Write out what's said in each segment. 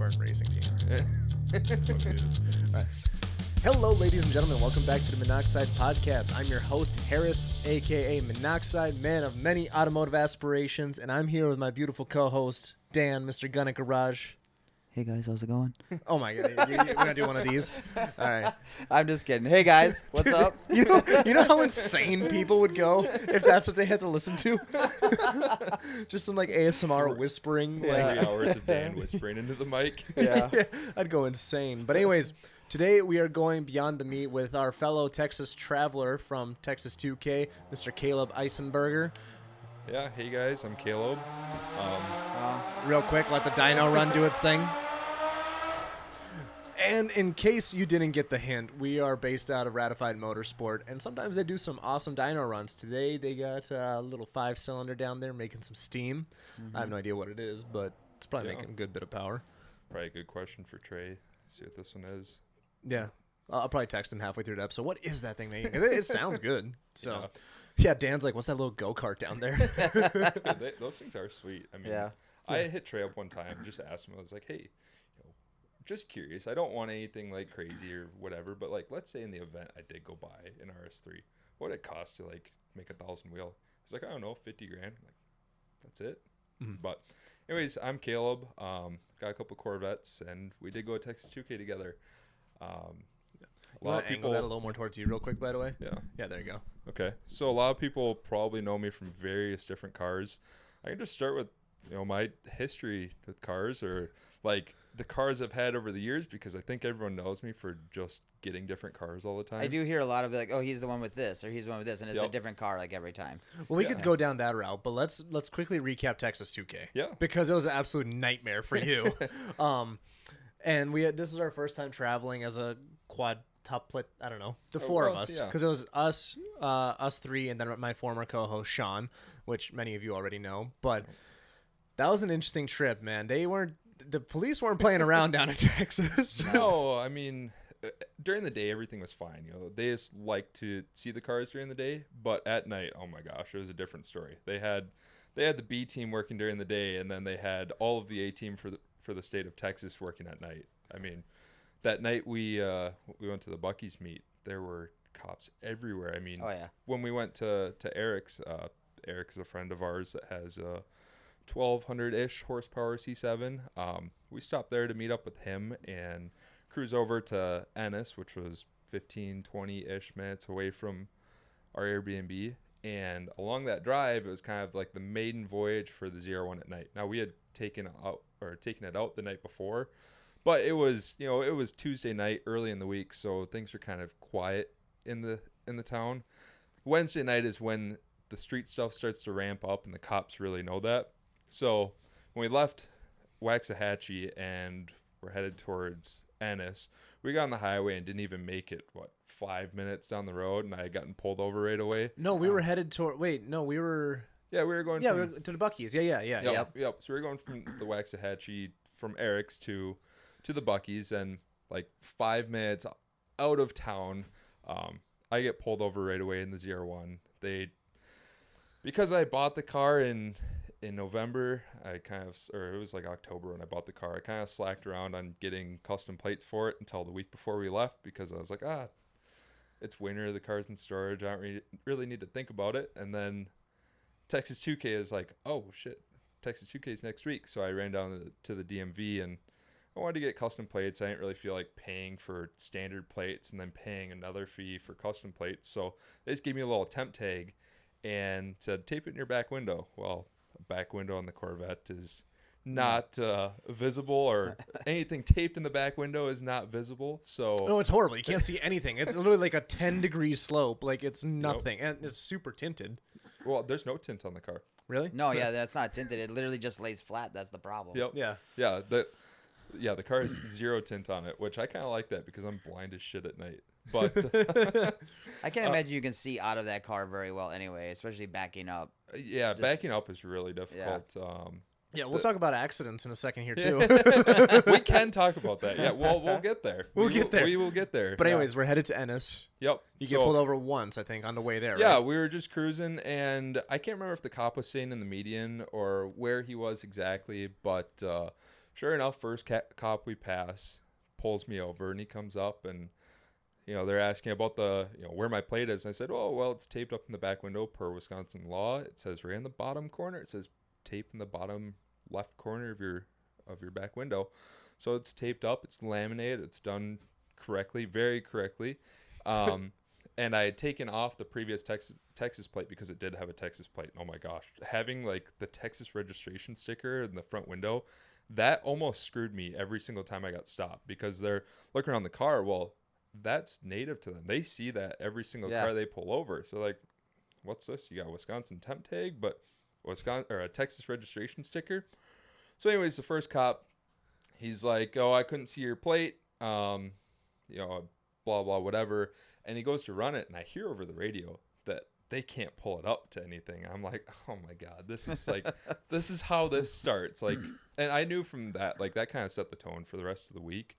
Spartan racing team. That's what it is. All right. Hello, ladies and gentlemen. Welcome back to the Monoxide Podcast. I'm your host, Harris, a.k.a. Monoxide, man of many automotive aspirations, and I'm here with my beautiful co-host, Dan, Mr. Gun at Garage. Hey guys, how's it going? Oh my god, we're gonna do one of these. All right. I'm just kidding. Hey guys, what's up? You know how insane people would go if that's what they had to listen to? Just some like ASMR whispering. Yeah. 3 hours of Dan whispering into the mic. Yeah. I'd go insane. But anyways, today we are going beyond the meat with our fellow Texas traveler from TX2K, Mr. Caleb Isenberger. Yeah, hey guys, I'm Caleb. Real quick, let the dyno run do its thing. And in case you didn't get the hint, we are based out of Ratified Motorsport, and sometimes they do some awesome dyno runs. Today they got a little 5-cylinder down there making some steam. I have no idea what it is, but it's probably making a good bit of power. Probably a good question for Trey. See what this one is. Yeah. I'll probably text him halfway through the episode. What is that thing making? 'Cause it sounds good. So, yeah, Dan's like, what's that little go-kart down there? Yeah, those things are sweet. I mean, Yeah. I hit Trey up one time, just asked him, I was like, hey, just curious. I don't want anything like crazy or whatever, but like, let's say in the event I did go buy an RS3, what would it cost to like make a 1,000 wheel? He's like, I don't know, 50 grand. I'm like, that's it. Mm-hmm. But anyways, I'm Caleb. Got a couple Corvettes, and we did go to TX2K together. A lot of people angle that a little more towards you real quick, by the way. Yeah, there you go. Okay, so a lot of people probably know me from various different cars. I can just start with my history with cars, or like the cars I've had over the years, because I think everyone knows me for just getting different cars all the time. I do hear a lot of like, oh, he's the one with this, or he's the one with this, and it's a different car like every time. Well, we could go down that route, but let's quickly recap Texas 2K. Yeah, because it was an absolute nightmare for you. And this is our first time traveling as a quadruplet. I don't know, the four of us, because it was us three, and then my former co-host Sean, which many of you already know. But that was an interesting trip, man. The police weren't playing around down in Texas. No, I mean, during the day everything was fine. They just like to see the cars during the day, but at night, oh my gosh, it was a different story. They had the B team working during the day, and then they had all of the A team for the state of Texas working at night. I mean, that night we went to the Bucky's meet. There were cops everywhere. I mean, when we went to Eric's, Eric is a friend of ours that has a 1,200-ish horsepower C7. We stopped there to meet up with him and cruise over to Ennis, which was 15, 20-ish minutes away from our Airbnb. And along that drive, it was kind of like the maiden voyage for the ZR1 at night. Now, we had taken it out the night before, but it was Tuesday night, early in the week, so things were kind of quiet in the town. Wednesday night is when the street stuff starts to ramp up, and the cops really know that. So when we left Waxahachie and we're headed towards Ennis, we got on the highway and didn't even make it 5 minutes down the road, and I had gotten pulled over right away. No, we were headed toward. Wait, no, we were. Yeah, we were going. Yeah, we were to the Bucky's. Yeah. Yep. So we were going from the Waxahachie, from Eric's to the Bucky's, and like 5 minutes out of town, I get pulled over right away in the ZR1. Because I bought the car in November, it was like October when I bought the car. I kind of slacked around on getting custom plates for it until the week before we left, because I was like, it's winter, the car's in storage, I don't really need to think about it. And then Texas 2K is like, oh shit, Texas 2K is next week. So I ran down to the DMV, and I wanted to get custom plates. I didn't really feel like paying for standard plates and then paying another fee for custom plates. So they just gave me a little temp tag and said, tape it in your back window. Well, back window on the Corvette is not visible, or anything taped in the back window is not visible. So no, it's horrible. You can't see anything. It's literally like a 10-degree slope. Like, it's nothing. And it's super tinted. Well, there's no tint on the car. Really? No, that's not tinted. It literally just lays flat. That's the problem. Yep. Yeah. The car has zero tint on it, which I kind of like that, because I'm blind as shit at night. But I can't imagine you can see out of that car very well anyway, especially backing up. Yeah, backing up is really difficult. Yeah, we'll talk about accidents in a second here too. We can talk about that. Yeah, we'll get there. We will get there. But anyways, we're headed to Ennis. Yep. You get pulled over once, I think, on the way there. Yeah, right? We were just cruising, and I can't remember if the cop was staying in the median or where he was exactly, but Sure enough, first cop we pass pulls me over, and he comes up, and they're asking about where my plate is. And I said, oh, well, it's taped up in the back window per Wisconsin law. It says right in the bottom corner. It says tape in the bottom left corner of your back window. So it's taped up. It's laminated. It's done correctly, very correctly. And I had taken off the previous Texas plate because it did have a Texas plate. Oh my gosh, having like the Texas registration sticker in the front window, that almost screwed me every single time I got stopped, because they're looking around the car. Well, that's native to them. They see that every single car they pull over. So like, what's this? You got Wisconsin temp tag, but a Texas registration sticker. So anyways, the first cop, he's like, oh, I couldn't see your plate. Blah, blah, whatever. And he goes to run it, and I hear over the radio that they can't pull it up to anything. I'm like, oh my God, this is like, this is how this starts. Like, and I knew from that, like, that kind of set the tone for the rest of the week.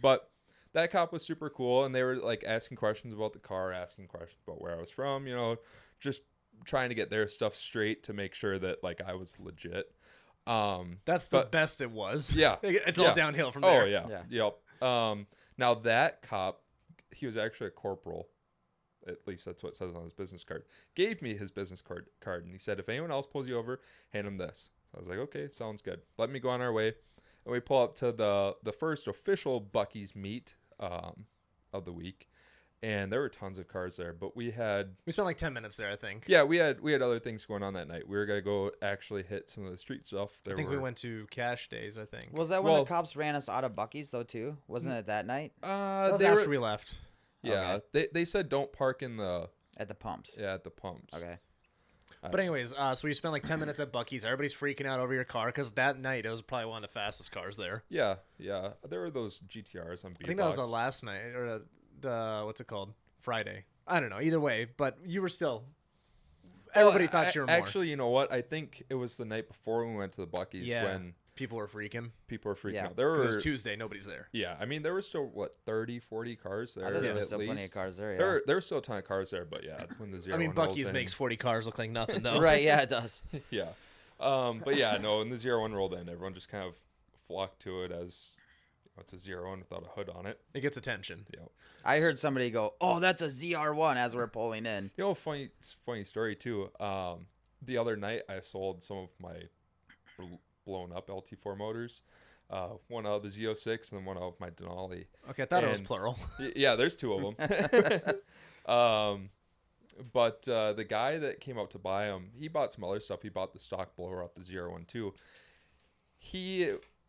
But that cop was super cool, and they were like asking questions about the car, asking questions about where I was from, just trying to get their stuff straight to make sure that like I was legit. That's the best it was. Yeah. It's all downhill from there. Oh yeah. Yep. Now that cop, he was actually a corporal. At least that's what it says on his business card. Gave me his business card, and he said, if anyone else pulls you over, hand him this. I was like, okay, sounds good. Let me go on our way. And we pull up to the first official Bucky's meet of the week. And there were tons of cars there, but we spent like 10 minutes there, I think. Yeah, we had other things going on that night. We were going to go actually hit some of the street stuff. I think we went to Cash Days, I think. Was that when the cops ran us out of Bucky's, though, too? Wasn't it that night? That was after we left. Yeah, okay. They said don't park in the... At the pumps. Yeah, at the pumps. Okay. But anyways, so we spent like 10 minutes at Bucky's. Everybody's freaking out over your car because that night it was probably one of the fastest cars there. Yeah. There were those GTRs on B-Box. I think that was the last night, or the what's it called? Friday. I don't know. Either way, but you were still... Everybody thought you were more. Actually, you know what? I think it was the night before we went to the Bucky's when... People were freaking out. Because it was Tuesday. Nobody's there. Yeah. I mean, there were still, 30, 40 cars there? I thought there was still plenty of cars there, yeah. There were still a ton of cars there, but yeah, when the ZR1 I mean, Bucky's makes 40 cars look like nothing, though. Right, yeah, it does. Yeah. But yeah, no, when the ZR1 rolled in, everyone just kind of flocked to it as... It's a ZR1 without a hood on it. It gets attention. Yeah. I heard somebody go, "Oh, that's a ZR1" as we're pulling in. Funny story too. The other night I sold some of my blown up LT4 motors. One out of the Z06 and then one out of my Denali. Okay, I thought it was plural. Yeah, there's two of them. But the guy that came out to buy them, he bought some other stuff. He bought the stock blower up the ZR1 too.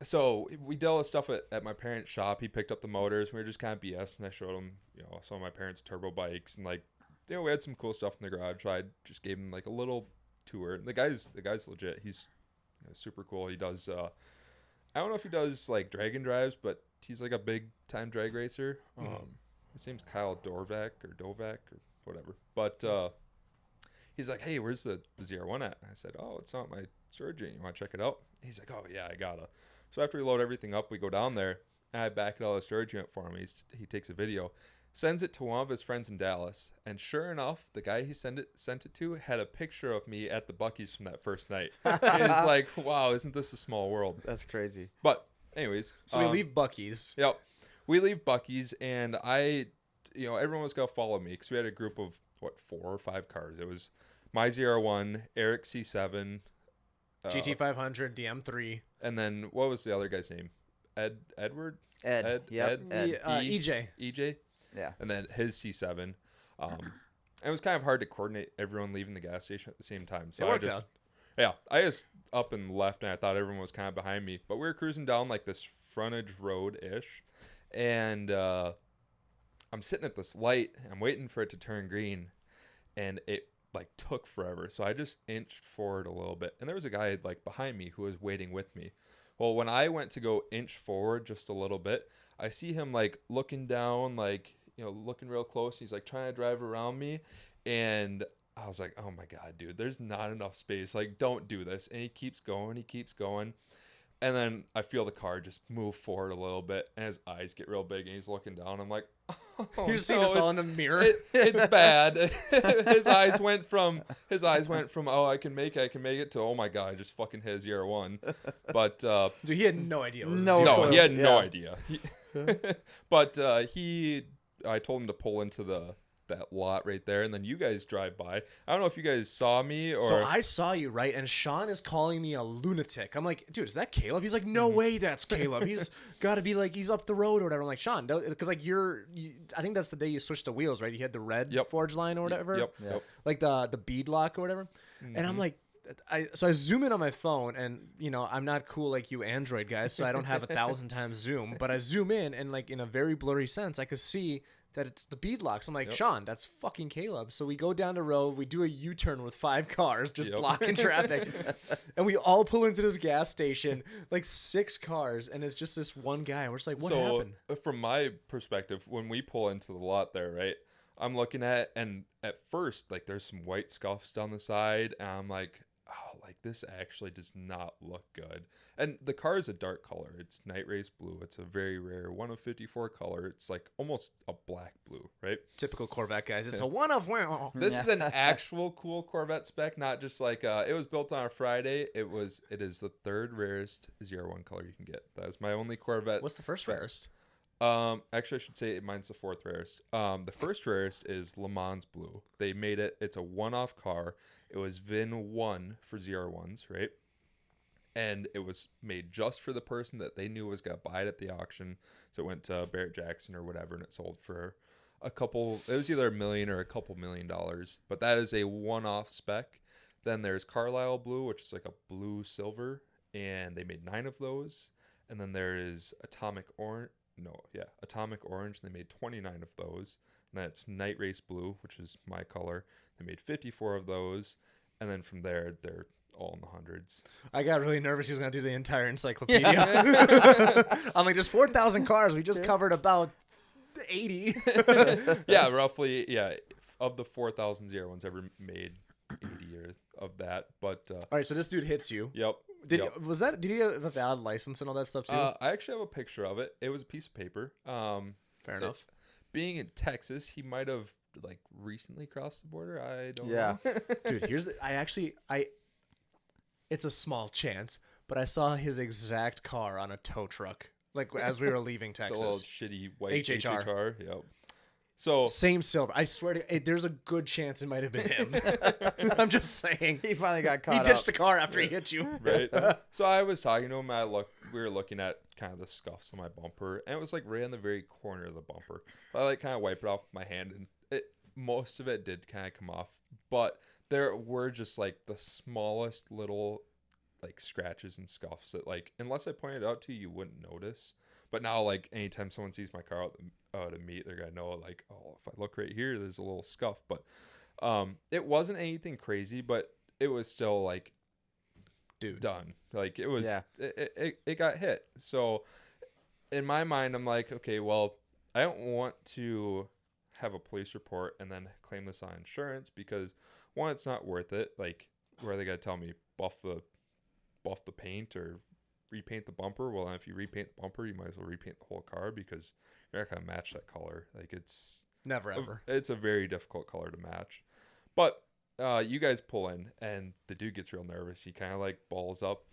So we dealt with stuff at my parents' shop. He picked up the motors. We were just kind of BS, and I showed him, some of my parents' turbo bikes, and we had some cool stuff in the garage. So I just gave him like a little tour. And the guy's legit. He's super cool. He does. I don't know if he does like drag and drives, but he's like a big time drag racer. His name's Kyle Dovak or whatever. But he's like, hey, where's the ZR1 at? And I said, oh, it's not my storage unit. You want to check it out? He's like, oh yeah, I gotta. So after we load everything up, we go down there, and I back it out of the storage unit for him. He takes a video, sends it to one of his friends in Dallas, and sure enough, the guy he sent it to had a picture of me at the Bucky's from that first night. And it's like, wow, isn't this a small world? That's crazy. But anyways. So we leave Bucky's. Yep. We leave Bucky's, and everyone was going to follow me because we had a group of, 4 or 5 cars. It was my ZR1, Eric C7, GT500, DM3. And then what was the other guy's name? Edward? Ed. EJ. EJ? Yeah. And then his C7. It was kind of hard to coordinate everyone leaving the gas station at the same time. So I just up and left, and I thought everyone was kind of behind me. But we were cruising down like this frontage road-ish. And I'm sitting at this light. I'm waiting for it to turn green. And it took forever. So I just inched forward a little bit. And there was a guy behind me who was waiting with me. Well, when I went to go inch forward just a little bit, I see him looking down, looking real close. He's trying to drive around me. And I was like, oh my God, dude, there's not enough space. Don't do this. And he keeps going. And then I feel the car just move forward a little bit, and his eyes get real big, and he's looking down. I'm like, oh, you just seen us all in the mirror. It's bad. his eyes went from oh, I can make it to, oh my god, I just fucking hit a ZR1. But dude, he had no idea. He had no idea. But I told him to pull into that lot right there, and then you guys drive by. I don't know if you guys saw me or... So I saw you, right? And Sean is calling me a lunatic. I'm like, dude, is that Caleb? He's like, no way that's Caleb. He's got to be like, he's up the road or whatever. I'm like, Sean, because like I think that's the day you switched the wheels, right? You had the red forge line or whatever. Yep. Like the bead lock or whatever. And I'm like, so I zoom in on my phone, and I'm not cool like you Android guys, so I don't have 1,000 times zoom, but I zoom in, and like in a very blurry sense, I could see that it's the bead locks. I'm like, Sean, that's fucking Caleb. So we go down the road, we do a U-turn with 5 cars, just blocking traffic, and we all pull into this gas station, like 6 cars, and it's just this one guy. We're just like, what happened? From my perspective, when we pull into the lot there, right, I'm looking at, and at first, like, there's some white scuffs down the side, and I'm like, oh, like, this actually does not look good. And the car is a dark color. It's night race blue. It's a very rare 1 of 54 color. It's like almost a black blue, right? Typical Corvette guys. It's a 1 of... This is an actual cool Corvette spec, not just like it was built on a Friday. It is the 3rd rarest ZR1 color you can get. That is my only Corvette. What's the first rarest? Actually, I should say mine's the 4th rarest. The first rarest is Le Mans blue. They made it. It's a one-off car. It was VIN 1 for ZR1s, right? And it was made just for the person that they knew was going to buy it at the auction. So it went to Barrett Jackson or whatever, and it sold for it was either $1 million or a couple $1 million. But that is a one-off spec. Then there's Carlisle blue, which is like a blue silver, and they made 9 of those. And then there is Atomic Orange. They made 29 of those. And that's Night Race blue, which is my color. They made 54 of those. And then from there, they're all in the hundreds. I got really nervous he was going to do the entire encyclopedia. I'm like, there's 4,000 cars. We just covered about 80. Yeah, roughly. Yeah, of the 4,000 ZR1s ever made, 80 of that. But all right, so this dude hits you. Yep. Did he have a valid license and all that stuff too? I actually have a picture of it. It was a piece of paper. Fair enough. Being in Texas, he might have like recently crossed the border. I don't know. Dude, it's a small chance, but I saw his exact car on a tow truck, like as we were leaving Texas. The little shitty white HHR. HHR. Yep. So same silver. I swear to there's a good chance it might have been him. I'm just saying. He finally got caught up. He ditched the car after he hit you. Right. So I was talking to him. We were looking at kind of the scuffs on my bumper, and it was like right in the very corner of the bumper. I like kind of wiped it off with my hand, and most of it did kind of come off, but there were just like the smallest little like scratches and scuffs that, like, unless I pointed it out to you, you wouldn't notice. But now, like, anytime someone sees my car out to meet, they're gonna know, like, oh, if I look right here, there's a little scuff. But it wasn't anything crazy, but it was still like, dude, done. Like, it was, it got hit. So in my mind, I'm like, okay, well, I don't want to have a police report and then claim this on insurance because, one, it's not worth it. Like, where are they gonna tell me buff the paint or repaint the bumper? Well, if you repaint the bumper, you might as well repaint the whole car because you're not gonna match that color. Like, it's never ever. It's a very difficult color to match. But you guys pull in, and the dude gets real nervous. He kind of like balls up.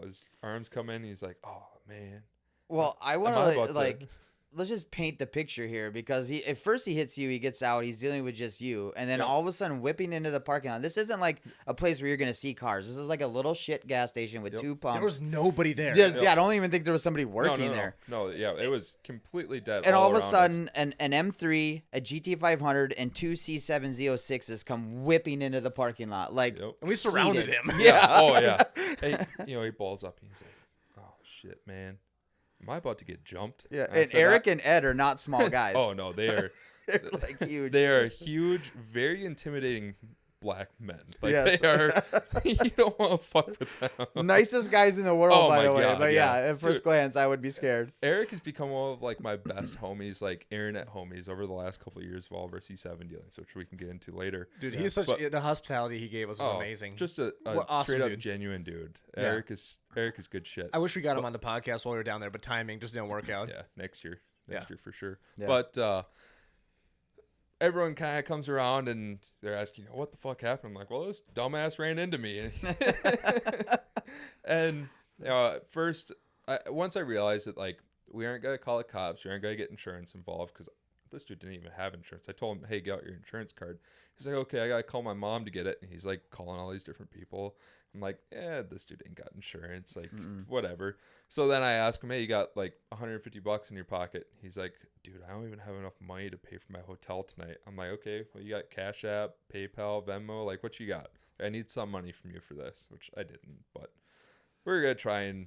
His arms come in. He's like, "Oh man." Well, I want to like. Let's just paint the picture here because at first he hits you, he gets out, he's dealing with just you, and then all of a sudden whipping into the parking lot. This isn't like a place where you're going to see cars. This is like a little shit gas station with 2 pumps. There was nobody there. Yeah, I don't even think there was somebody working there. No, it was completely dead. And all of a sudden, an M3, a GT500, and 2 C7 Z06s come whipping into the parking lot. Like, and we surrounded him. Yeah. Oh, yeah. Hey, he balls up and he's like, oh, shit, man. Am I about to get jumped? Yeah, and Eric and Ed are not small guys. Oh, no, they are like huge. They are huge, very intimidating black men. Like they are, you don't want to fuck with them. Nicest guys in the world, by the way. God, but at first glance, I would be scared. Eric has become one of like my best homies, like internet homies, over the last couple of years of all of our C7 dealings, which we can get into later. Dude, he's the hospitality he gave us is amazing. Just a awesome straight up genuine dude. Eric is good shit. I wish we got him on the podcast while we were down there, but timing just didn't work out. Yeah, next year for sure. Yeah. But everyone kind of comes around and they're asking, what the fuck happened? I'm like, well, this dumbass ran into me. And first, once I realized that like we aren't gonna call the cops, we aren't gonna get insurance involved because this dude didn't even have insurance. I told him, hey, get out your insurance card. He's like, okay, I gotta call my mom to get it. And he's like calling all these different people. I'm like, this dude ain't got insurance, like whatever. So then I ask him, hey, you got like $150 in your pocket? He's like, dude, I don't even have enough money to pay for my hotel tonight. I'm like, okay, well, you got Cash App, PayPal, Venmo, like what you got? I need some money from you for this, which I didn't, but we're gonna try and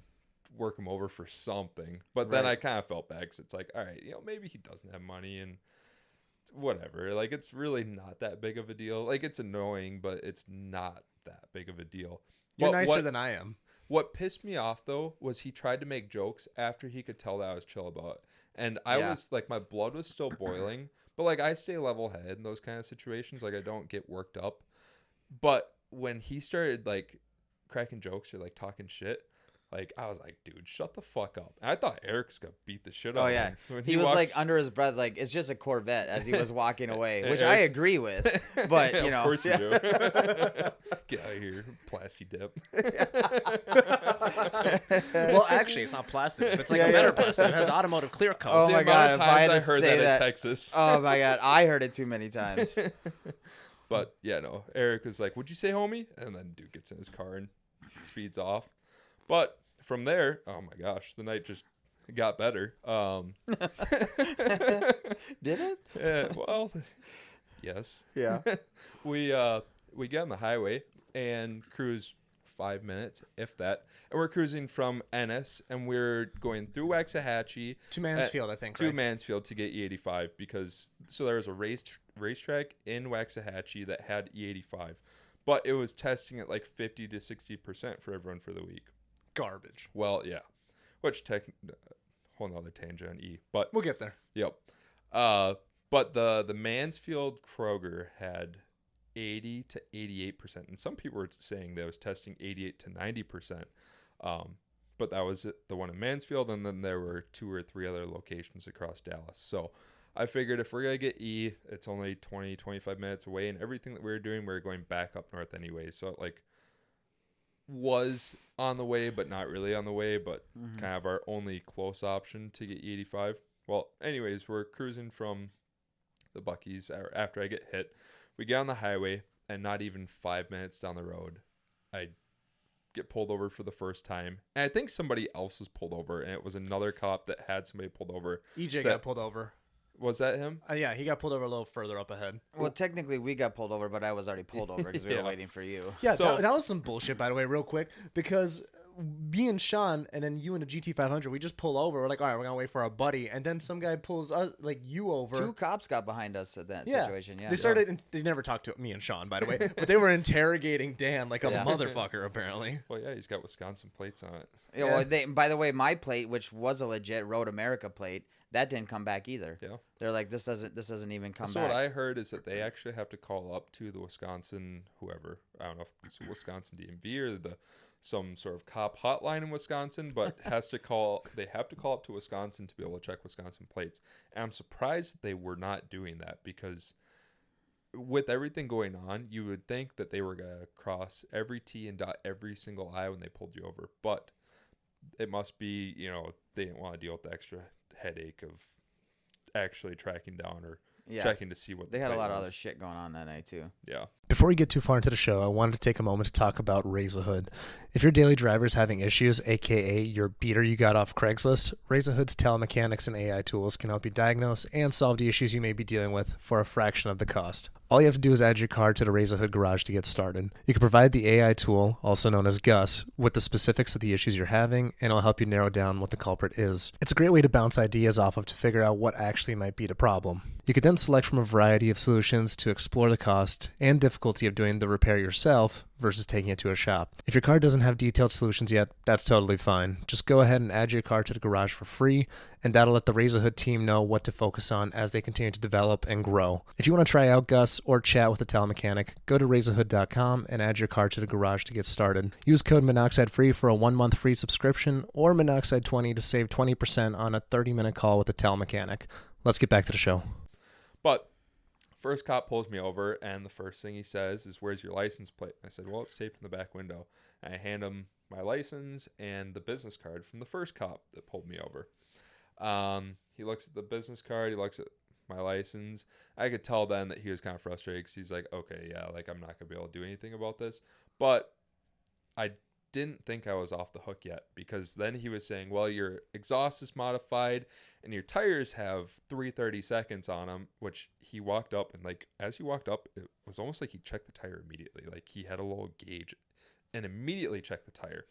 work him over for something. But then I kind of felt bad because it's like, all right, maybe he doesn't have money and whatever. Like it's really not that big of a deal. Like it's annoying, but it's not that big of a deal. You're nicer than I am. What pissed me off though was he tried to make jokes after he could tell that I was chill about it. And I was like, my blood was still boiling, but like I stay level headed in those kind of situations. Like I don't get worked up. But when he started like cracking jokes or like talking shit, like I was like, dude, shut the fuck up. And I thought Eric's gonna beat the shit out of him. When he was like under his breath, like it's just a Corvette as he was walking away, which I agree with. But you know, of course you do. Get out of here, plastic dip. Well, actually, it's not plastic. It's like a better plastic. It has automotive clear coat. Oh my god! If I had to heard say that in Texas. Oh my god, I heard it too many times. But yeah, no. Eric was like, "What'd you say, homie?" And then dude gets in his car and speeds off. But from there, oh my gosh, the night just got better. Did it? Well, yes. Yeah. We get on the highway and cruise 5 minutes, if that. And we're cruising from Ennis, and we're going through Waxahachie to Mansfield, I think. To Mansfield to get E85 because there was a racetrack in Waxahachie that had E85, but it was testing at like 50 to 60% for everyone for the week. Garbage. Well, yeah, which whole nother tangent on E, but we'll get there. Yep. But the Mansfield Kroger had 80 to 88%, and some people were saying that it was testing 88 to 90%. But that was the one in Mansfield, and then there were 2 or 3 other locations across Dallas. So I figured if we're gonna get E, it's only 20-25 minutes away, and everything that we were doing, we were going back up north anyway. So it like was on the way, but not really on the way, but kind of our only close option to get E85. Well, anyways, we're cruising from the Bucky's after I get hit. We get on the highway, and not even 5 minutes down the road, I get pulled over for the first time. And I think somebody else was pulled over, and it was another cop that had somebody pulled over. EJ got pulled over. Was that him? Yeah, he got pulled over a little further up ahead. Well, technically, we got pulled over, but I was already pulled over because we were waiting for you. Yeah, so, that was some bullshit, by the way, real quick, because me and Sean, and then you and a GT500, we just pull over. We're like, all right, we're going to wait for our buddy. And then some guy pulls us, like you over. 2 cops got behind us at that situation. Yeah. They started, they never talked to me and Sean, by the way, but they were interrogating Dan like a motherfucker, apparently. Well, yeah, he's got Wisconsin plates on it. Yeah, well, by the way, my plate, which was a legit Road America plate, that didn't come back either. Yeah. They're like, this doesn't even come back. So what I heard is that they actually have to call up to the Wisconsin, whoever, I don't know if it's Wisconsin DMV or some sort of cop hotline in Wisconsin, but they have to call up to Wisconsin to be able to check Wisconsin plates. And I'm surprised that they were not doing that because with everything going on, you would think that they were going to cross every T and dot every single I when they pulled you over. But it must be, they didn't want to deal with the extra headache of actually tracking down or checking to see what they had a lot of other shit going on that night too. Yeah. Before we get too far into the show, I wanted to take a moment to talk about Raise a Hood. If your daily driver is having issues, aka your beater you got off Craigslist, Raise a Hood's telemechanics and AI tools can help you diagnose and solve the issues you may be dealing with for a fraction of the cost. All you have to do is add your car to the Raise a Hood garage to get started. You can provide the AI tool, also known as Gus, with the specifics of the issues you're having, and it'll help you narrow down what the culprit is. It's a great way to bounce ideas off of to figure out what actually might be the problem. You could then select from a variety of solutions to explore the cost and difficulty difficulty of doing the repair yourself versus taking it to a shop. If your car doesn't have detailed solutions yet, that's totally fine. Just go ahead and add your car to the garage for free, and that'll let the Razor Hood team know what to focus on as they continue to develop and grow. If you want to try out Gus or chat with a telemechanic, go to razorhood.com and add your car to the garage to get started. Use code MONOXIDE-FREE for a 1-month free subscription, or Monoxide20 to save 20% on a 30-minute call with a telemechanic. Let's get back to the show. But first cop pulls me over, and the first thing he says is, "Where's your license plate?" I said, "Well, it's taped in the back window." And I hand him my license and the business card from the first cop that pulled me over. He looks at the business card. He looks at my license. I could tell then that he was kind of frustrated because he's like, "Okay, yeah, like I'm not going to be able to do anything about this." But I didn't think I was off the hook yet, because then he was saying, "Well, your exhaust is modified and your tires have 330 seconds on them," which he walked up, and like as he walked up, it was almost like he checked the tire immediately. Like he had a little gauge and immediately checked the tire.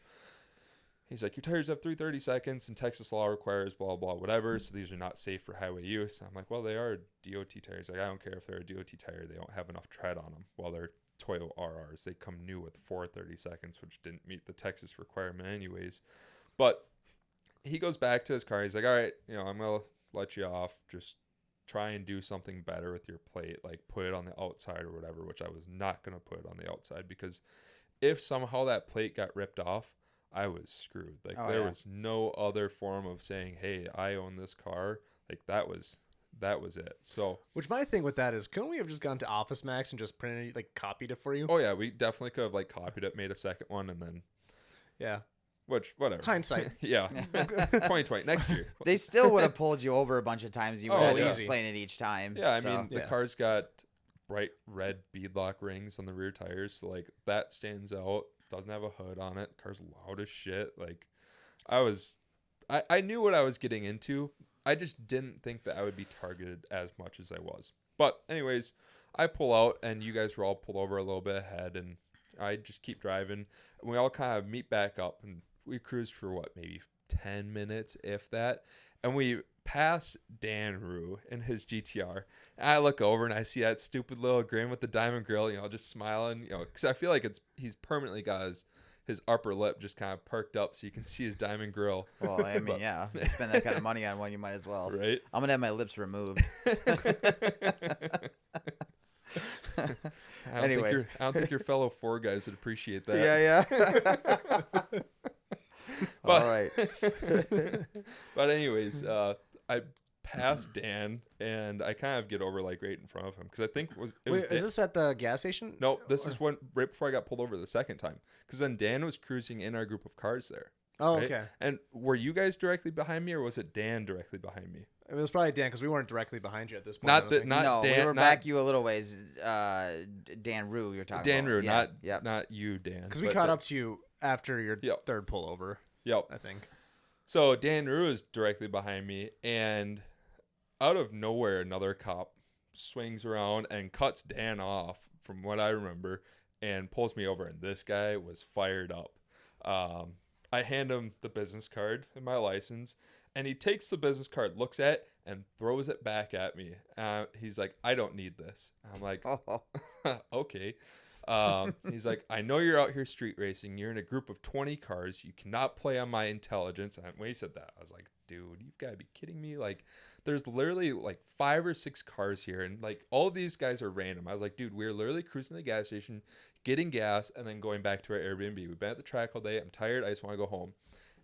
He's like, "Your tires have 330 seconds and Texas law requires blah, blah, whatever. So these are not safe for highway use." I'm like, "Well, they are DOT tires." Like, I don't care if they're a DOT tire. They don't have enough tread on them. Well, they're Toyo RRs. They come new with 430 seconds, which didn't meet the Texas requirement anyways. But he goes back to his car. He's like, "All right, I'm going to let you off. Just try and do something better with your plate. Like put it on the outside or whatever," which I was not going to put it on the outside, because if somehow that plate got ripped off, I was screwed. Like there was no other form of saying, "Hey, I own this car." Like that was it. So, which my thing with that is, couldn't we have just gone to Office Max and just printed it, like copied it for you? Oh yeah, we definitely could have like copied it, made a second one, and then which whatever. Hindsight. Yeah. 2020 next year. They still would have pulled you over a bunch of times. You would have to explain it each time. Yeah, I mean the car's got bright red beadlock rings on the rear tires, so like that stands out. Doesn't have a hood on it. Car's loud as shit. Like I knew what I was getting into. I just didn't think that I would be targeted as much as I was. But anyways, I pull out, and you guys were all pulled over a little bit ahead, and I just keep driving, and we all kind of meet back up, and we cruised for maybe 10 minutes, if that, and we pass Dan Rue in his GTR, and I look over and I see that stupid little grin with the diamond grill, just smiling, because I feel like he's permanently got his upper lip just kind of perked up so you can see his diamond grill. Well, I mean, yeah, you spend that kind of money on one, you might as well. Right? I'm gonna have my lips removed. I don't think your fellow Ford guys would appreciate that. Yeah. But, all right. But anyways, I passed Dan, and I kind of get over like right in front of him, because I think is this at the gas station? No, this is right before I got pulled over the second time, because then Dan was cruising in our group of cars there. Oh, right? okay. And were you guys directly behind me, or was it Dan directly behind me? It was probably Dan, because we weren't directly behind you at this point. Not no, Dan. We were back you a little ways. Dan Rue, you're talking Dan about. Rue, not you, Dan. Because we caught up to you after your third pullover. Yep. I think. So Dan Rue is directly behind me, and out of nowhere, another cop swings around and cuts Dan off, from what I remember, and pulls me over. And this guy was fired up. I hand him the business card and my license, and he takes the business card, looks at it, and throws it back at me. He's like, "I don't need this." I'm like, "Okay." He's like, "I know you're out here street racing. You're in a group of 20 cars. You cannot play on my intelligence." And when he said that, I was like, "Dude, you've got to be kidding me." Like, there's literally like 5 or 6 cars here, and like all of these guys are random. I was like, "Dude, we're literally cruising to the gas station, getting gas, and then going back to our Airbnb. We've been at the track all day. I'm tired. I just want to go home."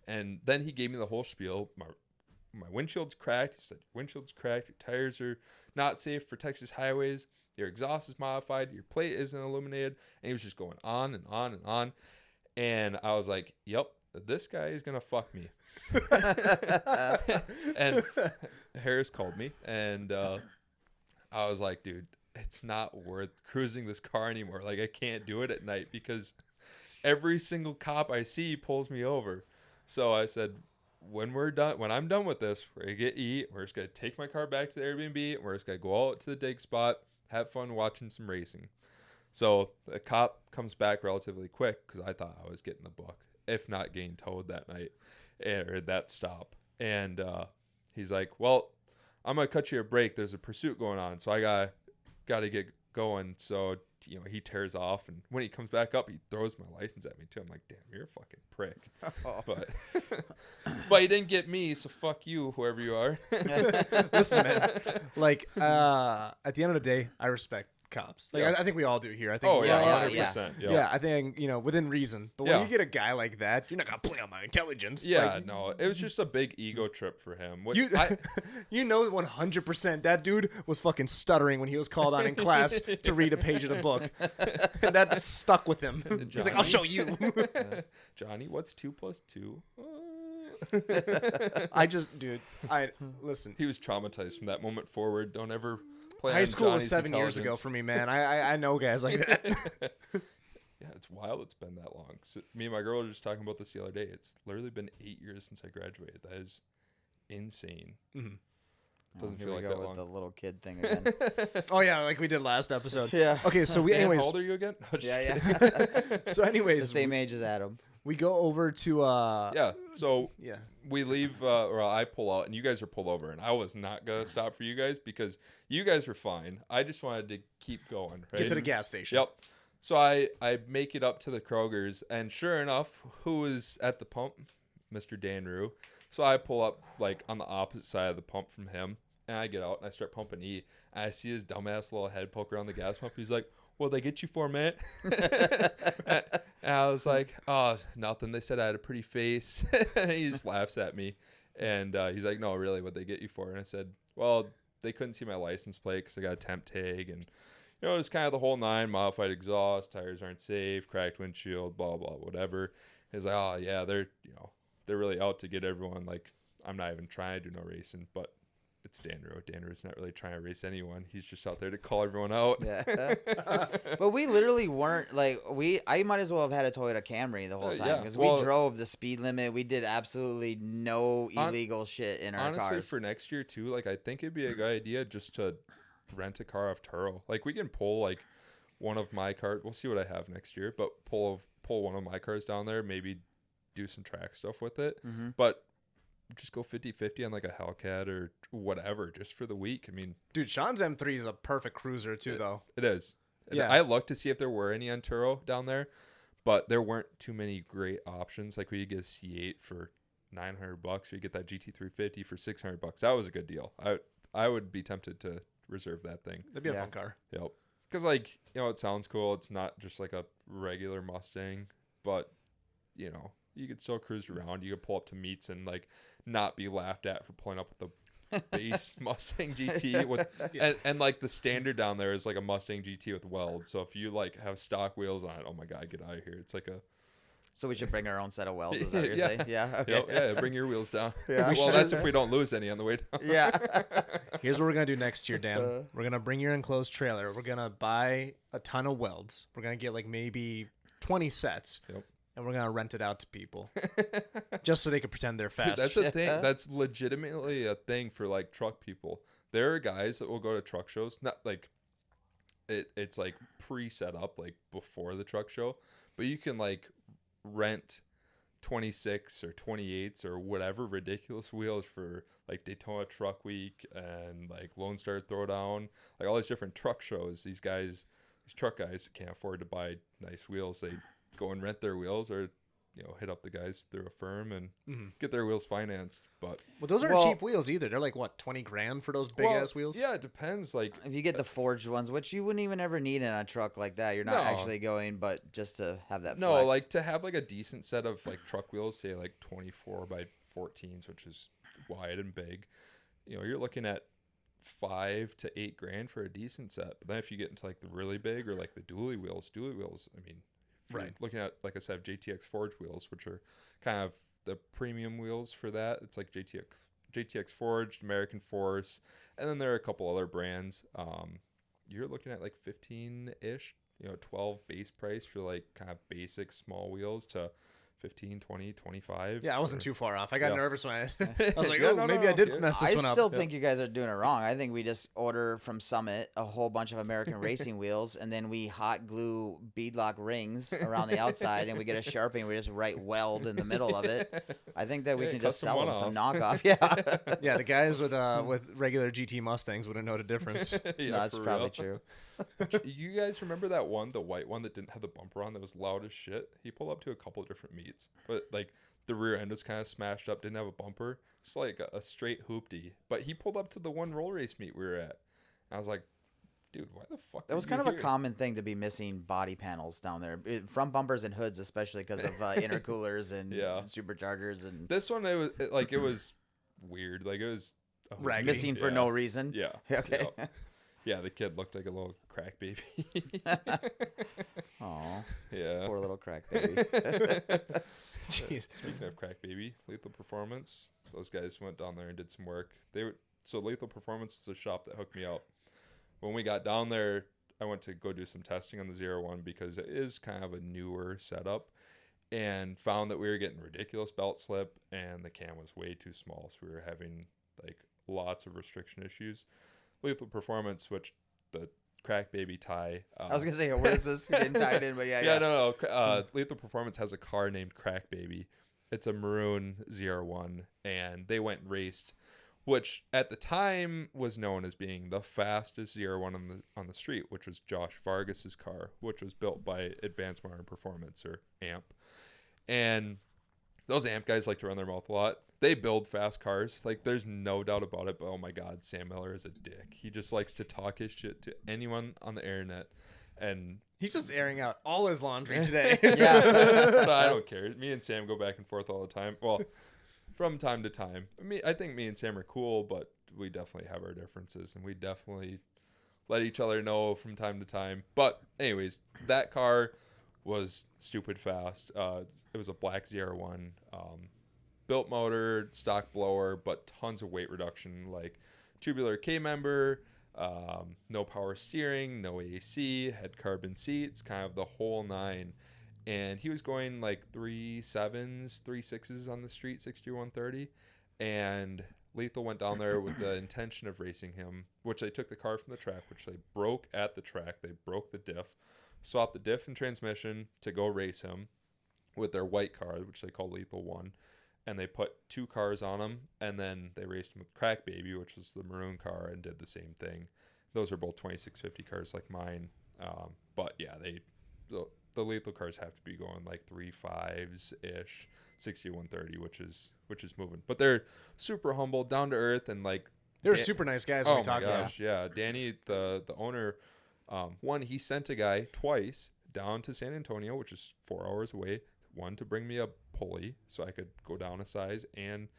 And then he gave me the whole spiel. My windshield's cracked. He said, "Your windshield's cracked. Your tires are not safe for Texas highways. Your exhaust is modified. Your plate isn't illuminated." And he was just going on and on and on. And I was like, "Yep, this guy is going to fuck me." And Harris called me, and I was like, "Dude, it's not worth cruising this car anymore. Like, I can't do it at night, because every single cop I see pulls me over." So I said, when I'm done with this, we're going to eat. We're just going to take my car back to the Airbnb, and we're just going to go out to the dig spot, have fun watching some racing. So the cop comes back relatively quick, because I thought I was getting the book, if not getting towed that night, or that stop. And he's like, "Well, I'm going to cut you a break. There's a pursuit going on, so I got to get going. So he tears off, and when he comes back up, he throws my license at me too. I'm like, damn, you're a fucking prick. But but he didn't get me, so fuck you, whoever you are. Listen, man, like at the end of the day, I respect cops. Like I think we all do here. I think. Oh yeah, 100%. Yeah, I think within reason. But when you get a guy like that, you're not gonna play on my intelligence. Yeah, like, no, it was just a big ego trip for him. Which you 100% that dude was fucking stuttering when he was called on in class to read a page of the book, and that stuck with him. He's like, "I'll show you." Johnny, what's 2 + 2? Listen. He was traumatized from that moment forward. Don't ever play. High school was was 7 years ago for me, man. I know guys like that. Yeah, it's wild. It's been that long. So, me and my girl were just talking about this the other day. It's literally been 8 years since I graduated. That is insane. Mm-hmm. Doesn't Here feel we like go that with long. the little kid thing again. Oh yeah, like we did last episode. Yeah. Okay, so Anyways, how old are you again? No, just kidding. So anyways, The same age as Adam. we go over to So yeah. we leave, or I pull out, and you guys are pulled over, and I was not gonna stop for you guys because you guys were fine. I just wanted to keep going. Right? Get to the gas station. Yep. So I make it up to the Kroger's, and sure enough, who is at the pump? Mr. Dan Rue. So I pull up like on the opposite side of the pump from him, and I get out and I start pumping E, and I see his dumbass little head poke around the gas pump. He's like, "What'd they get you for, man?" And I was like, "Oh, nothing. They said I had a pretty face." And he just laughs at me, and he's like, "No, really, what'd they get you for?" And I said, "Well, they couldn't see my license plate because I got a temp tag, and it's kind of the whole 9, modified exhaust, tires aren't safe, cracked windshield, blah blah, whatever." He's like, "Oh yeah, they're really out to get everyone. Like, I'm not even trying to do no racing, but." It's Dan Rue. Dan Rue's not really trying to race anyone. He's just out there to call everyone out. Yeah. But we literally weren't like I might as well have had a Toyota Camry the whole time because we drove the speed limit. We did absolutely no illegal shit in our cars. Honestly, for next year too, like I think it'd be a good idea just to rent a car off Turo. Like we can pull like one of my cars. We'll see what I have next year, but pull one of my cars down there. Maybe do some track stuff with it. Mm-hmm. But just go 50-50 on like a Hellcat or whatever just for the week. I mean, dude, Sean's M3 is a perfect cruiser too, though. It is. Yeah. I looked to see if there were any on Turo down there, but there weren't too many great options. Like we could get a C8 for $900. We get that GT350 for $600. That was a good deal. I would be tempted to reserve that thing. That'd be a fun car. Yep. Because like it sounds cool. It's not just like a regular Mustang, but you could still cruise around. You could pull up to meets and like not be laughed at for pulling up with the base Mustang GT with and like the standard down there is like a Mustang GT with welds. So if you like have stock wheels on it, oh my god, get out of here. It's like a So we should bring our own set of welds, is that what you're saying? Yeah. Okay. Yeah, bring your wheels down. Yeah. Well, that's if we don't lose any on the way down. Yeah. Here's what we're gonna do next year, Dan. We're gonna bring your enclosed trailer. We're gonna buy a ton of welds. We're gonna get like maybe 20 sets. Yep. And we're gonna rent it out to people, just so they can pretend they're fast. Dude, that's a thing. That's legitimately a thing for like truck people. There are guys that will go to truck shows, not like it's like pre-set up like before the truck show, but you can like rent 26 or 28s or whatever ridiculous wheels for like Daytona Truck Week and like Lone Star Throwdown, like all these different truck shows. These truck guys can't afford to buy nice wheels. They go and rent their wheels or hit up the guys through a firm and get their wheels financed. But those aren't cheap wheels either. They're like what, 20 grand for those big ass wheels? Yeah, it depends. Like if you get the forged ones, which you wouldn't even ever need in a truck like that, you're not actually going, but just to have that flex. Like to have like a decent set of like truck wheels, say like 24 by 14s, which is wide and big, you're looking at $5 to $8 grand for a decent set. But then if you get into like the really big or like the dually wheels, I mean, right, looking at, like I said, JTX Forge wheels, which are kind of the premium wheels for that. It's like JTX Forged, American Force, and then there are a couple other brands. You're looking at like 15-ish, 12 base price for like kind of basic small wheels to 15, 20, 25. Yeah, I wasn't too far off. I got nervous when I was like, Yeah, oh, no, maybe I did mess this one up. I still think you guys are doing it wrong. I think we just order from Summit a whole bunch of American racing wheels, and then we hot glue beadlock rings around the outside, and we get a Sharpie, and we just write weld in the middle of it. I think that we can just sell them some knockoff. Yeah. Yeah, the guys with regular GT Mustangs wouldn't know the difference. No, that's probably true. You guys remember that one, the white one that didn't have the bumper on, that was loud as shit? He pulled up to a couple of different meets, but like the rear end was kind of smashed up, didn't have a bumper, just like a straight hoopty. But he pulled up to the one roll race meet we were at. I was like, dude, why the fuck? That was kind of a common thing to be missing body panels down there, front bumpers and hoods, especially because of intercoolers and superchargers. And this one, it was weird. Like it was missing for no reason. Yeah. Okay. Yeah. Yeah, the kid looked like a little crack baby. Aw. Yeah. Poor little crack baby. Jeez. Speaking of crack baby, Lethal Performance, those guys went down there and did some work. So Lethal Performance was a shop that hooked me up. When we got down there, I went to go do some testing on the ZR1 because it is kind of a newer setup, and found that we were getting ridiculous belt slip and the cam was way too small. So we were having like lots of restriction issues. Lethal Performance, which the crack baby tie. I was gonna say, what is this? We didn't tie it in, but yeah. No. Lethal Performance has a car named Crack Baby. It's a maroon ZR1, and they went and raced, which at the time was known as being the fastest ZR1 on the street, which was Josh Vargas's car, which was built by Advanced Modern Performance, or AMP. And those AMP guys like to run their mouth a lot. They build fast cars. Like, there's no doubt about it. But, oh, my God, Sam Miller is a dick. He just likes to talk his shit to anyone on the internet. And he's just airing out all his laundry today. Yeah. But I don't care. Me and Sam go back and forth all the time. Well, from time to time. I think me and Sam are cool, but we definitely have our differences. And we definitely let each other know from time to time. But, anyways, that car was stupid fast. It was a black ZR1. Built motor, stock blower, but tons of weight reduction, like tubular K-member, no power steering, no AC, had carbon seats, kind of the whole nine. And he was going like 3.7s, 3.6s on the street, 60-130. And Lethal went down there with the intention of racing him, which they took the car from the track, which they broke at the track. They broke the diff, swapped the diff and transmission to go race him with their white car, which they call Lethal 1. And they put 2 cars on him, and then they raced him with Crack Baby, which was the maroon car, and did the same thing. Those are both 2650 cars like mine. But yeah, the Lethal cars have to be going like 3.5s-ish, 60-130, which is moving. But they're super humble, down to earth, and like they were super nice guys when we talked to them. Yeah. Danny, the owner, he sent a guy twice down to San Antonio, which is 4 hours away. One to bring me a pulley so I could go down a size, and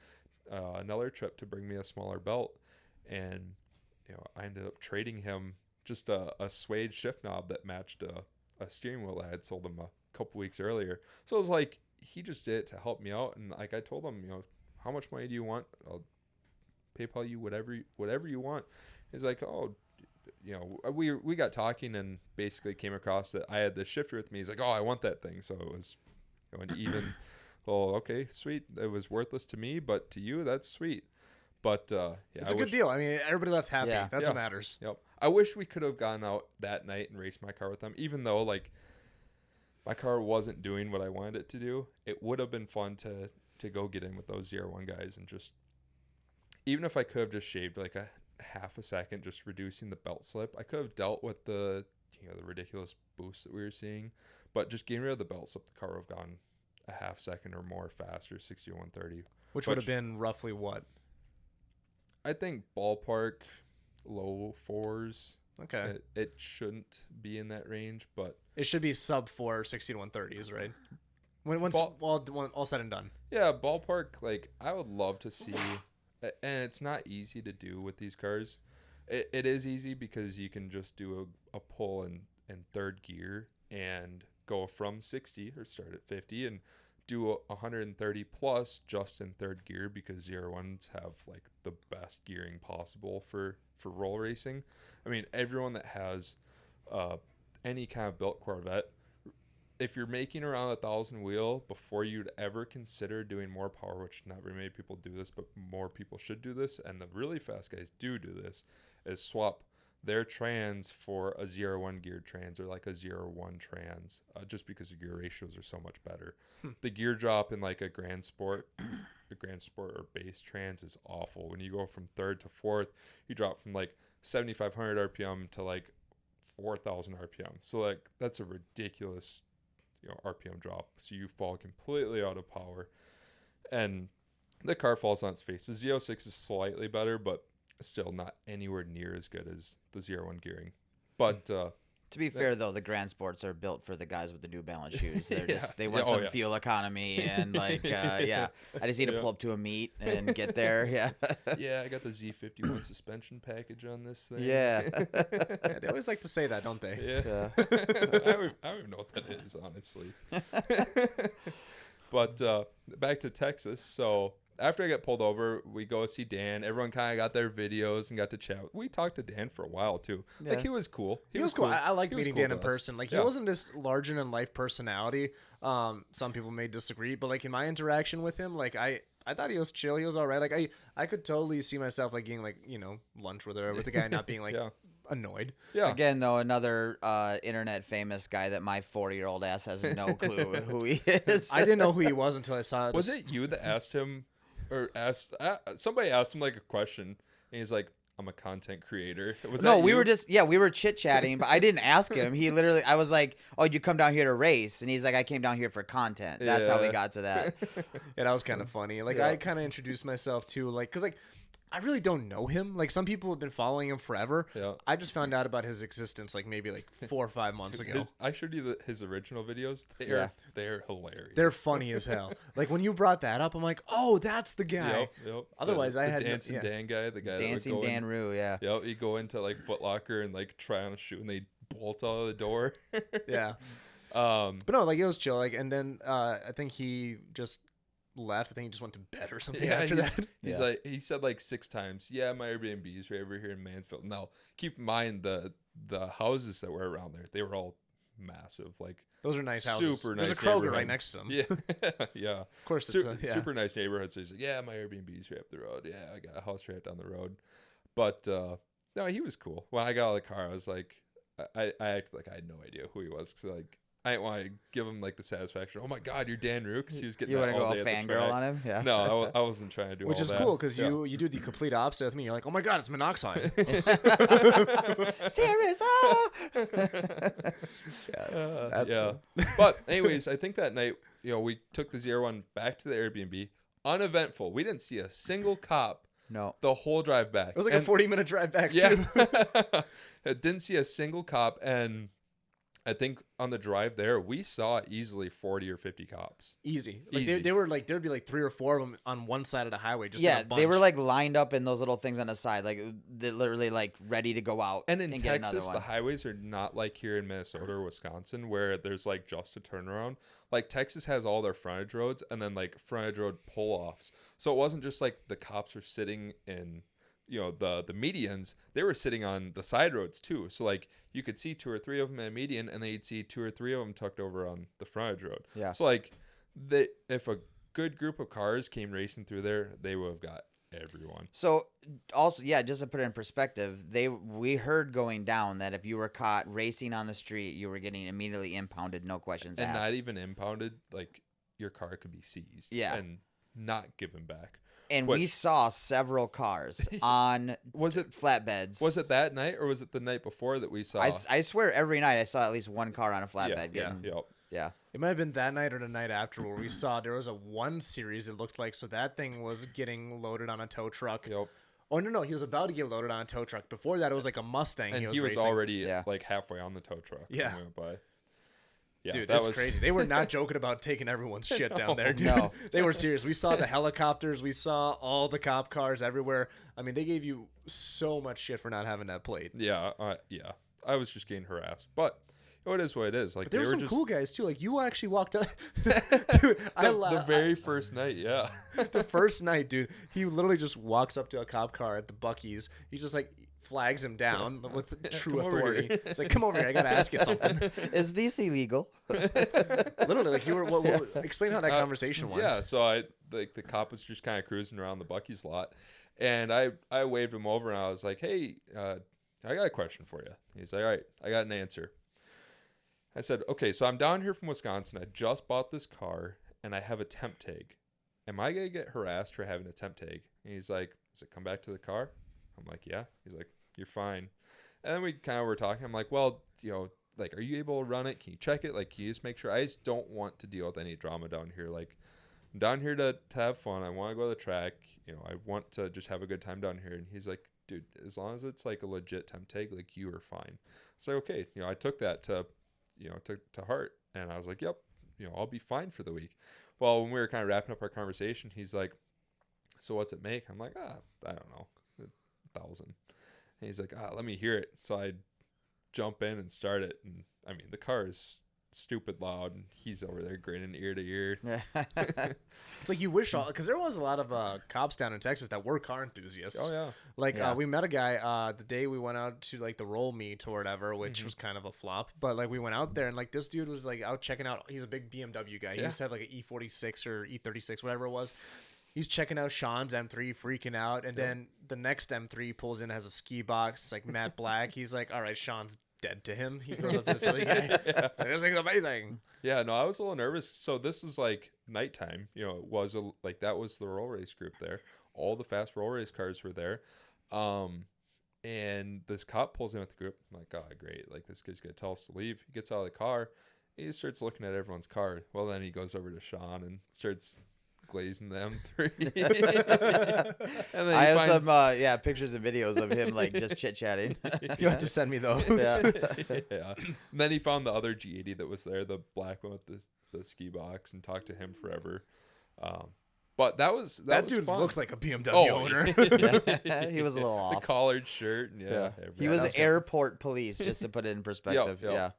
another trip to bring me a smaller belt. And I ended up trading him just a suede shift knob that matched a steering wheel I had sold him a couple weeks earlier. So it was like, he just did it to help me out. And like I told him, how much money do you want? I'll PayPal you whatever you want. He's like, oh, we got talking and basically came across that I had this shifter with me. He's like, oh, I want that thing. So it was going even. Well, okay, sweet. It was worthless to me, but to you, that's sweet. But yeah, it's a good deal. I mean, everybody left happy. Yeah. That's what matters. Yep. I wish we could have gone out that night and raced my car with them, even though like my car wasn't doing what I wanted it to do. It would have been fun to go get in with those ZR1 guys and just, even if I could have just shaved like a half a second, just reducing the belt slip, I could have dealt with the the ridiculous boost that we were seeing. But just getting rid of the belt slip, the car would have gone a half second or more faster, 60-130. Which would have been roughly what? I think ballpark low 4s. Okay. It shouldn't be in that range, but it should be sub 4 60-130s, right? Once all said and done. Yeah, ballpark. Like, I would love to see, and it's not easy to do with these cars. It is easy because you can just do a pull in third gear and go from 60 or start at 50 and do 130 plus just in third gear, because ZR1s have like the best gearing possible for roll racing. I mean, everyone that has any kind of built Corvette if you're making around 1,000 wheel before you'd ever consider doing more power, which not very many people do this, but more people should do this, and the really fast guys do this, is swap their trans for a ZR1 geared trans or like a ZR1 trans, just because the gear ratios are so much better. The gear drop in like a Grand Sport or base trans is awful. When you go from third to fourth, you drop from like 7,500 RPM to like 4,000 RPM. So like that's a ridiculous, RPM drop. So you fall completely out of power, and the car falls on its face. The Z06 is slightly better, but still not anywhere near as good as the ZR1 gearing. But to be fair, though, the Grand Sports are built for the guys with the New Balance shoes. They're they want some fuel economy and like I just need to pull up to a meet and get there. Yeah. Yeah, I got the Z51 suspension package on this thing. Yeah. They always like to say that, don't they? Yeah. I don't even know what that is, honestly. But back to Texas. So after I got pulled over, we go see Dan. Everyone kind of got their videos and got to chat. We talked to Dan for a while too. Yeah. Like he was cool. He was cool. I like meeting Dan in person. Like he wasn't this larger than life personality. Some people may disagree, but like in my interaction with him, like I thought he was chill. He was all right. Like I could totally see myself like getting like lunch with the guy, not being like annoyed. Yeah. Again, though, another internet famous guy that my 40-year-old ass has no clue who he is. I didn't know who he was until I saw it. Was it you that asked him? Or somebody asked him like a question, and he's like, "I'm a content creator." We were chit chatting, but I didn't ask him. He literally, I was like, "Oh, you come down here to race?" And he's like, "I came down here for content." That's how we got to that. Yeah, that was kind of funny. Like I kind of introduced myself too, like because like I really don't know him. Like some people have been following him forever. Yeah. I just found out about his existence like maybe like 4 or 5 months ago. I showed you his original videos. They're hilarious. They're funny as hell. Like when you brought that up, I'm like, oh, that's the guy. Yep. Otherwise, the I had Dancing Dan guy, the guy Dancing Dan Rue. Yeah. Yep. You go into like Foot Locker and like try on a shoe, and they bolt out of the door. Yeah. But no, like it was chill. Like, and then I think he just left. I think he just went to bed or something after that. He's like, he said like 6 times, "Yeah, my Airbnb is right over here in Mansfield." Now, keep in mind the houses that were around there, they were all massive. Like those are nice houses. Super nice. There's a Kroger right next to them. Yeah, yeah. Of course, super nice neighborhood. So he's like, "Yeah, my Airbnb is right up the road. Yeah, I got a house right down the road." But no, he was cool. When I got out of the car, I was like, I acted like I had no idea who he was, because like I didn't want to give him like the satisfaction. "Oh my God, you're Dan Rue," because he was getting. You want to go all fangirl on him? Yeah. No, I wasn't trying to do. Which all is that. cool, because you do the complete opposite with me. You're like, "Oh my God, it's monoxide." Serious? Yeah. But anyways, I think that night, we took the ZR1 back to the Airbnb. Uneventful. We didn't see a single cop. No. The whole drive back. It was like a 40-minute drive back too. I didn't see a single cop, and I think on the drive there, we saw easily 40 or 50 cops. Easy. Like they were like, there'd be like 3 or 4 of them on one side of the highway. Just they were like lined up in those little things on the side, like they're literally like ready to go out. And in Texas, the highways are not like here in Minnesota or Wisconsin, where there's like just a turnaround. Like Texas has all their frontage roads and then like frontage road pull-offs. So it wasn't just like the cops are sitting in the medians. They were sitting on the side roads too. So like you could see 2 or 3 of them in a median, and then you'd see 2 or 3 of them tucked over on the frontage road. Yeah. So like if a good group of cars came racing through there, they would have got everyone. So also, just to put it in perspective, we heard going down that if you were caught racing on the street, you were getting immediately impounded, no questions asked. And not even impounded, like your car could be seized. Yeah. And not given back. And we saw several cars on flatbeds. Was it that night, or was it the night before that we saw? I swear every night I saw at least one car on a flatbed. Yeah. It might have been that night or the night after where we saw there was a 1 Series, it looked like. So that thing was getting loaded on a tow truck. Yep. Oh, no. He was about to get loaded on a tow truck. Before that, it was like a Mustang. And he was already like halfway on the tow truck. Yeah. By. Yeah, dude, that's crazy. They were not joking about taking everyone's shit down there, dude. No. They were serious. We saw the helicopters. We saw all the cop cars everywhere. I mean, they gave you so much shit for not having that plate. Yeah. I was just getting harassed. But it is what it is. Like, but there were some cool guys, too. Like, you actually walked up. Dude, the very first night, the first night, dude, he literally just walks up to a cop car at the Bucky's. He's just like, flags him down with true authority. It's like, come over here, I gotta ask you something. Is this illegal? Literally, like you were. Explain how that conversation went. Yeah, so the cop was just kind of cruising around the Bucky's lot, and I waved him over and I was like, hey, I got a question for you. He's like, all right, I got an answer. I said, okay, so I'm down here from Wisconsin. I just bought this car and I have a temp tag. Am I gonna get harassed for having a temp tag? And he's like, does it come back to the car? I'm like, yeah. He's like, you're fine. And then we kind of were talking. I'm like, well, like, are you able to run it? Can you check it? Like, can you just make sure? I just don't want to deal with any drama down here. Like, I'm down here to have fun. I want to go to the track. I want to just have a good time down here. And he's like, dude, as long as it's like a legit temp tag, like, you are fine. So okay, I took that to heart, and I was like, yep, I'll be fine for the week. Well, when we were kind of wrapping up our conversation, he's like, so what's it make? I'm like, I don't know, 1,000. And he's like, let me hear it. So I jump in and start it, and I mean, the car is stupid loud, and he's over there grinning ear to ear. It's like you wish all, because there was a lot of cops down in Texas that were car enthusiasts. Oh yeah, like we met a guy the day we went out to like the roll meet or whatever, which was kind of a flop, but like we went out there and like this dude was like out checking out. He's a big BMW guy. He used to have like an E46 or E36, whatever it was. He's checking out Sean's M3, freaking out, and then the next M3 pulls in, has a ski box. It's like matte black. He's like, all right, Sean's dead to him. He goes up to this other guy. This thing's amazing. Yeah, no, I was a little nervous. So this was like nighttime. It was like that was the roll race group there. All the fast roll race cars were there. And this cop pulls in with the group. I'm like, oh, great. Like, this guy's gonna tell us to leave. He gets out of the car. He starts looking at everyone's car. Well, then he goes over to Sean and starts glazing the M3. And then I have some pictures and videos of him like just chit chatting. You have to send me those. Yeah. And then he found the other G80 that was there, the black one with the ski box, and talked to him forever. But that dude fun. Looked like a BMW owner. He was a little off. The collared shirt. And he was airport police, just to put it in perspective. Yep.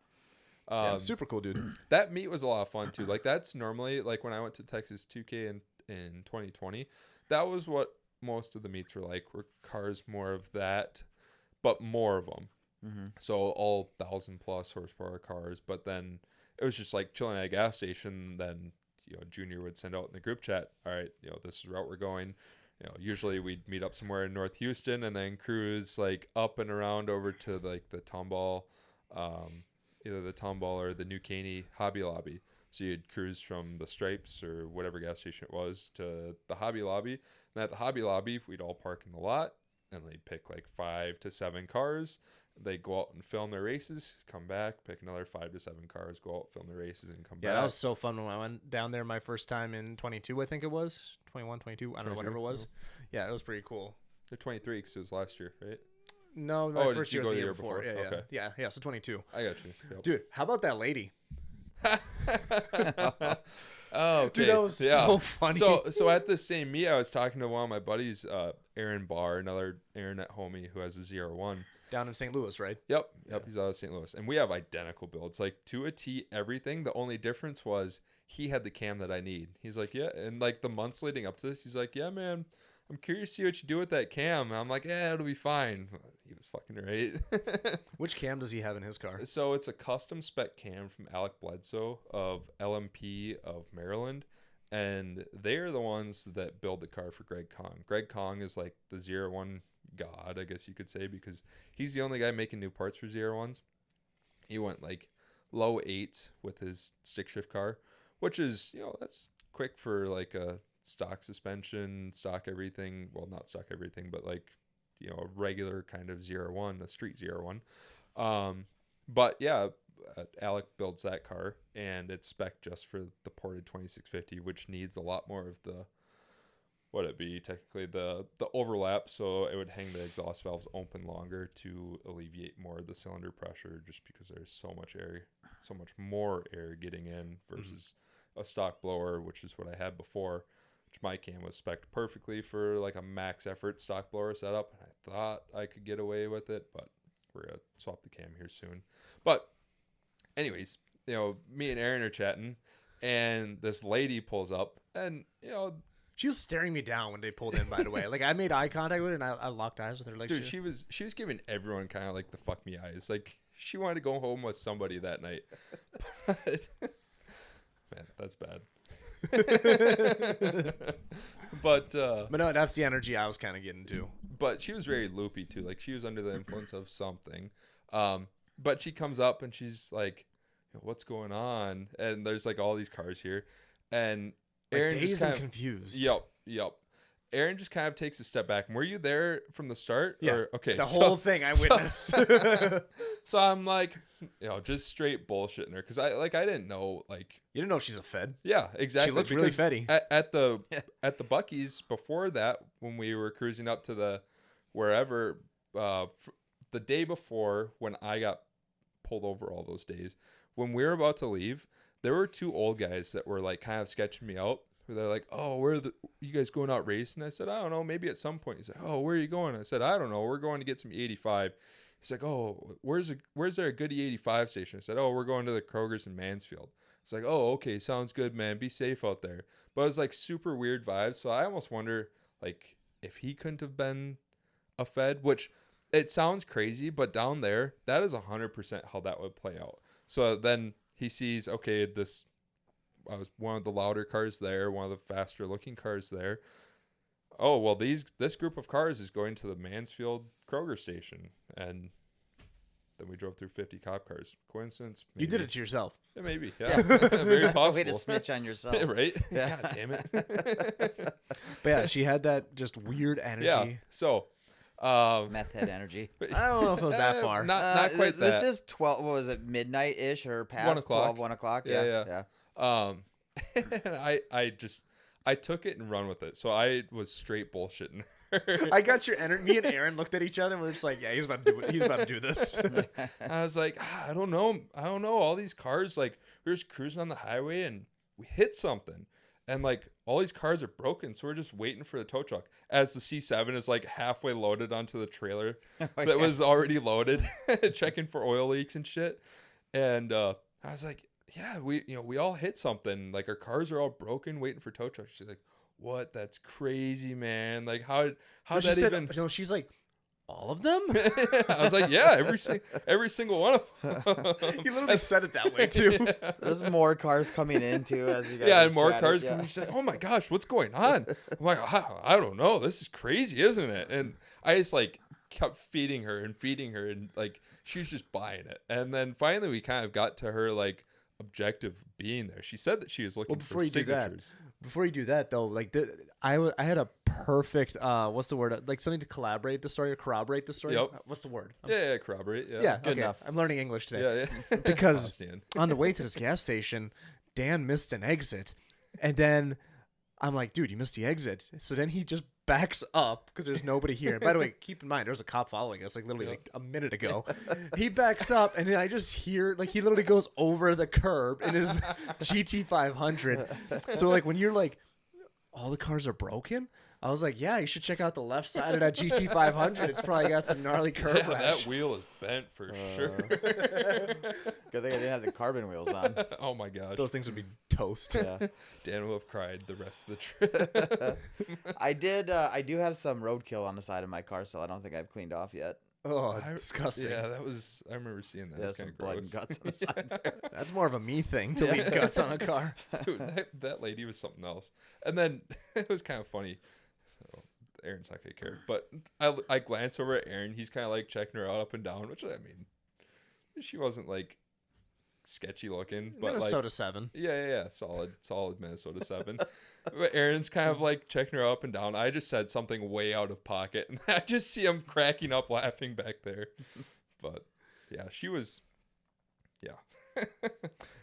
Yeah, super cool, dude. That meet was a lot of fun too. Like, that's normally, like, when I went to TX2K in 2020, that was what most of the meets were like. Were cars more of that, but more of them. Mm-hmm. So all 1,000+ horsepower cars. But then it was just like chilling at a gas station. Then Junior would send out in the group chat, all right, this is the route we're going. Usually we'd meet up somewhere in North Houston and then cruise like up and around over to like the Tomball, either the Tomball or the New Caney Hobby Lobby. So you'd cruise from the Stripes or whatever gas station it was to the Hobby Lobby. And at the Hobby Lobby, we'd all park in the lot, and they'd pick like 5 to 7 cars. They'd go out and film their races, come back, pick another 5 to 7 cars, go out, film their races, and come back. Yeah, that was so fun when I went down there my first time in 22, I think it was. 21, 22, I don't know, whatever it was. Yeah, it was pretty cool. They're 23 because it was last year, right? No, my first year was the year before. Yeah, okay. Yeah, so 22. I got you. Yep. Dude, how about that lady? Oh, okay. Dude, that was so funny. So at the same meet, I was talking to one of my buddies, Aaron Barr, another Aaron at homie who has a ZR1. Down in St. Louis, right? Yep. He's out of St. Louis. And we have identical builds, like to a T, everything. The only difference was he had the cam that I need. He's like, yeah. And like the months leading up to this, he's like, yeah, man, I'm curious to see what you do with that cam. And I'm like, yeah, it'll be fine. He was fucking right. Which cam does he have in his car? So it's a custom spec cam from Alec Bledsoe of LMP of Maryland. And they're the ones that build the car for Greg Kong. Greg Kong is like the ZR1 god, I guess you could say, because he's the only guy making new parts for ZR1s. He went like low 8s with his stick shift car, which is, that's quick for like a stock suspension, stock everything. Well, not stock everything, but like, a regular kind of ZR1, a street ZR1. But yeah, Alec builds that car, and it's spec just for the ported 2650, which needs a lot more of the, what it be technically the overlap, so it would hang the exhaust valves open longer to alleviate more of the cylinder pressure, just because there's so much more air getting in versus a stock blower, which is what I had before, which my cam was spec'd perfectly for like a max effort stock blower setup. And I thought I could get away with it, but we're gonna swap the cam here soon. But anyways, me and Aaron are chatting, and this lady pulls up, and She was staring me down when they pulled in, by the way. Like, I made eye contact with her, and I locked eyes with her. Like, dude, she was giving everyone kind of like the fuck me eyes. Like, she wanted to go home with somebody that night. But, man, that's bad. But no, that's the energy I was kind of getting to. But she was very loopy, too. Like, she was under the influence of something. But she comes up, and she's like, what's going on? And there's, like, all these cars here. And Aaron like, dazed and confused. Yep. Aaron just kind of takes a step back. And were you there from the start? Yeah. Or, okay. The whole thing I witnessed. So I'm like, just straight bullshitting her. Because I didn't know, like. You didn't know she's a Fed. Yeah, exactly. She looked really Feddy. At the Bucky's before that, when we were cruising up to the wherever, the day before when I got pulled over all those days, when we were about to leave, there were two old guys that were like kind of sketching me out. They're like, "Oh, where are you guys going out racing?" I said, "I don't know, maybe at some point." He's like, "Oh, where are you going?" I said, "I don't know. We're going to get some E85." He's like, "Oh, where's there a good E85 station?" I said, "Oh, we're going to the Kroger's in Mansfield." It's like, "Oh, okay, sounds good, man. Be safe out there." But it was like super weird vibes. So I almost wonder like if he couldn't have been a Fed, which it sounds crazy, but down there, that is 100% how that would play out. So then he sees, okay, I was one of the louder cars there, one of the faster looking cars there. Oh, well, this group of cars is going to the Mansfield Kroger station. And then we drove through 50 cop cars. Coincidence? Maybe. You did it to yourself. Yeah, maybe. Yeah. Very possible. Way to snitch on yourself. Right? Yeah. God damn it. But yeah, she had that just weird energy. Yeah. So. Meth head energy. I don't know if it was that far. Not quite that. This is 12. What was it? Midnight-ish or past 1 o'clock. 12, 1 o'clock? Yeah. And I took it and run with it. So I was straight bullshitting her. I got your energy. Me and Aaron looked at each other and we were just like, yeah, he's about to do it. He's about to do this. I was like, I don't know. All these cars, like, we're just cruising on the highway and we hit something. And, like, all these cars are broken, so we're just waiting for the tow truck. As the C7 is, like, halfway loaded onto the trailer that was already loaded, checking for oil leaks and shit. And I was like, yeah, we all hit something. Like, our cars are all broken, waiting for tow truck. She's like, what? That's crazy, man. Like, how that even... No, she's like, all of them? I was like, yeah, every single one of them. You literally said it that way too. Yeah. There's more cars coming in too as you guys. Yeah, and more cars coming. She's like, oh my gosh, what's going on? I'm like, I don't know. This is crazy, isn't it? And I just like kept feeding her, and like she was just buying it. And then finally we kind of got to her like objective being there. She said that she was looking for signatures. Before you do that though, like I had a perfect what's the word, like something to corroborate the story. Yep. What's the word? Yeah, corroborate. Yeah, good enough. I'm learning English today. Yeah. Because on the way to this gas station, Dan missed an exit, and then I'm like, dude, you missed the exit. So then he just backs up because there's nobody here. And by the way, keep in mind, there's a cop following us like literally like a minute ago. He backs up and then I just hear like he literally goes over the curb in his GT500. So like when you're like, all the cars are broken, I was like, yeah, you should check out the left side of that GT500. It's probably got some gnarly curb rash. That wheel is bent for sure. Good thing I didn't have the carbon wheels on. Oh my gosh. Those things would be toast. Yeah. Dan will have cried the rest of the trip. I do have some roadkill on the side of my car, so I don't think I've cleaned off yet. Oh, disgusting. Yeah, I remember seeing that. Yeah, It's kind some of blood gross. and guts on the side there. That's more of a me thing to leave guts on a car. Dude, that lady was something else. And then it was kind of funny. Aaron's not gonna care, but I glance over at Aaron. He's kind of like checking her out up and down, which I mean, she wasn't like sketchy looking, but Minnesota like, 7. Yeah, solid Minnesota 7. But Aaron's kind of like checking her up and down. I just said something way out of pocket, and I just see him cracking up, laughing back there. But yeah, she was,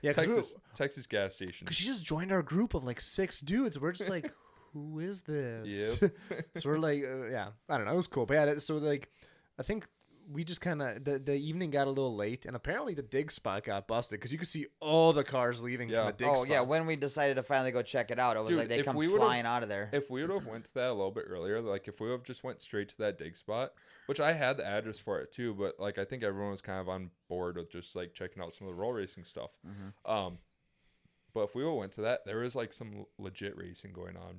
Yeah, Texas gas station. Because she just joined our group of like 6 dudes. We're just like, who is this? Yep. So we're like, I don't know. It was cool. But yeah, so like, I think we just kind of, the evening got a little late, and apparently the dig spot got busted because you could see all the cars leaving from the dig spot. Oh, yeah. When we decided to finally go check it out, it was like they come flying out of there. If we would have went to that a little bit earlier, like if we would have just went straight to that dig spot, which I had the address for it too, but like I think everyone was kind of on board with just like checking out some of the roll racing stuff. Mm-hmm. But if we would have went to that, there was like some legit racing going on.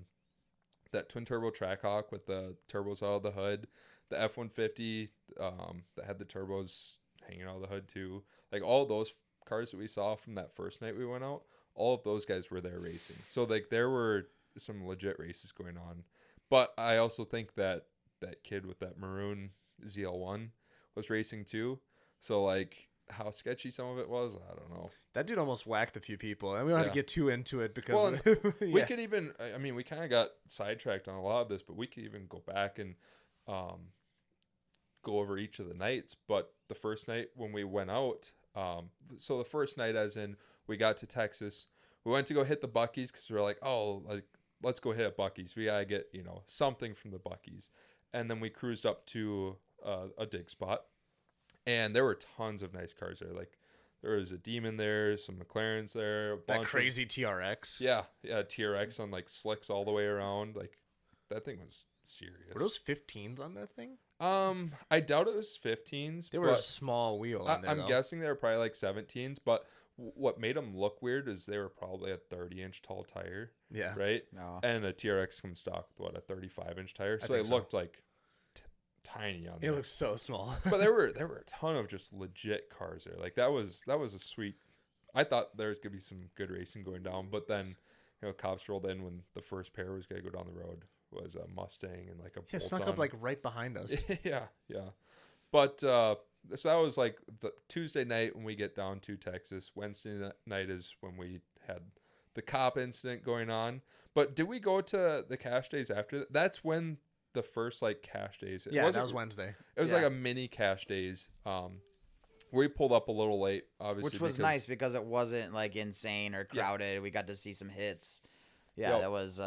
that twin turbo Trackhawk with the turbos out of the hood, the F-150 that had the turbos hanging out of the hood too. Like all those cars that we saw from that first night we went out, all of those guys were there racing. So like there were some legit races going on. But I also think that kid with that maroon ZL1 was racing too. So like how sketchy some of it was, I don't know. That dude almost whacked a few people, and we don't have to get too into it because we could even, I mean, we kind of got sidetracked on a lot of this, but we could even go back and go over each of the nights. But the first night when we went out, so the first night as in we got to Texas, we went to go hit the Buckies because we were like, oh, like let's go hit a Buckies. We gotta get, you know, something from the Buckies. And then we cruised up to a dig spot, and there were tons of nice cars there. Like there was a Demon there, some McLarens there, that crazy TRX. Yeah, TRX on like slicks all the way around. Like that thing was serious. Were those 15s on that thing? I doubt it was 15s. They were a small wheel. I'm guessing they were probably like 17s, but what made them look weird is they were probably a 30-inch tall tire. Yeah. Right? No. And a TRX comes stock with, a 35-inch tire. So they looked like tiny on there. It looks so small. But there were a ton of just legit cars there. Like that was a sweet. I thought there was going to be some good racing going down, but then, you know, cops rolled in when the first pair was going to go down the road. Was a Mustang and like a Bolt snuck up like right behind us. yeah. But so that was like the Tuesday night when we get down to Texas. Wednesday night is when we had the cop incident going on. But did we go to the cash days after that? That's when the first like cash days. That was Wednesday. It was like a mini cash days. We pulled up a little late, obviously, which was nice because it wasn't like insane or crowded. Yeah. We got to see some hits. Yeah, that was.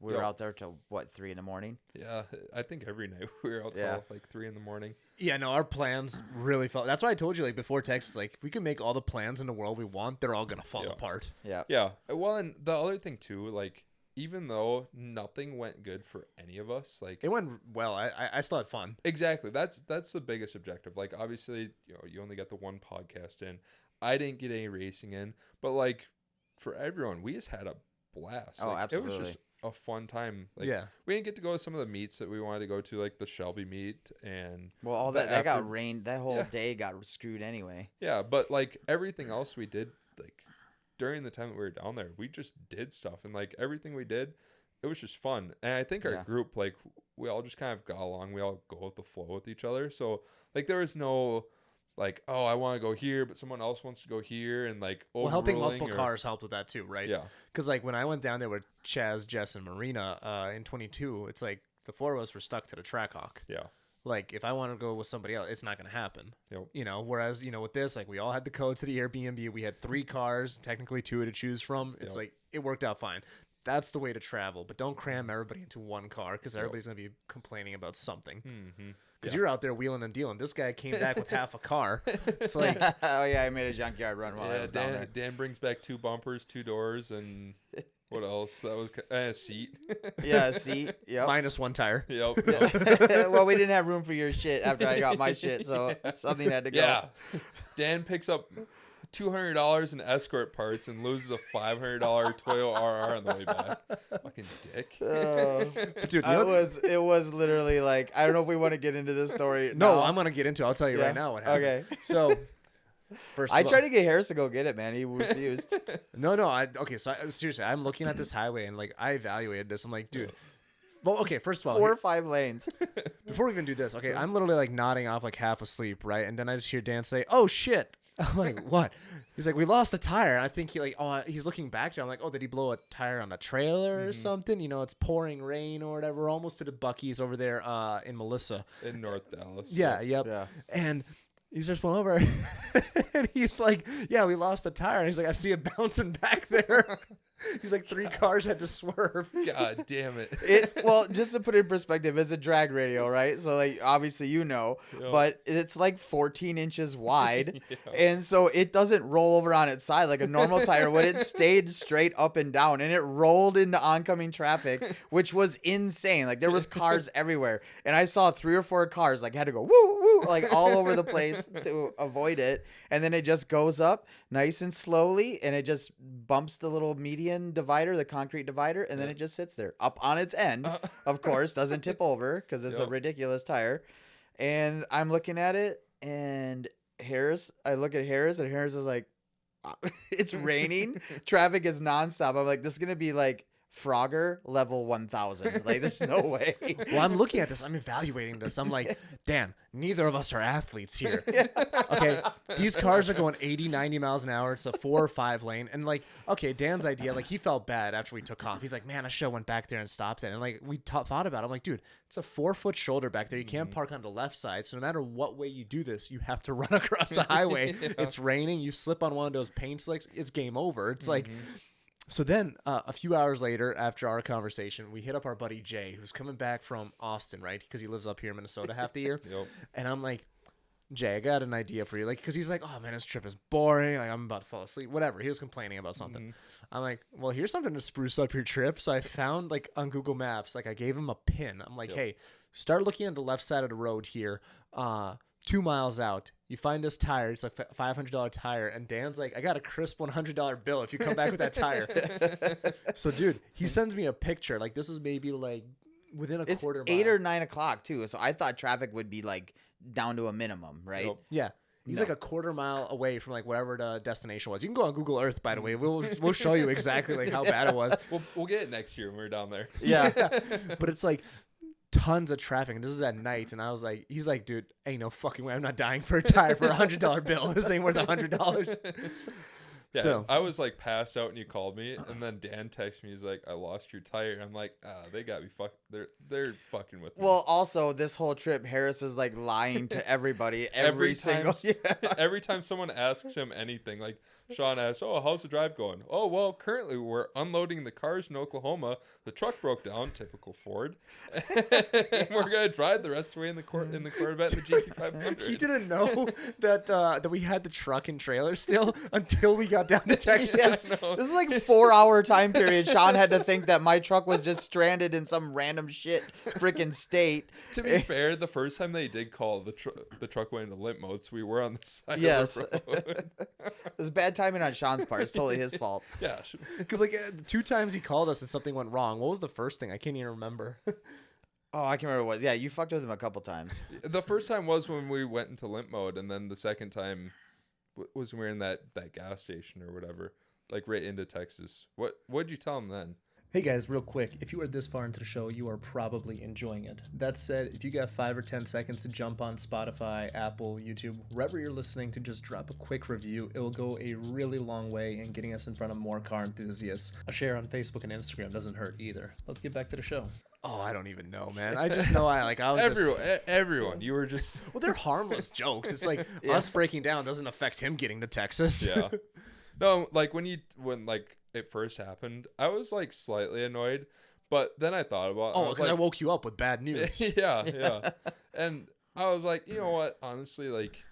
We were out there till 3 a.m. Yeah, I think every night we were out till like 3 a.m. Yeah, no, our plans really fell. That's why I told you like before Texas, like if we can make all the plans in the world we want, they're all gonna fall apart. Yeah. Yeah. Well, and the other thing too, like even though nothing went good for any of us, like it went well. I still had fun. Exactly. That's the biggest objective. Like obviously, you know, you only got the one podcast in. I didn't get any racing in, but like for everyone, we just had a blast. Oh, like, absolutely. It was just a fun time. Like, yeah, we didn't get to go to some of the meets that we wanted to go to, like the Shelby meet, and all that got rained. That whole day got screwed anyway. Yeah, but like everything else we did, like during the time that we were down there, we just did stuff, and like everything we did, it was just fun. And I think our group, like we all just kind of got along. We all go with the flow with each other. So like there was no like, oh, I want to go here, but someone else wants to go here, and like helping multiple cars helped with that too, right? Yeah. Because like when I went down there with Chaz, Jess, and Marina in 22, it's like the four of us were stuck to the Trackhawk. Yeah. Like if I want to go with somebody else, it's not going to happen. Yep. You know, whereas, you know, with this, like we all had the code to the Airbnb. We had 3 cars, technically 2 to choose from. It's like it worked out fine. That's the way to travel, but don't cram everybody into one car because everybody's going to be complaining about something. Mm-hmm. Because you're out there wheeling and dealing. This guy came back with half a car. It's like, oh yeah, I made a junkyard run while I was down there. Dan brings back 2 bumpers, 2 doors, and what else? That was a seat. Yeah, a seat. Yep. Minus 1 tire. Yep. Well, we didn't have room for your shit after I got my shit, so something had to go. Yeah. Dan picks up $200 in escort parts and loses a $500 Toyo RR on the way back. Fucking dick. Dude, it was literally like, I don't know if we want to get into this story. No, I'm gonna get into it. I'll tell you right now what happened. Okay. So first I tried to get Harris to go get it, man. He refused. No, so seriously, I'm looking at this highway and like I evaluated this. I'm like, dude. Well, okay, first of all, 4 or 5 lanes. Before we even do this, okay, I'm literally like nodding off like half asleep, right? And then I just hear Dan say, "Oh shit." I'm like, what? He's like, we lost a tire. And I think he's looking back there. I'm like, oh, did he blow a tire on a trailer or something? You know, it's pouring rain or whatever. We're almost to the Bucky's over there in Melissa. In North Dallas. Yeah, yep. Yeah. And he starts pulling over. And he's like, yeah, we lost a tire. And he's like, I see it bouncing back there. He's like, 3 cars had to swerve. God damn it. Well, just to put it in perspective, it's a drag radio, right? So, like, obviously, you know, but it's like 14 inches wide. And so it doesn't roll over on its side like a normal tire would. It stayed straight up and down, and it rolled into oncoming traffic, which was insane. Like, there was cars everywhere. And I saw 3 or 4 cars, like, had to go woo, woo, like, all over the place to avoid it. And then it just goes up nice and slowly, and it just bumps the little median median divider, the concrete divider, and then it just sits there up on its end. Of course, doesn't tip over because it's a ridiculous tire. And I'm looking at it, and I look at Harris, and Harris is like, it's raining. Traffic is nonstop. I'm like, this is going to be like Frogger level 1000. Like, there's no way. Well, I'm looking at this. I'm evaluating this. I'm like, Dan, neither of us are athletes here. Okay, these cars are going 80, 90 miles an hour. It's a 4 or 5 lane. And like, okay, Dan's idea, like he felt bad after we took off. He's like, man, I should have went back there and stopped it. And like we thought about it. I'm like, dude, it's a 4-foot shoulder back there. You can't park on the left side. So no matter what way you do this, you have to run across the highway. It's raining. You slip on one of those paint slicks. It's game over. It's like... So then a few hours later, after our conversation, we hit up our buddy Jay, who's coming back from Austin, right? Because he lives up here in Minnesota half the year. And I'm like, Jay, I got an idea for you. Like, because he's like, oh, man, this trip is boring. Like, I'm about to fall asleep. Whatever. He was complaining about something. I'm like, well, here's something to spruce up your trip. So I found, like, on Google Maps, like, I gave him a pin. I'm like, hey, start looking at the left side of the road here. 2 miles out, you find this tire. It's a $500 tire, and Dan's like, I got a crisp $100 bill if you come back with that tire. So, dude, he sends me a picture. Like, this is maybe like within a quarter mile. 8 or 9 o'clock too. So I thought traffic would be like down to a minimum, right? Yeah. He's like a quarter mile away from like whatever the destination was. You can go on Google Earth, by the way. We'll show you exactly like how bad it was. We'll get it next year when we're down there. Yeah. But it's like tons of traffic, and this is at night, and I was like, he's like, dude, ain't no fucking way I'm not dying for a tire for $100 bill. This ain't worth $100. Yeah, so I was like passed out and you called me, and then Dan texted me. He's like, I lost your tire. I'm like, they got me fucked. They're fucking with me. Well, also this whole trip, Harris is like lying to everybody every time someone asks him anything, like Sean asks, oh, how's the drive going? Oh, well, currently we're unloading the cars in Oklahoma. The truck broke down, typical Ford. And we're gonna drive the rest of the way in the Corvette and the GT500. He didn't know that we had the truck and trailer still until we got down to Texas. Yes. This is like 4-hour time period. Sean had to think that my truck was just stranded in some random shit freaking state. To be fair, the first time they did call, the truck went into limp mode, so we were on the side of the road. It was bad timing on Sean's part. It's totally his fault. Yeah. Because like 2 times he called us and something went wrong. What was the first thing? I can't even remember. Oh, I can't remember what it was. Yeah, you fucked with him a couple times. The first time was when we went into limp mode, and then the second time was when we were in that gas station or whatever, like right into Texas. What'd you tell him then? Hey guys, real quick, if you are this far into the show, you are probably enjoying it. That said, if you got 5 or 10 seconds to jump on Spotify, Apple, YouTube, wherever you're listening, to just drop a quick review, it will go a really long way in getting us in front of more car enthusiasts. A share on Facebook and Instagram doesn't hurt either. Let's get back to the show. Oh, I don't even know, man. I just know everyone. You were just well, they're harmless jokes. It's like us breaking down doesn't affect him getting to Texas. Yeah. No, like when it first happened, I was like slightly annoyed, but then I thought about it. Oh, because I woke you up with bad news. Yeah. And I was like, you know what? Honestly, like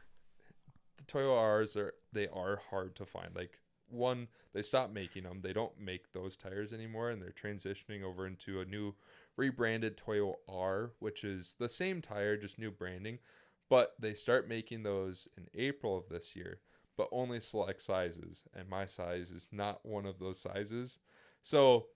the Toyota Rs they are hard to find. Like one, they stopped making them. They don't make those tires anymore, and they're transitioning over into a new rebranded Toyota R, which is the same tire, just new branding. But they start making those in April of this year, but only select sizes, and my size is not one of those sizes. So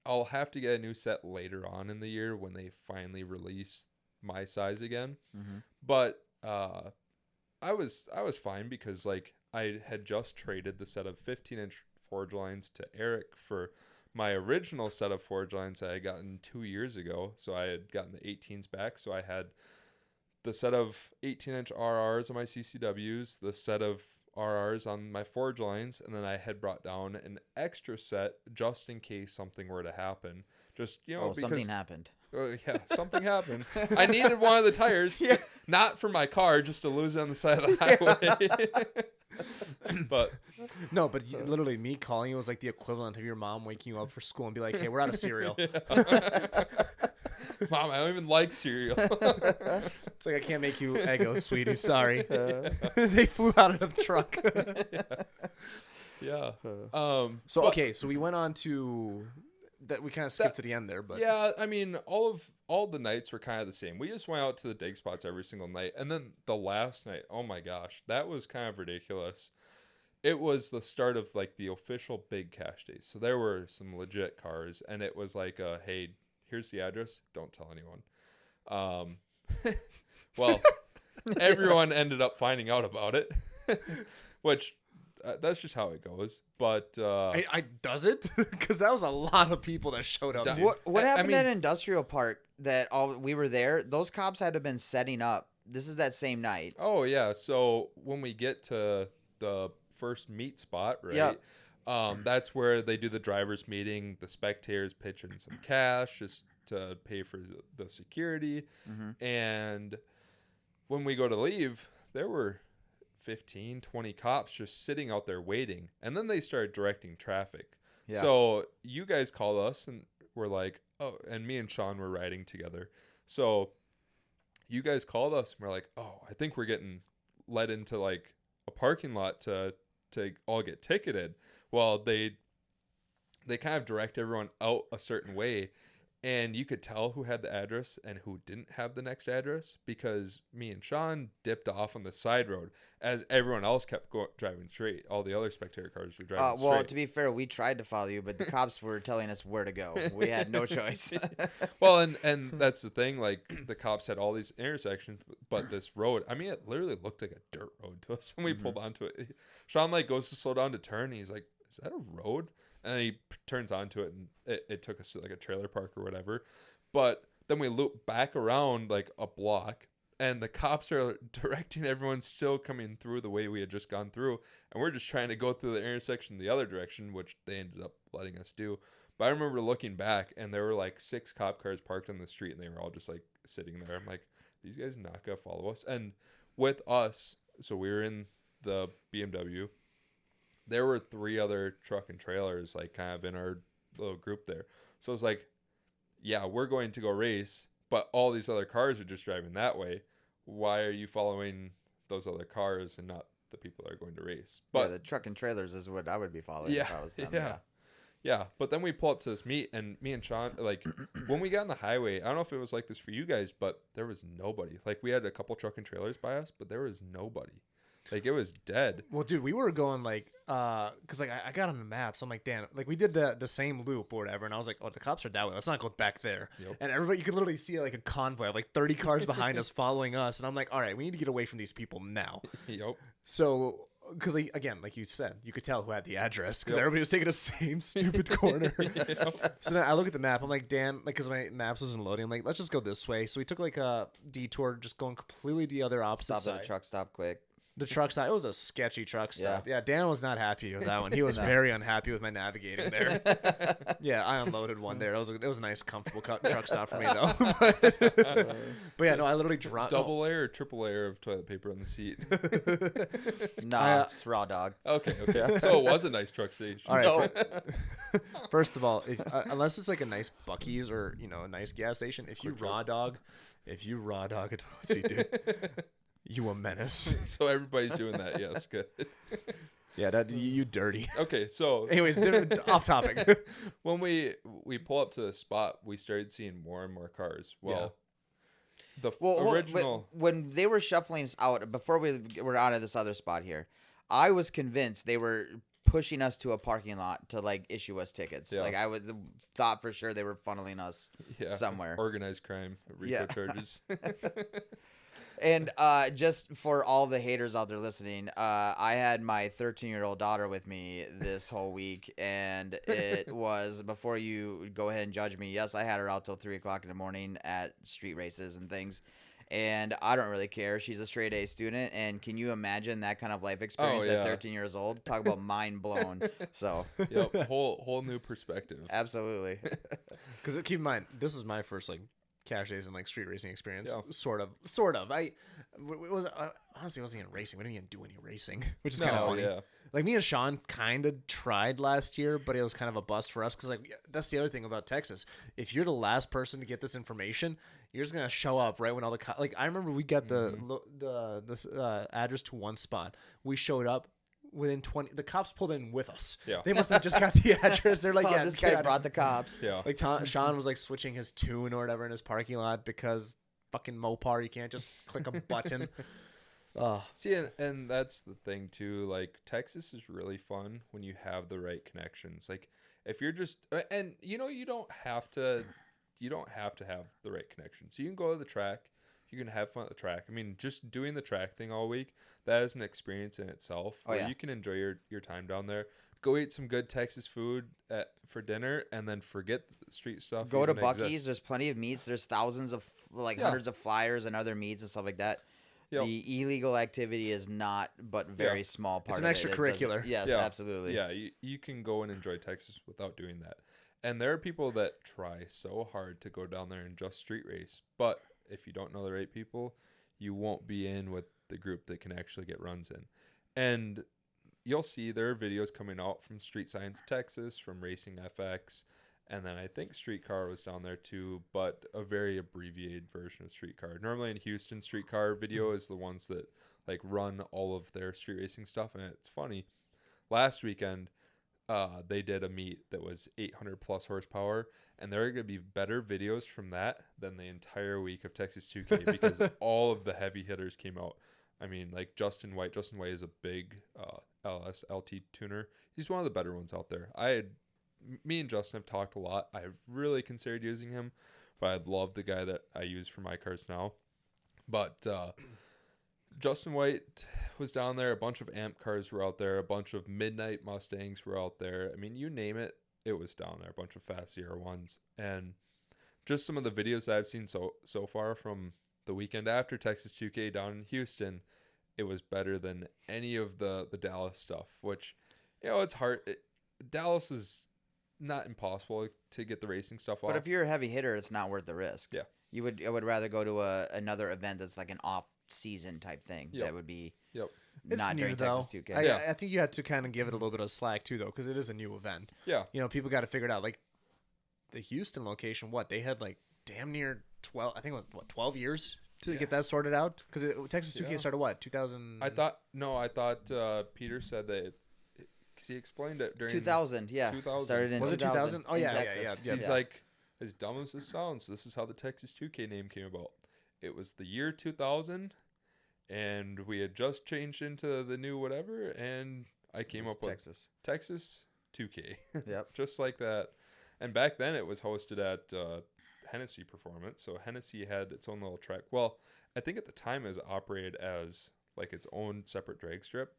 I'll have to get a new set later on in the year when they finally release my size again. Mm-hmm. But I was fine because like I had just traded the set of 15-inch forge lines to Eric for my original set of forge lines I had gotten 2 years ago. So I had gotten the 18s back. So I had the set of 18-inch RRs on my CCWs, the set of RRs on my forge lines, and then I had brought down an extra set just in case something were to happen. Just, because something happened. Yeah, something happened. I needed one of the tires, not for my car, just to lose it on the side of the highway. But literally me calling you was like the equivalent of your mom waking you up for school and be like, hey, we're out of cereal. Mom, I don't even like cereal. It's like, I can't make you Eggo, sweetie. Sorry. They flew out of the truck. Yeah. So we went on to that. We kind of skipped to the end there, but yeah, I mean, all the nights were kind of the same. We just went out to the dig spots every single night, and then the last night, oh my gosh, that was kind of ridiculous. it was the start of like the official big cash days. So there were some legit cars, and it was like, hey, here's the address. Don't tell anyone. Well, everyone ended up finding out about it, which that's just how it goes. But does it? Because that was a lot of people that showed up. What happened at Industrial Park that we were there? Those cops had to have been setting up. This is that same night. Oh yeah. So when we get to the first meet spot, right? Yep. That's where they do the drivers meeting. The spectators pitch in some cash just to pay for the security. Mm-hmm. And when we go to leave, there were 15, 20 cops just sitting out there waiting. And then they started directing traffic. Yeah. So you guys called us and were like, oh, and me and Sean were riding together. So you guys called us and we're like, oh, I think we're getting led into like a parking lot to all get ticketed. Well, they kind of direct everyone out a certain way, and you could tell who had the address and who didn't have the next address because me and Sean dipped off on the side road as everyone else kept driving straight. All the other spectator cars were driving straight. Well, to be fair, we tried to follow you, but the cops were telling us where to go. We had no choice. Well, and that's the thing. Like, the cops had all these intersections, but this road, I mean, it literally looked like a dirt road to us, and we pulled onto it. Sean, like, goes to slow down to turn, and he's like, is that a road? And then he turns onto it, and it took us to like a trailer park or whatever. But then we loop back around like a block, and the cops are directing everyone still coming through the way we had just gone through. And we're just trying to go through the intersection the other direction, which they ended up letting us do. But I remember looking back, and there were like 6 cop cars parked on the street, and they were all just like sitting there. I'm like, these guys are not going to follow us. And with us, so we were in the BMW. There were 3 other truck and trailers like kind of in our little group there. So it's like, yeah, we're going to go race, but all these other cars are just driving that way. Why are you following those other cars and not the people that are going to race? But the truck and trailers is what I would be following if I was them. Yeah. But then we pull up to this meet, and me and Sean, like, when we got on the highway, I don't know if it was like this for you guys, but there was nobody. Like, we had a couple truck and trailers by us, but there was nobody. Like, it was dead. Well, dude, we were going like, cause like I got on the maps. I'm like, damn, like we did the same loop or whatever, and I was like, oh, the cops are that way. Let's not go back there. Yep. And everybody, you could literally see like a convoy of like 30 cars behind us following us, and I'm like, all right, we need to get away from these people now. Yep. So, cause like, again, like you said, you could tell who had the address because everybody was taking the same stupid corner. Yep. So then I look at the map. I'm like, damn, like, cause my maps wasn't loading. I'm like, let's just go this way. So we took like a detour, just going completely the other opposite side. Stop at a truck stop quick. The truck stop. It was a sketchy truck stop. Yeah, Dan was not happy with that one. He was very unhappy with my navigating there. Yeah, I unloaded one there. It was a nice, comfortable truck stop for me though. But yeah, no, I literally dropped double layer or triple layer of toilet paper on the seat. It's raw dog. Okay. So it was a nice truck station. All right. First of all, if, unless it's like a nice Bucky's or a nice gas station, if you raw dog a toilet seat, dude. You a menace. So everybody's doing that. Yes, good. Yeah, that you dirty. Okay, so anyways, off topic. When we pull up to the spot, we started seeing more and more cars. Well, yeah. Original when they were shuffling us out before we were out of this other spot here, I was convinced they were pushing us to a parking lot to like issue us tickets. Yeah. Like I thought for sure they were funneling us somewhere. Organized crime, RICO charges. And just for all the haters out there listening, I had my 13-year-old daughter with me this whole week, and it was, before you go ahead and judge me, yes, I had her out till 3 o'clock in the morning at street races and things, and I don't really care. She's a straight A student, and can you imagine that kind of life experience at 13 years old? Talk about mind blown. So, yep, whole new perspective. Absolutely. Because keep in mind, this is my first cash days and street racing experience. Yeah. Sort of. It was honestly, I wasn't even racing. We didn't even do any racing, which is kind of funny. Yeah. Like me and Sean kind of tried last year, but it was kind of a bust for us because that's the other thing about Texas. If you're the last person to get this information, you're just gonna show up right when all the I remember we got the address to one spot. We showed up. Within 20, the cops pulled in with us. Yeah, they must have just got the address. They're like, this guy brought the cops. Yeah, like Sean was switching his tune or whatever in his parking lot because fucking Mopar, you can't just click a button. See, and that's the thing too. Like Texas is really fun when you have the right connections. Like if you're just, and you don't have to have the right connections. You can go to the track. You can have fun at the track. I mean, just doing the track thing all week, that is an experience in itself where you can enjoy your time down there. Go eat some good Texas food for dinner and then forget the street stuff. Go to Bucky's. There's plenty of meats. There's thousands of, hundreds of flyers and other meats and stuff like that. Yep. The illegal activity is not but very small part of it. It's an extracurricular. Yes, absolutely. Yeah, you can go and enjoy Texas without doing that. And there are people that try so hard to go down there and just street race, but if you don't know the right people, you won't be in with the group that can actually get runs in. And you'll see there are videos coming out from Street Science Texas, from Racing FX, and then I think Streetcar was down there too, but a very abbreviated version of Streetcar. Normally in Houston, Streetcar video is the ones that like run all of their street racing stuff, and it's funny. Last weekend, they did a meet that was 800 plus horsepower, and there are going to be better videos from that than the entire week of Texas 2K because all of the heavy hitters came out. I mean, like Justin White. Justin White is a big LS LT tuner. He's one of the better ones out there. Me and Justin have talked a lot. I've really considered using him, but I love the guy that I use for my cars now. But Justin White was down there. A bunch of amp cars were out there. A bunch of midnight Mustangs were out there. I mean, you name it, it was down there. A bunch of fast ZR1s. And just some of the videos I've seen so far from the weekend after Texas 2K down in Houston, it was better than any of the Dallas stuff, which, it's hard. Dallas is not impossible to get the racing stuff off. But if you're a heavy hitter, it's not worth the risk. Yeah. I would rather go to another event that's like an off-season type thing. Yep. That would be not during Texas 2K. I think you had to kind of give it a little bit of slack too, though, because it is a new event. Yeah. People got to figure it out. Like the Houston location, they had like damn near 12, I think it was 12 years to get that sorted out? Because Texas 2K started what, 2000? I thought Peter said that, because he explained it during 2000, 2000. Started in 2000? Oh, yeah. He's like, as dumb as this sounds, this is how the Texas 2K name came about. It was the year 2000, and we had just changed into the new whatever, and I came up with Texas 2K. Yep. Just like that. And back then it was hosted at Hennessy Performance, so Hennessy had its own little track. Well, I think at the time it was operated as like its own separate drag strip.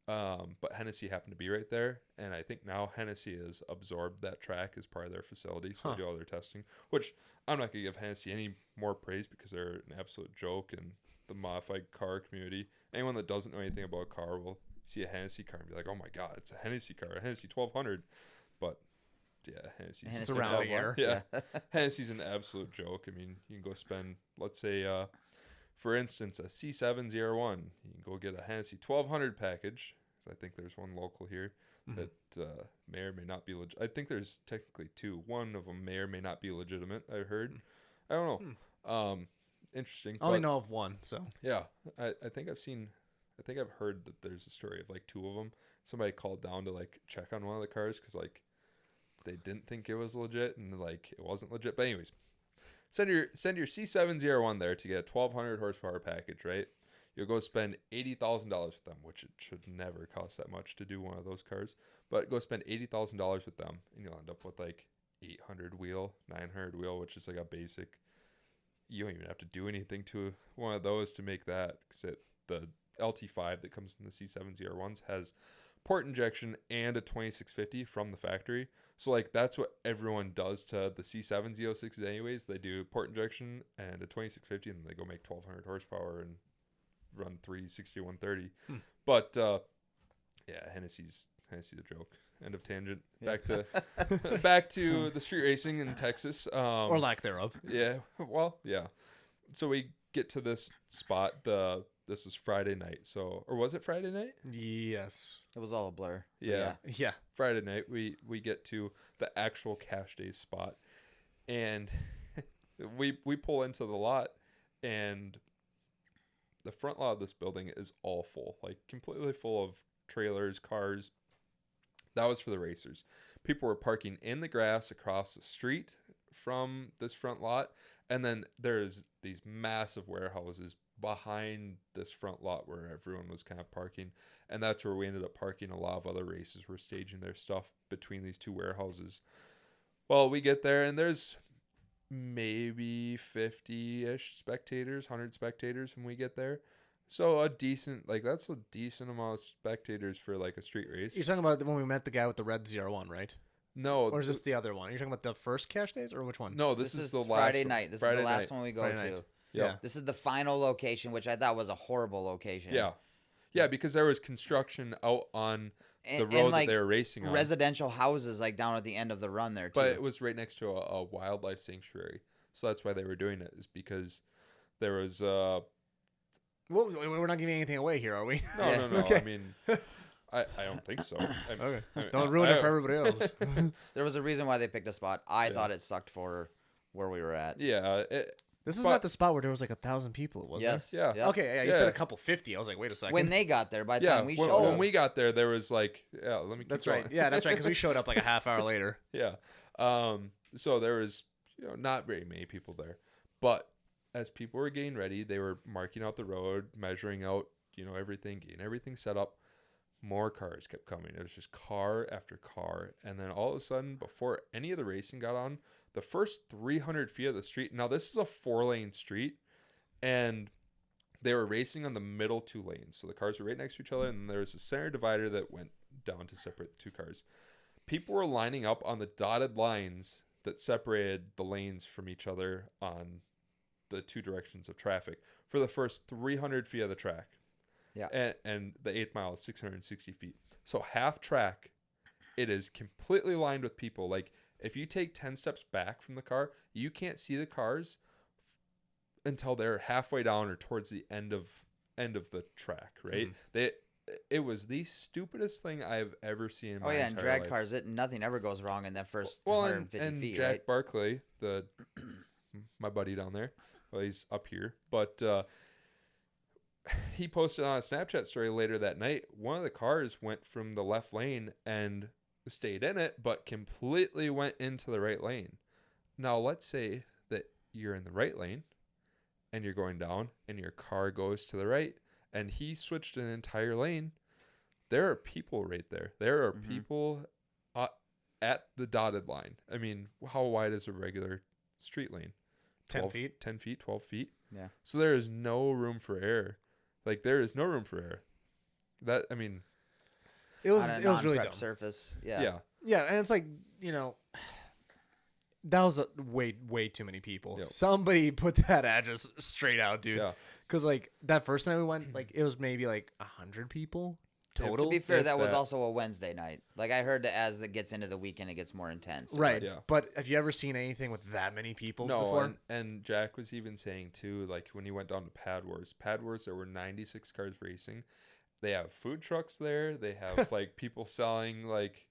But Hennessy happened to be right there, and I think now Hennessy has absorbed that track as part of their facility, so they do all their testing, which I'm not going to give Hennessy any more praise because they're an absolute joke in the modified car community. Anyone that doesn't know anything about a car will see a Hennessy car and be like, oh my God, it's a Hennessy car, a Hennessy 1200. But yeah, Hennessy's around here. Yeah. Hennessy's an absolute joke. I mean, you can go spend, let's say, for instance, a C7 ZR1. You can go get a Hennessy 1200 package. So I think there's one local here that may or may not be legit. I think there's technically two. One of them may or may not be legitimate, I heard. I don't know. Interesting. I only know of one, so. Yeah. I think I've heard that there's a story of like two of them. Somebody called down to like check on one of the cars because like they didn't think it was legit and like it wasn't legit. But anyways, send your C7 ZR1 there to get a 1200 horsepower package, right? You'll go spend $80,000 with them, which it should never cost that much to do one of those cars. But go spend $80,000 with them, and you'll end up with like 800 wheel, 900 wheel, which is like a basic. You don't even have to do anything to one of those to make that. Because the LT5 that comes in the C7 ZR1s has port injection and a 2650 from the factory. So like that's what everyone does to the C7 Z06s anyways. They do port injection and a 2650, and then they go make 1200 horsepower and run 360 130. But Hennessy's a joke. End of tangent. Back to the street racing in Texas, or lack thereof. Yeah. Well, yeah. So we get to this spot. This was Friday night. So, or was it Friday night? Yes. It was all a blur. Yeah. Yeah. Friday night we get to the actual cash day spot, and we pull into the lot, and the front lot of this building is all full, like completely full of trailers, cars. That was for the racers. People were parking in the grass across the street from this front lot, And then there's these massive warehouses behind this front lot where everyone was kind of parking. And that's where we ended up parking. A lot of other races were staging their stuff between these two warehouses. Well, we get there and there's maybe 50-ish spectators, 100 spectators when we get there. So that's a decent amount of spectators for like a street race. You're talking about when we met the guy with the red ZR1, right? No. Or is this the other one? Are you talking about the first cash days or which one? No, this is the last Friday night. This Friday is the last night. one we go Friday to. night. Yeah. This is the final location, which I thought was a horrible location. Yeah. Yeah, because there was construction out on the road and, like, that they were racing on. Residential houses like down at the end of the run there, too. But it was right next to a wildlife sanctuary. So that's why they were doing it, is because there was... Well, we're not giving anything away here, are we? No. Okay. I mean, I don't think so. Okay. Don't ruin it for everybody else. There was a reason why they picked a spot. I thought it sucked for where we were at. Yeah. This is not the spot where there was like 1,000 people, was Yes. Yeah. Yep. Okay, yeah, you said a couple 50. I was like, wait a second. When they got there, by the time we showed up. When we got there, there was like, let me keep That's going. right. Yeah, that's right, because we showed up like a half hour later. Yeah. So there was, not very many people there. But as people were getting ready, they were marking out the road, measuring out, everything, getting everything set up. More cars kept coming. It was just car after car. And then all of a sudden, before any of the racing got on, the first 300 feet of the street. Now, this is a 4-lane street, and they were racing on the middle 2 lanes. So the cars were right next to each other, and then there was a center divider that went down to separate the 2 cars. People were lining up on the dotted lines that separated the lanes from each other on the 2 directions of traffic for the first 300 feet of the track. Yeah. And the 8th mile is 660 feet. So half track, it is completely lined with people. Like, if you take 10 steps back from the car, you can't see the cars until they're halfway down or towards the end of the track, right? It was the stupidest thing I've ever seen in my entire and drag life. cars, nothing ever goes wrong in that first 150 feet, Jack right? Barkley, my buddy down there, well, he's up here, but he posted on a Snapchat story later that night, one of the cars went from the left lane and stayed in it, but completely went into the right lane. Now, let's say that you're in the right lane and you're going down and your car goes to the right and he switched an entire lane. There are people right there. There are people at the dotted line. I mean, how wide is a regular street lane? 10 feet? 10 feet, 12 feet. Yeah. So there is no room for error. Like, there is no room for error. That, I mean... It was really dumb. Surface. Yeah. Yeah, and it's like, that was way too many people. Yep. Somebody put that address straight out, dude. Yeah. Because, like, that first night we went, like, it was maybe, like, 100 people total. To be fair, that was also a Wednesday night. Like, I heard that as it gets into the weekend, it gets more intense. Right. Yeah. But have you ever seen anything with that many people before? And Jack was even saying, too, like, when he went down to Pad Wars, there were 96 cars racing. They have food trucks there. They have, like, people selling, like,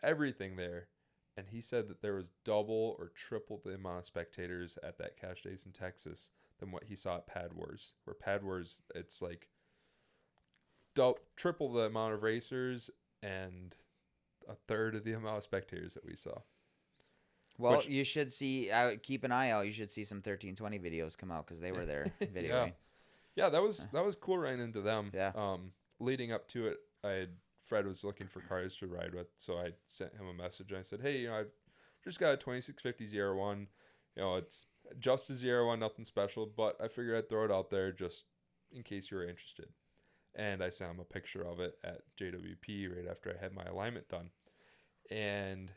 everything there. And he said that there was double or triple the amount of spectators at that Cash Days in Texas than what he saw at Pad Wars. Where Pad Wars, it's, like, triple the amount of racers and a third of the amount of spectators that we saw. Well, you should see, keep an eye out. You should see some 1320 videos come out because they were there videoing. Yeah, that was cool running into them. Yeah. Leading up to it, Fred was looking for cars to ride with, so I sent him a message. And I said, hey, I've just got a 2650 ZR1. It's just a ZR1, nothing special, but I figured I'd throw it out there just in case you were interested. And I sent him a picture of it at JWP right after I had my alignment done. And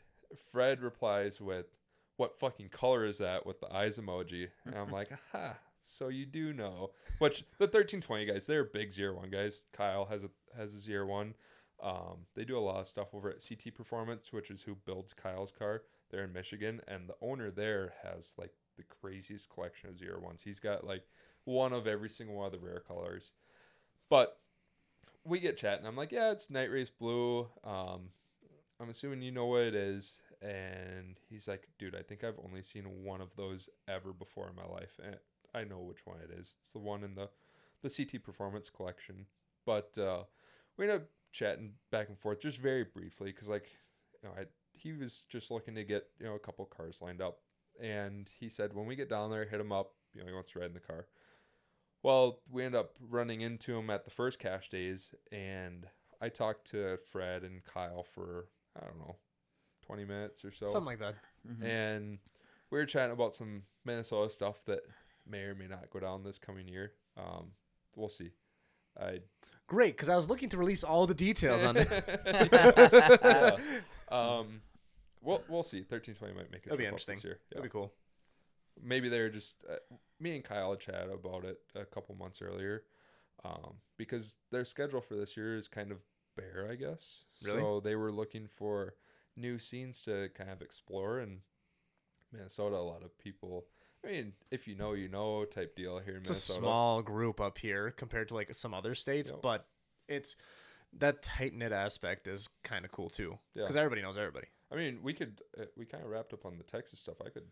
Fred replies with, what fucking color is that, with the eyes emoji? And I'm like, aha, so you do know. Which, the 1320 guys, they're big ZR1 guys. Kyle has a ZR1. They do a lot of stuff over at CT Performance, which is who builds Kyle's car. They're in Michigan, and the owner there has, like, the craziest collection of ZR1s. He's got, like, one of every single one of the rare colors. But we get chatting. I'm like, yeah, it's Night Race Blue. I'm assuming you know what it is. And he's like, dude, I think I've only seen one of those ever before in my life. And I know which one it is. It's the one in the CT Performance collection. But we ended up chatting back and forth just very briefly because, like, he was just looking to get, a couple cars lined up. And he said, when we get down there, hit him up. He wants to ride in the car. Well, we ended up running into him at the first cash days, and I talked to Fred and Kyle for, I don't know, 20 minutes or so. Something like that. Mm-hmm. And we were chatting about some Minnesota stuff that may or may not go down this coming year. We'll see. Great, because I was looking to release all the details on it. We'll see. 1320 might make it. That'd be interesting. This year. Yeah. That'd be cool. Maybe they're just me and Kyle chatted about it a couple months earlier, because their schedule for this year is kind of bare, I guess. Really? So they were looking for new scenes to kind of explore, and Minnesota, a lot of people. I mean, if you know type deal here in Minnesota. It's a small group up here compared to like some other states, but it's that tight knit aspect is kind of cool too, because everybody knows everybody. I mean, we kind of wrapped up on the Texas stuff. I could.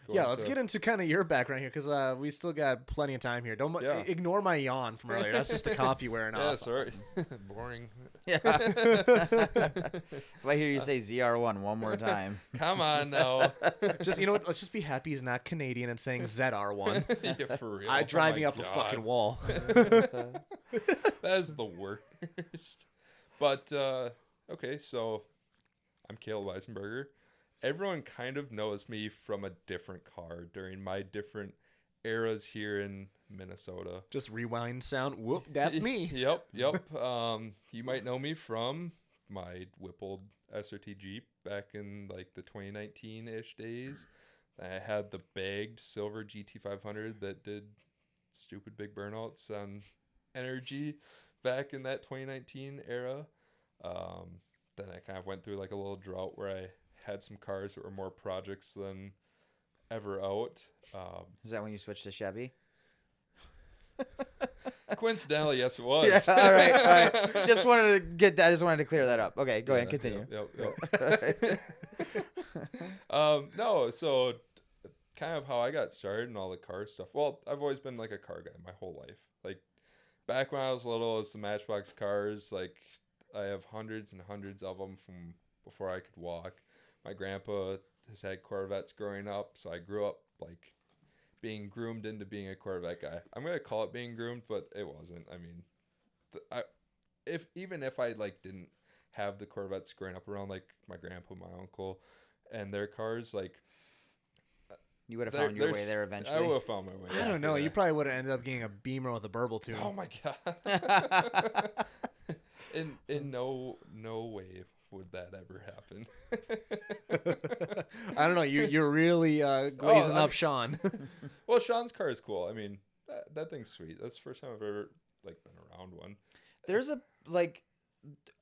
Let's get into kind of your background here, because we still got plenty of time here. Don't ignore my yawn from earlier. That's just the coffee wearing off. Yeah, sorry. Boring. Yeah. If I hear you say ZR1 one more time. Come on now. Just what? Let's just be happy he's not Canadian and saying ZR1. Yeah, for real. I drive me up a fucking wall. That is the worst. But okay, so I'm Caleb Isenberger. Everyone kind of knows me from a different car during my different eras here in Minnesota. Just rewind sound. Whoop, that's me. Yep. You might know me from my whippled SRT Jeep back in like the 2019-ish days. I had the bagged silver GT500 that did stupid big burnouts on energy back in that 2019 era. Then I kind of went through like a little drought where I had some cars that were more projects than ever out. Is that when you switched to Chevy? Coincidentally, yes, it was. Yeah, all right. Just wanted to get that. I just wanted to clear that up. Okay, go ahead, continue. Yep. No, so kind of how I got started and all the car stuff. Well, I've always been like a car guy my whole life. Like back when I was little, it's the Matchbox cars. Like I have hundreds and hundreds of them from before I could walk. My grandpa has had Corvettes growing up, so I grew up like being groomed into being a Corvette guy. I'm gonna call it being groomed, but it wasn't. I mean, even if I like didn't have the Corvettes growing up around, like my grandpa, my uncle, and their cars, like you would have found your way there eventually. I would have found my way. I don't know. You probably would have ended up getting a Beamer with a burble tune. Oh my god! in no way would that ever happen. I don't know. You're really glazing up Sean. Well, Sean's car is cool. I mean, that thing's sweet. That's the first time I've ever like been around one. There's a like,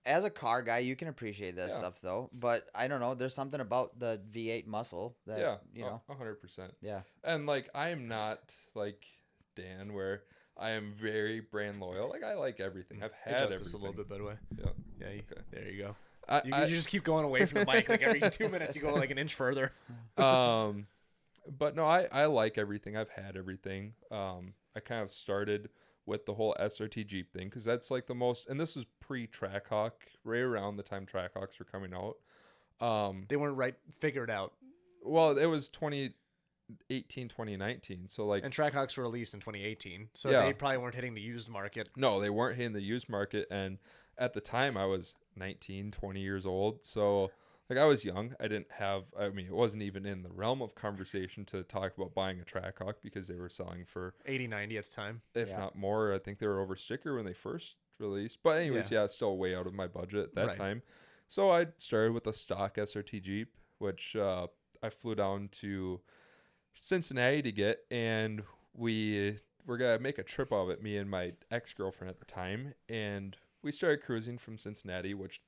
as a car guy, you can appreciate this stuff though. But I don't know. There's something about the V8 muscle that you know. 100%. Yeah. And like, I am not like Dan, where I am very brand loyal. Like I like everything. I've had Adjust everything. this a little bit, by the way. Yeah. Yeah. Okay. There you go. I you just keep going away from the bike. Like every 2 minutes, you go like an inch further. But no, I like everything. I've had everything. I kind of started with the whole SRT Jeep thing because that's like the most, and this was pre-Trackhawk, right around the time Trackhawks were coming out. They weren't figured out. Well, it was 2018, 2019. So like, and Trackhawks were released in 2018, so they probably weren't hitting the used market. No, they weren't hitting the used market, and at the time I was 19, 20 years old. So like I was young. I didn't have, I mean, it wasn't even in the realm of conversation to talk about buying a Trackhawk because they were selling for 80, 90 at the time. If not more. I think they were over sticker when they first released. But anyways, it's still way out of my budget at that time. So I started with a stock SRT Jeep, which I flew down to Cincinnati to get, and we're going to make a trip of it, me and my ex-girlfriend at the time. And we started cruising from Cincinnati, which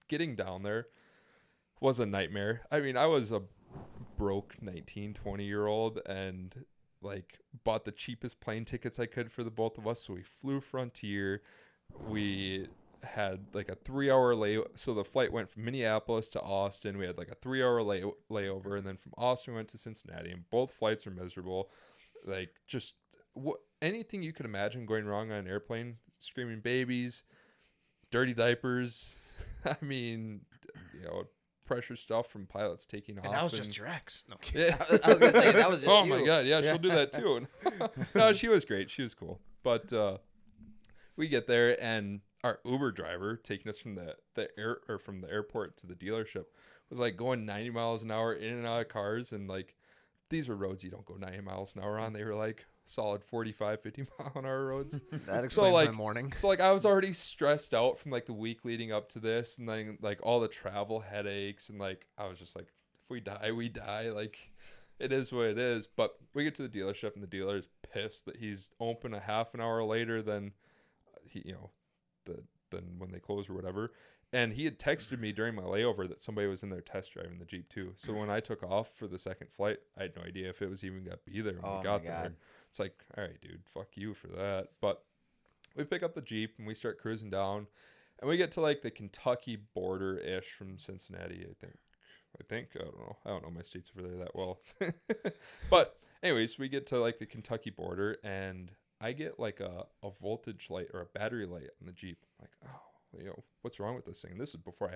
getting down there was a nightmare. I mean, I was a broke 19, 20-year-old and like bought the cheapest plane tickets I could for the both of us. So we flew Frontier. We had like a 3-hour layover. So the flight went from Minneapolis to Austin. We had like a 3-hour layover. And then from Austin, we went to Cincinnati. And both flights are miserable. Like just anything you could imagine going wrong on an airplane. Screaming babies, dirty diapers. I mean, pressure stuff from pilots taking off. And that was just your ex. No. Yeah. I was gonna say that was just oh you. my god, yeah, she'll do that too. No, she was great. She was cool. But we get there, and our Uber driver taking us from from the airport to the dealership was like going 90 miles an hour in and out of cars, and like these were roads you don't go 90 miles an hour on. They were like solid 45, 50 mile an hour roads. That explains my morning. So like I was already stressed out from like the week leading up to this, and then like all the travel headaches, and like I was just like, if we die, we die. Like it is what it is. But we get to the dealership, and the dealer is pissed that he's open a half an hour later than than when they close or whatever. And he had texted me during my layover that somebody was in there test driving the Jeep too. So when I took off for the second flight, I had no idea if it was even going to be there when we got there. It's like, all right, dude, fuck you for that. But we pick up the Jeep and we start cruising down, and we get to like the Kentucky border-ish from Cincinnati, I think. I don't know my states over there that well. But anyways, we get to like the Kentucky border, and I get like a voltage light or a battery light on the Jeep. I'm like, oh, what's wrong with this thing? And this is before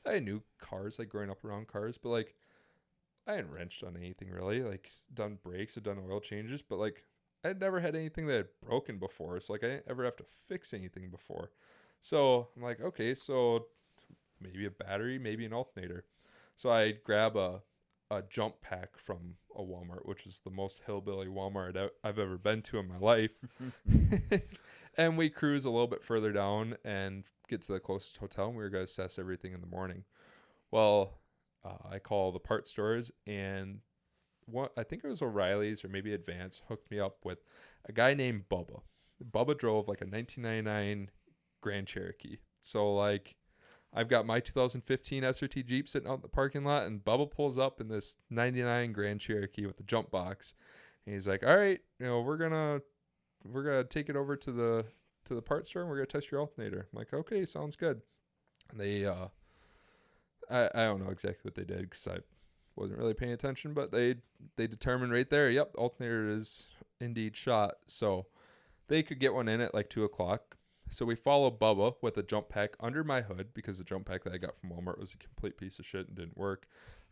I knew cars, like growing up around cars, but like I hadn't wrenched on anything really, like done brakes, had done oil changes, but like I'd never had anything that had broken before. So like I didn't ever have to fix anything before. So I'm like, okay, so maybe a battery, maybe an alternator. So I grab a jump pack from a Walmart, which is the most hillbilly Walmart I've ever been to in my life. And we cruise a little bit further down and get to the closest hotel, and we were going to assess everything in the morning. Well, I call the parts stores, and I think it was O'Reilly's or maybe Advance hooked me up with a guy named Bubba. Bubba drove like a 1999 Grand Cherokee. So like I've got my 2015 SRT Jeep sitting out in the parking lot, and Bubba pulls up in this 99 Grand Cherokee with the jump box. And he's like, all right, we're gonna take it over to the parts store, and we're gonna test your alternator. I'm like, okay, sounds good. And they I don't know exactly what they did because I wasn't really paying attention, but they determined right there, yep, the alternator is indeed shot. So they could get one in at like 2:00. So we follow Bubba with a jump pack under my hood, because the jump pack that I got from Walmart was a complete piece of shit and didn't work.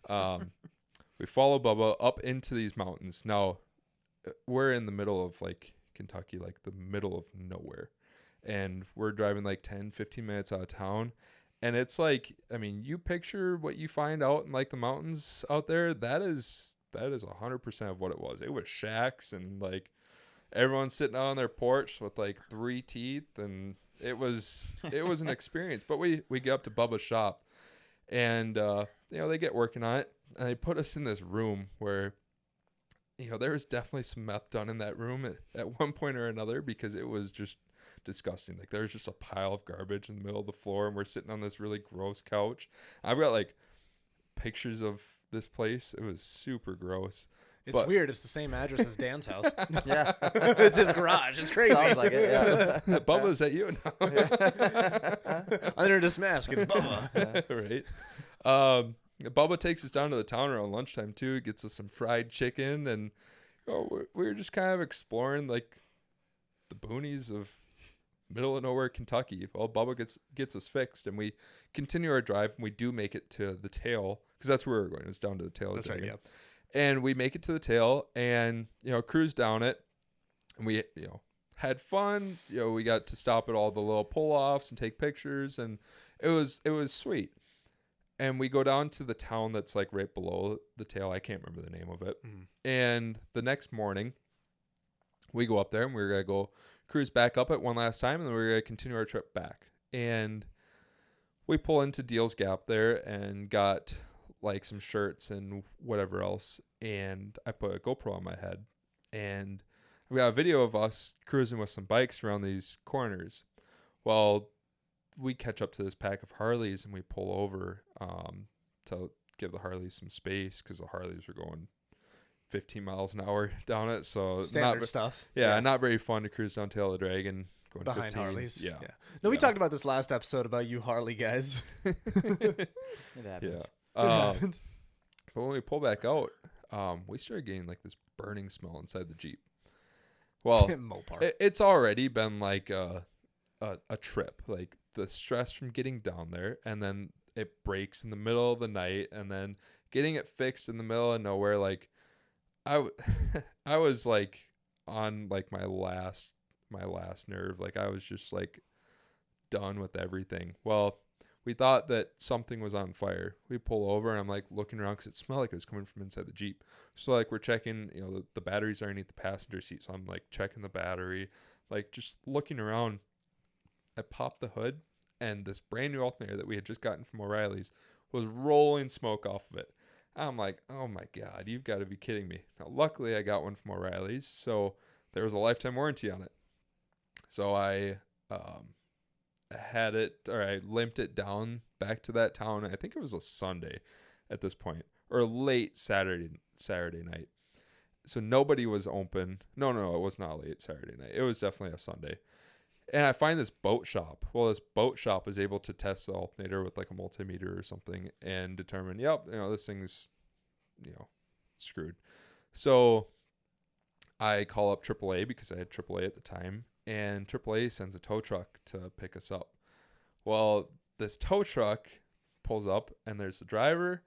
We follow Bubba up into these mountains. Now, we're in the middle of like Kentucky, like the middle of nowhere. And we're driving like 10, 15 minutes out of town. And it's like, I mean, you picture what you find out in like the mountains out there. That is 100% of what it was. It was shacks, and like everyone's sitting out on their porch with like 3 teeth, and it was an experience. But we get up to Bubba's shop, and they get working on it, and they put us in this room where there was definitely some meth done in that room at one point or another, because it was just disgusting. Like there's just a pile of garbage in the middle of the floor, and we're sitting on this really gross couch. I've got like pictures of this place. It was super gross. It's weird. It's the same address as Dan's house. Yeah. It's his garage. It's crazy. Sounds like it, yeah. Bubba, is that you? No. Yeah. Under this mask, it's Bubba. Right. Bubba takes us down to the town around lunchtime too. Gets us some fried chicken, and we were just kind of exploring like the boonies of middle of nowhere Kentucky. Well, Bubba gets us fixed, and we continue our drive, and we do make it to the tail, because that's where we were going. It's down to the tail. That's right. Yeah. And we make it to the tail, and cruise down it, and we had fun. We got to stop at all the little pull-offs and take pictures, and it was sweet. And we go down to the town that's like right below the tail. I can't remember the name of it. Mm-hmm. And the next morning, we go up there, and we're gonna go cruise back up it one last time, and then we're gonna continue our trip back. And we pull into Deal's Gap there and got like some shirts and whatever else, and I put a GoPro on my head, and we got a video of us cruising with some bikes around these corners. Well, we catch up to this pack of Harleys, and we pull over to give the Harleys some space, because the Harleys were going 15 miles an hour down it. So standard stuff. Yeah, not very fun to cruise down Tail of the Dragon going behind 15. Harleys. Yeah. No, we talked about this last episode about you Harley guys. It happens. Yeah. But when we pull back out, we started getting like this burning smell inside the Jeep. Well, it's already been like a trip, like the stress from getting down there, and then it breaks in the middle of the night, and then getting it fixed in the middle of nowhere. Like I was like on like my last nerve. Like I was just like done with everything. Well, we thought that something was on fire. We pull over and I'm like looking around because it smelled like it was coming from inside the Jeep. So like we're checking, the batteries are underneath the passenger seat. So I'm like checking the battery, like just looking around. I popped the hood and this brand new alternator that we had just gotten from O'Reilly's was rolling smoke off of it. I'm like, oh my God, you've got to be kidding me. Now, luckily I got one from O'Reilly's. So there was a lifetime warranty on it. So I I limped it down back to that town. I think it was a Sunday at this point, or late Saturday night. So nobody was open. No, it was not late Saturday night. It was definitely a Sunday. And I find this boat shop. Well, this boat shop is able to test the alternator with like a multimeter or something and determine, yep, this thing's, screwed. So I call up AAA because I had AAA at the time, and AAA sends a tow truck to pick us up. Well, this tow truck pulls up, and there's the driver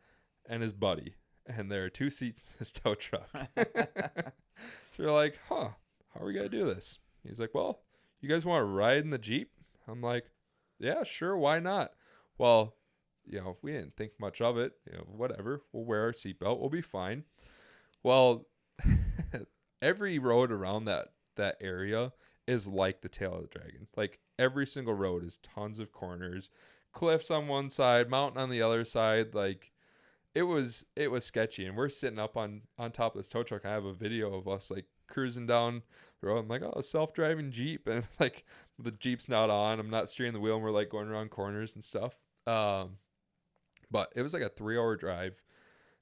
and his buddy, and there are 2 seats in this tow truck. So we're like, how are we going to do this? He's like, well, you guys want to ride in the Jeep? I'm like, yeah, sure, why not? Well, we didn't think much of it. Whatever, we'll wear our seatbelt, we'll be fine. Well, every road around that area is like the tail of the dragon. Like every single road is tons of corners, cliffs on one side, mountain on the other side. Like it was sketchy. And we're sitting up on top of this tow truck. I have a video of us like cruising down the road. I'm like, oh, a self-driving Jeep, and like the Jeep's not on. I'm not steering the wheel, and we're like going around corners and stuff. But it was like a 3-hour drive,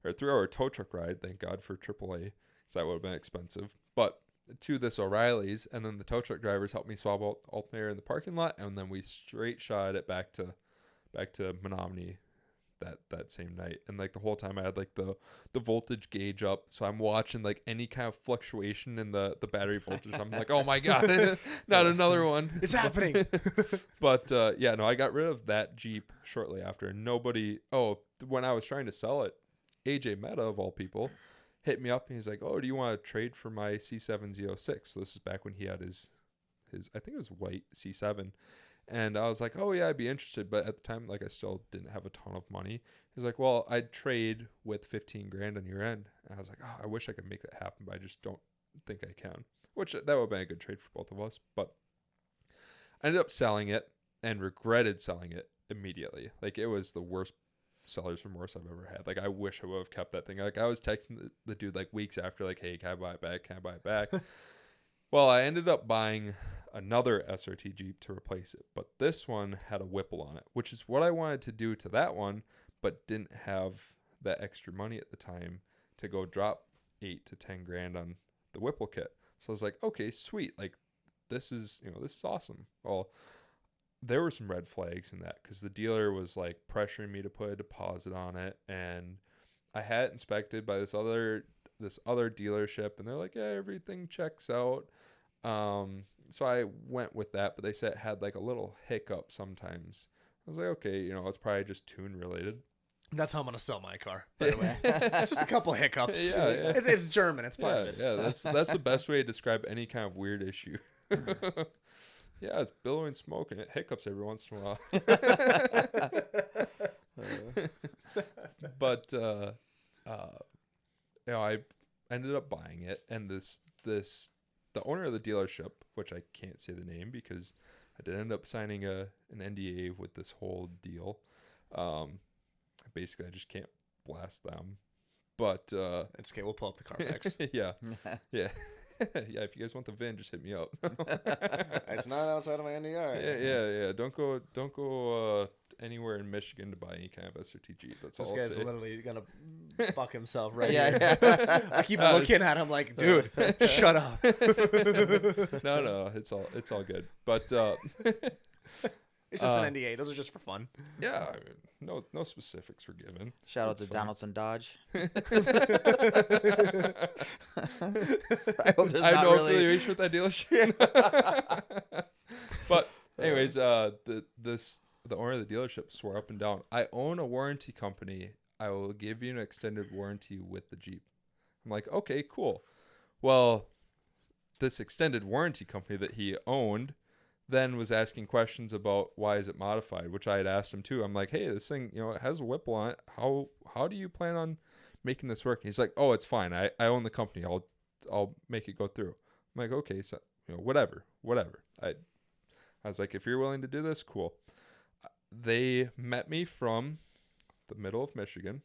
or a 3-hour tow truck ride. Thank God for AAA, because that would have been expensive. But to this O'Reilly's, and then the tow truck drivers helped me swap out the alternator in the parking lot, and then we straight shot it back to Menominee that same night. And like the whole time I had like the voltage gauge up, so I'm watching like any kind of fluctuation in the battery voltage. I'm like, oh my God, not another one. It's happening. But I got rid of that Jeep shortly after. When I was trying to sell it, AJ Meta of all people hit me up, and he's like, oh, do you want to trade for my C706? So this is back when he had his I think it was white C7. And I was like, oh yeah, I'd be interested. But at the time, like I still didn't have a ton of money. He's like, well, I'd trade with $15,000 on your end. And I was like, oh, I wish I could make that happen, but I just don't think I can. Which that would have been a good trade for both of us. But I ended up selling it and regretted selling it immediately. Like it was the worst seller's remorse I've ever had. Like I wish I would have kept that thing. Like I was texting the dude like weeks after, like, hey, can I buy it back? Can I buy it back? Well, I ended up buying another SRT Jeep to replace it, but this one had a Whipple on it, which is what I wanted to do to that one, but didn't have that extra money at the time to go drop $8,000 to $10,000 on the Whipple kit. So I was like, okay, sweet. Like this is awesome. Well, there were some red flags in that because the dealer was like pressuring me to put a deposit on it, and I had it inspected by this other dealership, and they're like, yeah, everything checks out. So I went with that, but they said it had like a little hiccup sometimes. I was like, okay, it's probably just tune related. That's how I'm gonna sell my car, by the way. Just a couple hiccups. Yeah. It's German. It's part of it. Yeah, that's the best way to describe any kind of weird issue. Yeah, it's billowing smoke and it hiccups every once in a while. But I ended up buying it, and the owner of the dealership, which I can't say the name because I did end up signing an NDA with this whole deal. Basically, I just can't blast them. But it's okay. We'll pull up the Carfax. Yeah. Yeah, if you guys want the VIN, just hit me up. It's not outside of my NDR. Yeah. Don't go anywhere in Michigan to buy any kind of SRT Jeep. That's all I'll say. This guy's literally gonna fuck himself right Yeah. here. I keep looking at him like, dude, shut up. No, it's all good. But it's just an NDA. Those are just for fun. Yeah, no specifics were given. Shout out to Donaldson Dodge. I have no affiliation with that dealership. But anyways, the owner of the dealership swore up and down, I own a warranty company. I will give you an extended warranty with the Jeep. I'm like, okay, cool. Well, this extended warranty company that he owned then was asking questions about why is it modified, which I had asked him too. I'm like, hey, this thing, it has a Whipple on it. How do you plan on making this work? And he's like, oh, it's fine. I own the company. I'll make it go through. I'm like, okay, so whatever. I was like, if you're willing to do this, cool. They met me from the middle of Michigan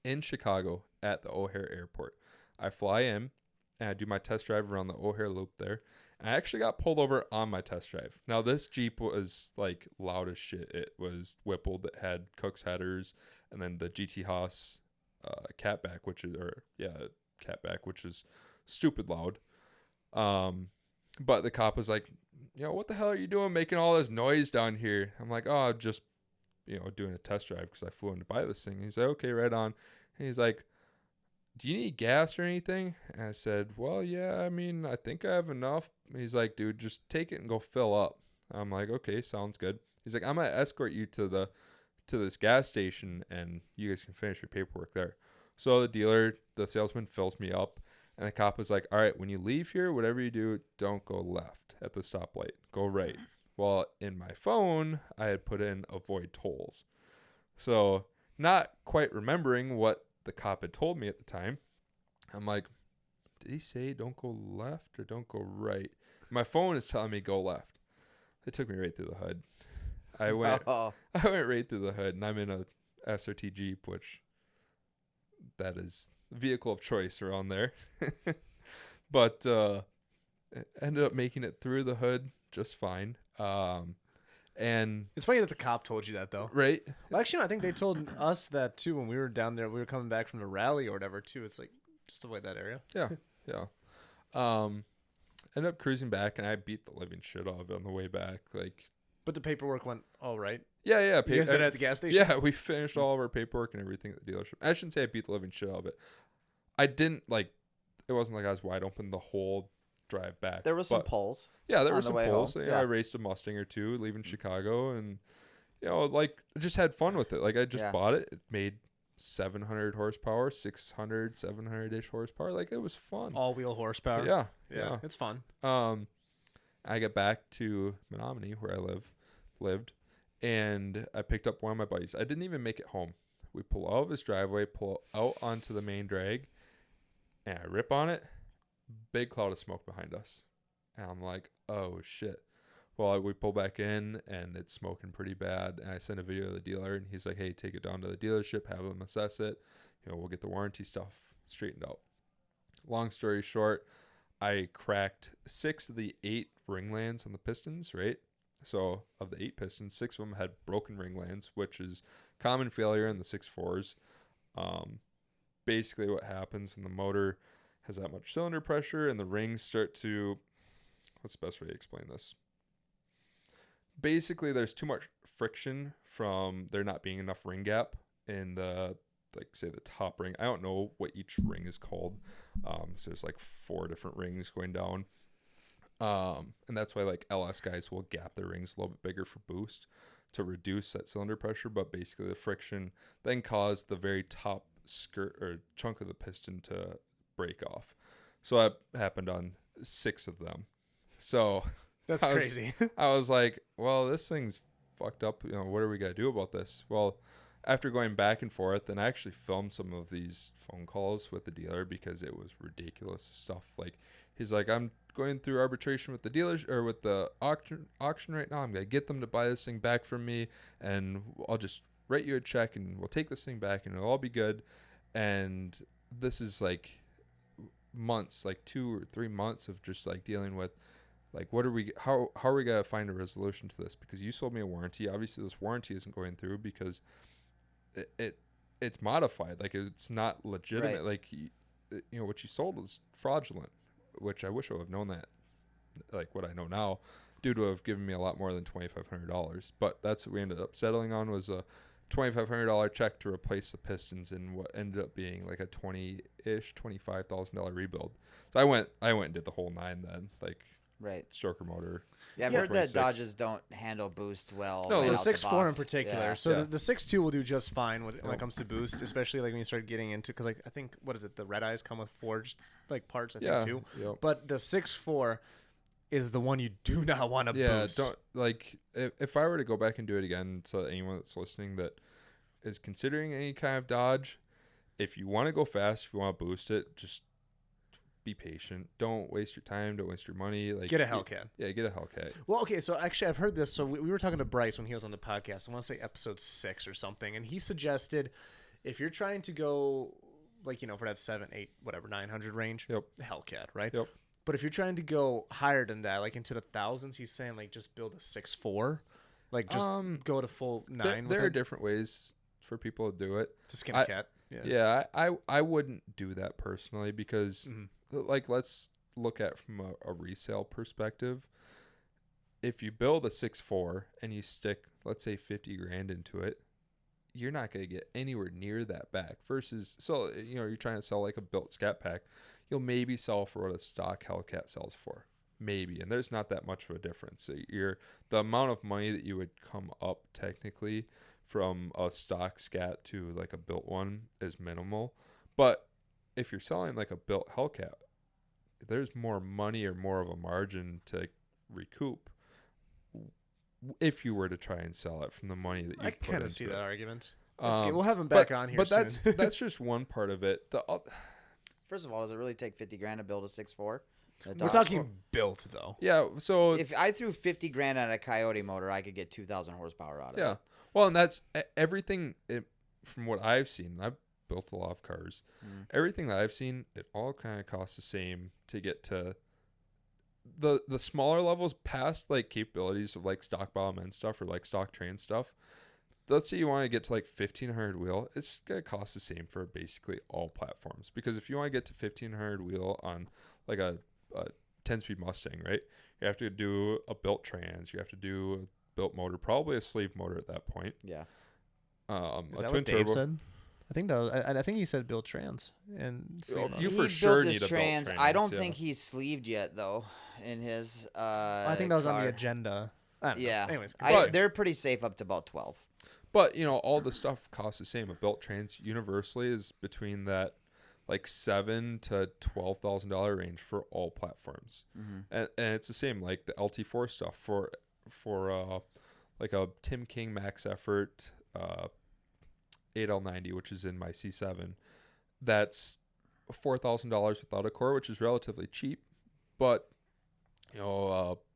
in Chicago at the O'Hare Airport. I fly in and I do my test drive around the O'Hare Loop there. And I actually got pulled over on my test drive. Now, this Jeep was like loud as shit. It was Whippled. It had Cook's headers and then the GT Haas catback, which is stupid loud. But the cop was like, what the hell are you doing making all this noise down here? I'm like, oh, I'm just, doing a test drive because I flew in to buy this thing. And he's like, okay, right on. And he's like, do you need gas or anything? And I said, well, yeah, I think I have enough. He's like, dude, just take it and go fill up. I'm like, okay, sounds good. He's like, I'm going to escort you to this gas station and you guys can finish your paperwork there. So the salesman fills me up. And the cop was like, all right, when you leave here, whatever you do, don't go left at the stoplight. Go right. Well, in my phone, I had put in avoid tolls. So not quite remembering what the cop had told me at the time, I'm like, did he say don't go left or don't go right? My phone is telling me go left. It took me right through the hood. I went right through the hood, and I'm in a SRT Jeep, which that is vehicle of choice around there. But ended up making it through the hood just fine. And it's funny that the cop told you that, though. Right? Well, actually, no, I think they told us that too when we were down there. We were coming back from the rally or whatever too. It's like just avoid that area. Yeah. Ended up cruising back, and I beat the living shit out of it on the way back. But the paperwork went all right. Yeah. You guys did it at the gas station? Yeah, we finished all of our paperwork and everything at the dealership. I shouldn't say I beat the living shit out of it. I didn't, it wasn't like I was wide open the whole drive back. There was some pulls. Yeah, there were some pulls. I raced a Mustang or two leaving Chicago and, just had fun with it. I just bought it. It made 700 horsepower, 600, 700-ish horsepower. It was fun. All-wheel horsepower. Yeah. It's fun. I got back to Menominee where I lived, and I picked up one of my buddies. I didn't even make it home. We pull out of his driveway, pull out onto the main drag, and I rip on it. Big cloud of smoke behind us. And I'm like, oh, shit. Well, we pull back in, and it's smoking pretty bad. And I send a video to the dealer, and he's like, hey, take it down to the dealership, have them assess it. We'll get the warranty stuff straightened out. Long story short, I cracked 6 of the 8 ring lands on the pistons, right? So of the 8 pistons, 6 of them had broken ring lands, which is common failure in the 6.4s. Basically what happens when the motor has that much cylinder pressure and the rings start to, what's the best way to explain this? Basically there's too much friction from there not being enough ring gap in the, say the top ring. I don't know what each ring is called. So there's 4 different rings going down. And that's why LS guys will gap their rings a little bit bigger for boost to reduce that cylinder pressure. But basically the friction then caused the very top skirt or chunk of the piston to break off. So that happened on 6 of them. So that's crazy. I was like, well, this thing's fucked up. What are we going to do about this? Well, after going back and forth, and I actually filmed some of these phone calls with the dealer because it was ridiculous stuff. He's like, I'm going through arbitration with the dealers or with the auction right now. I'm going to get them to buy this thing back from me, and I'll just write you a check, and we'll take this thing back, and it'll all be good. And this is months, 2 or 3 months of just dealing with how are we going to find a resolution to this? Because you sold me a warranty. Obviously this warranty isn't going through because it's modified. It's not legitimate. Right. What you sold was fraudulent, which I wish I would have known that, what I know now. Dude would have given me a lot more than $2,500. But that's what we ended up settling on, was a $2,500 check to replace the pistons in what ended up being a $20,000-ish, $25,000 rebuild. So I went and did the whole 9 then. stroker motor. Yeah, I've heard that Dodges don't handle boost well. No, right the out the 6.4 in box. particular. Yeah. So the 6.2 will do just fine when it comes to boost, especially like when you start getting into, because like I think what is it? The red eyes come with forged like parts, I think too. Yep. But the 6.4 is the one you do not want to boost. Don't like if I were to go back and do it again. So anyone that's listening that is considering any kind of Dodge, if you want to go fast, if you want to boost it, just be patient. Don't waste your time. Don't waste your money. Like, get a Hellcat. Yeah, get a Hellcat. Well, okay, so actually I've heard this. So we were talking to Bryce when he was on the podcast. I want to say episode 6 or something, and he suggested if you're trying to go like for that 7, 8, whatever 900 range, Hellcat, right? Yep. But if you're trying to go higher than that, like into the thousands, he's saying like just build a 6.4, like just go to full 9. There are different ways for people to do it. To skin a cat. Yeah, I wouldn't do that personally because, like, let's look at it from a resale perspective. If you build a 6.4 and you stick, let's say, 50 grand into it, you're not going to get anywhere near that back. Versus, so you're trying to sell like a built Scat Pack, you'll maybe sell for what a stock Hellcat sells for, maybe, and there's not that much of a difference. So the amount of money that you would come up technically from a stock Scat to like a built one is minimal. But if you're selling like a built Hellcat, there's more money or more of a margin to recoup if you were to try and sell it from the money that you put into it. I kind of see that argument. We'll have him back on here soon. But that's just one part of it. First of all, does it really take 50 grand to build a 6.4? We're talking built though. Yeah, so if I threw 50 grand at a Coyote motor, I could get 2,000 horsepower out of it. Yeah. Well, and that's everything from what I've seen. I've built a lot of cars. Everything that I've seen, it all kind of costs the same to get to the smaller levels past like capabilities of like stock bottom end stuff or like stock train stuff. Let's say you want to get to like 1,500 wheel, it's going to cost the same for basically all platforms. Because if you want to get to 1,500 wheel on like a 10-speed Mustang, right, you have to do a built trans, you have to do a built motor, probably a sleeve motor at that point. Yeah. Is that what Dave said? I think that was, I think he said built trans, and you for sure need a trans. built trans. I don't think he's sleeved yet though. In his, I think that was on the agenda. I don't know. Anyways, they're pretty safe up to about 12. But all the stuff costs the same. A built trans universally is between that like $7,000 to $12,000 range for all platforms, and it's the same like the LT4 stuff for like a Tim King Max Effort 8L90, which is in my C7. That's $4,000 without a core, which is relatively cheap. But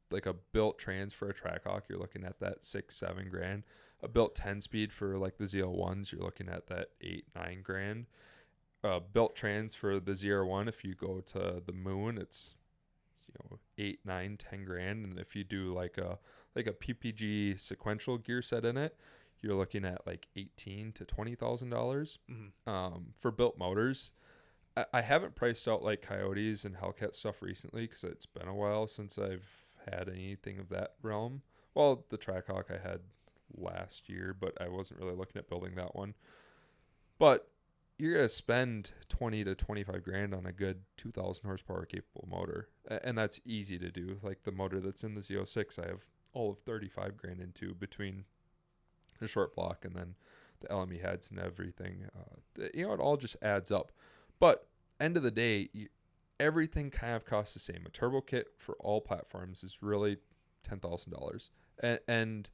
like a built trans for a Trackhawk, you're looking at that 6-7 grand. A built 10-speed for like the ZL1s, you're looking at that 8-9 grand. Built trans for the ZR1, if you go to the moon, it's 8, 9, 10 grand. And if you do like a PPG sequential gear set in it, you're looking at like $18,000 to $20,000 for built motors. I haven't priced out like Coyotes and Hellcat stuff recently because it's been a while since I've had anything of that realm. Well, the Trackhawk I had last year, but I wasn't really looking at building that one. But you're going to spend 20 to 25 grand on a good 2,000 horsepower capable motor. And that's easy to do. Like the motor that's in the Z06, I have all of 35 grand into between the short block and then the LME heads and everything. It all just adds up. But end of the day, everything kind of costs the same. A turbo kit for all platforms is really $10,000. And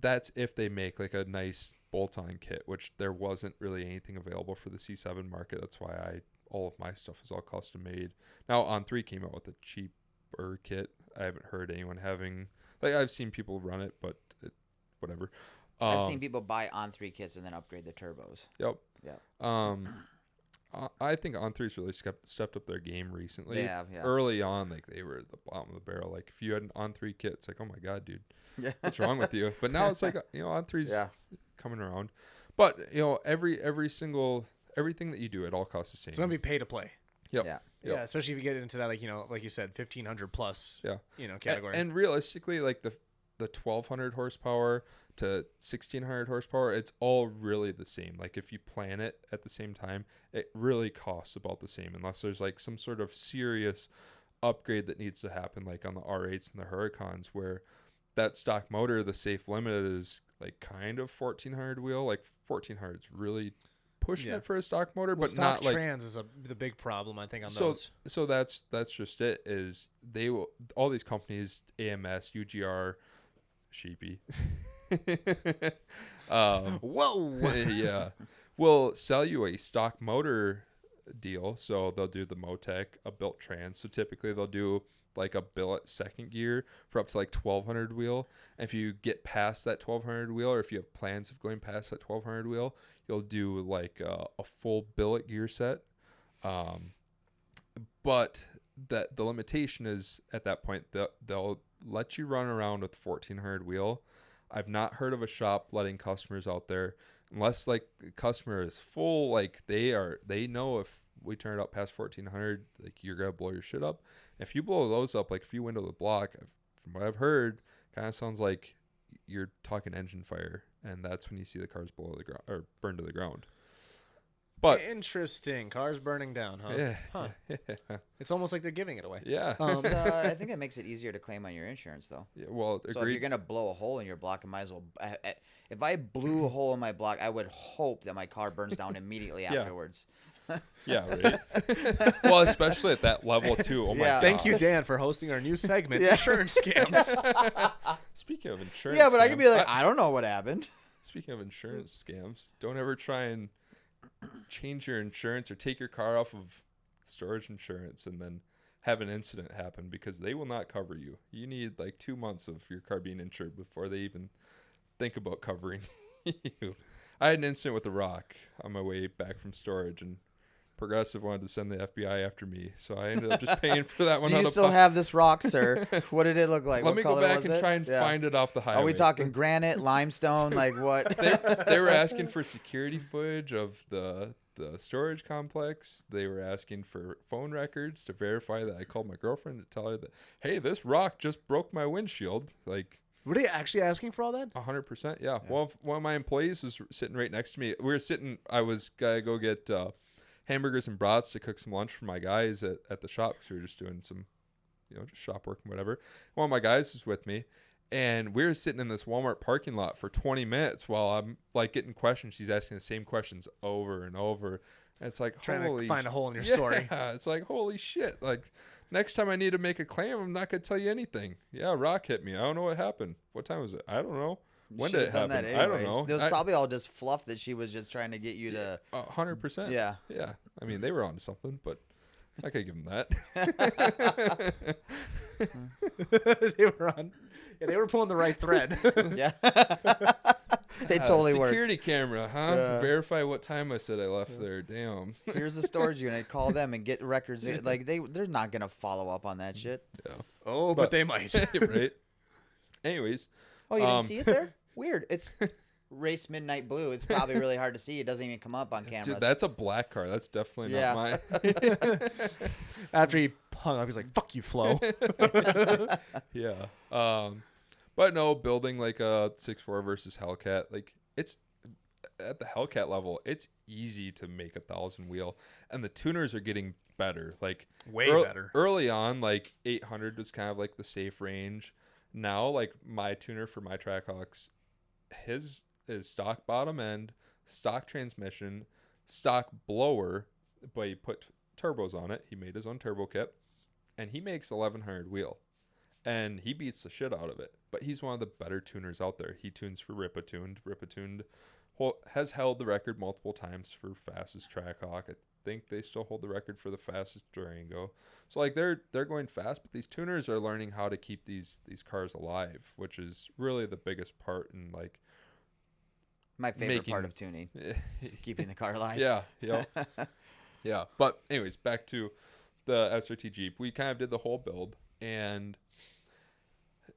that's if they make like a nice bolt-on kit, which there wasn't really anything available for the C7 market. That's why all of my stuff is all custom made. Now On3 came out with a cheaper kit. I haven't heard anyone having, like, I've seen people run it, but whatever. I've seen people buy On3 kits and then upgrade the turbos. Yep. Yeah. I think On3's really stepped up their game recently. Yeah. Early on, like they were at the bottom of the barrel. Like if you had an On3 kit, it's like, oh my god, dude, what's wrong with you? But now it's like On3's coming around. But everything that you do, it all costs the same. It's gonna be pay to play. Yep. Yeah. Yeah, especially if you get into that, like you said, 1,500 plus. Category. And realistically, like the 1,200 horsepower to 1,600 horsepower, it's all really the same. Like if you plan it at the same time, it really costs about the same, unless there's like some sort of serious upgrade that needs to happen, like on the R8s and the Huracans, where that stock motor, the safe limit is like kind of 1400 wheel. Like 1400 is really pushing it for a stock motor, but stock not like trans is the big problem I think on so, those. So that's just it. Is they will, all these companies, AMS, UGR, Sheepy, Whoa, yeah, will sell you a stock motor deal. So they'll do the Motec, a built trans. So typically they'll do like a billet second gear for up to like 1200 wheel. And if you get past that 1200 wheel, or if you have plans of going past that 1200 wheel, you'll do like a full billet gear set. But that the limitation is at that point they'll let you run around with 1400 wheel. I've not heard of a shop letting customers out there unless like the customer is full, like they know if we turn it up past 1400, like you're gonna blow your shit up. If you blow those up, like if you window the block, from what I've heard, kind of sounds like you're talking engine fire, and that's when you see the cars blow the ground or burn to the ground. But interesting, cars burning down, huh? Yeah, huh. It's almost like they're giving it away. Yeah. I think it makes it easier to claim on your insurance, though. Yeah, well, so agreed. if you're gonna blow a hole in your block, I might as well. If I blew a hole in my block, I would hope that my car burns down immediately afterwards. Yeah, right. Well, especially at that level too. Oh my God. Thank you, Dan, for hosting our new segment, Insurance Scams. Speaking of insurance, yeah, but I could be like, I don't know what happened. Speaking of insurance scams, don't ever try and change your insurance or take your car off of storage insurance and then have an incident happen, because they will not cover you. You need like 2 months of your car being insured before they even think about covering you. I had an incident with the Rock on my way back from storage, and Progressive wanted to send the FBI after me, so I ended up just paying for that one. Do you still have this Rock, sir? What did it look like? Let what me color go back was and it? try and find it off the highway. Are we talking granite, limestone, like what? They were asking for security footage of the storage complex. They were asking for phone records to verify that I called my girlfriend to tell her that, hey, this rock just broke my windshield. Like, were they actually asking for all that? 100%. Yeah. Well, one of my employees was sitting right next to me. We were sitting. I was gonna go get hamburgers and brats to cook some lunch for my guys at the shop, because we were just doing some, just shop work and whatever. One of my guys was with me, and we were sitting in this Walmart parking lot for 20 minutes while I'm like getting questions. She's asking the same questions over and over. And it's like, trying to find a hole in your story. Yeah, it's like, holy shit. Like, next time I need to make a claim, I'm not going to tell you anything. Yeah, rock hit me. I don't know what happened. What time was it? I don't know. When did it happen? I don't know. It was probably all just fluff that she was just trying to get you to. 100%. Yeah. Yeah. I mean, they were on to something, but I could give them that. They were on. Yeah, they were pulling the right thread. Yeah. They totally worked. Security camera, huh? Yeah. Verify what time I said I left there. Damn. Here's the storage unit. Call them and get records. Like they're not gonna follow up on that shit. Yeah. Oh, but they might. Right. Anyways. Oh, you didn't see it there? Weird. It's race midnight blue. It's probably really hard to see. It doesn't even come up on cameras. Dude, that's a black car. That's definitely not mine. After he hung up, he's like, "Fuck you, Flo." Yeah. But no, building like a 6.4 versus Hellcat, like it's at the Hellcat level, it's easy to make 1,000 wheel, and the tuners are getting better. Like way better. Early on, like 800 was kind of like the safe range. Now, like my tuner for my Trackhawks, his is stock bottom end, stock transmission, stock blower, but he put turbos on it. He made his own turbo kit, and he makes 1,100 wheel, and he beats the shit out of it. But he's one of the better tuners out there. He tunes for Ripatuned. Ripatuned has held the record multiple times for fastest Trackhawk. I think they still hold the record for the fastest Durango. So like they're going fast, but these tuners are learning how to keep these cars alive, which is really the biggest part in like my favorite part of tuning. Keeping the car alive. Yeah. Yeah. But anyways, back to the SRT Jeep. We kind of did the whole build, and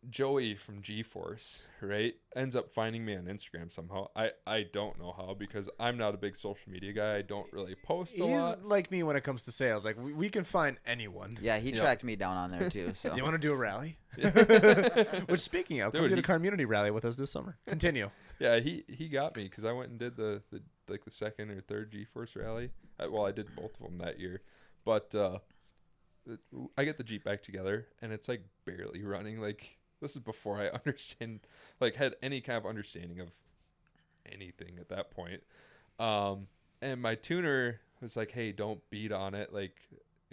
Joey from G-Force, right, ends up finding me on Instagram somehow. I don't know how, because I'm not a big social media guy. I don't really post a lot. He's like me when it comes to sales. Like we can find anyone. Yeah, he tracked me down on there too. So you want to do a rally? Which, speaking of, come do a community rally with us this summer. Continue. Yeah, he got me because I went and did the second or third G-Force rally. Well, I did both of them that year, but I get the Jeep back together, and it's like barely running. Like, this is before I had any kind of understanding of anything at that point. And my tuner was like, hey, don't beat on it. Like,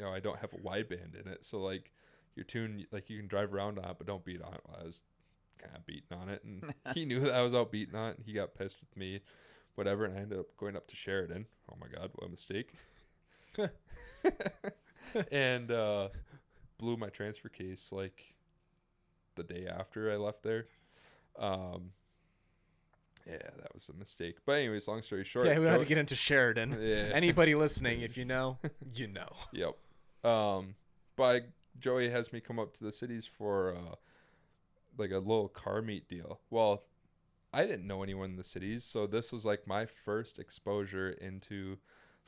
I don't have a wideband in it. So, like, your tune, like, you can drive around on it, but don't beat on it. Well, I was kind of beating on it. And he knew that I was out beating on it. And he got pissed with me, whatever. And I ended up going up to Sheridan. Oh, my God, what a mistake. And blew my transfer case, like, the day after I left there. Yeah, that was a mistake. But anyways, long story short. Yeah, we had to get into Sheridan. Yeah. Anybody listening, if you know, you know. Yep. But Joey has me come up to the cities for like a little car meet deal. Well, I didn't know anyone in the cities, so this was like my first exposure into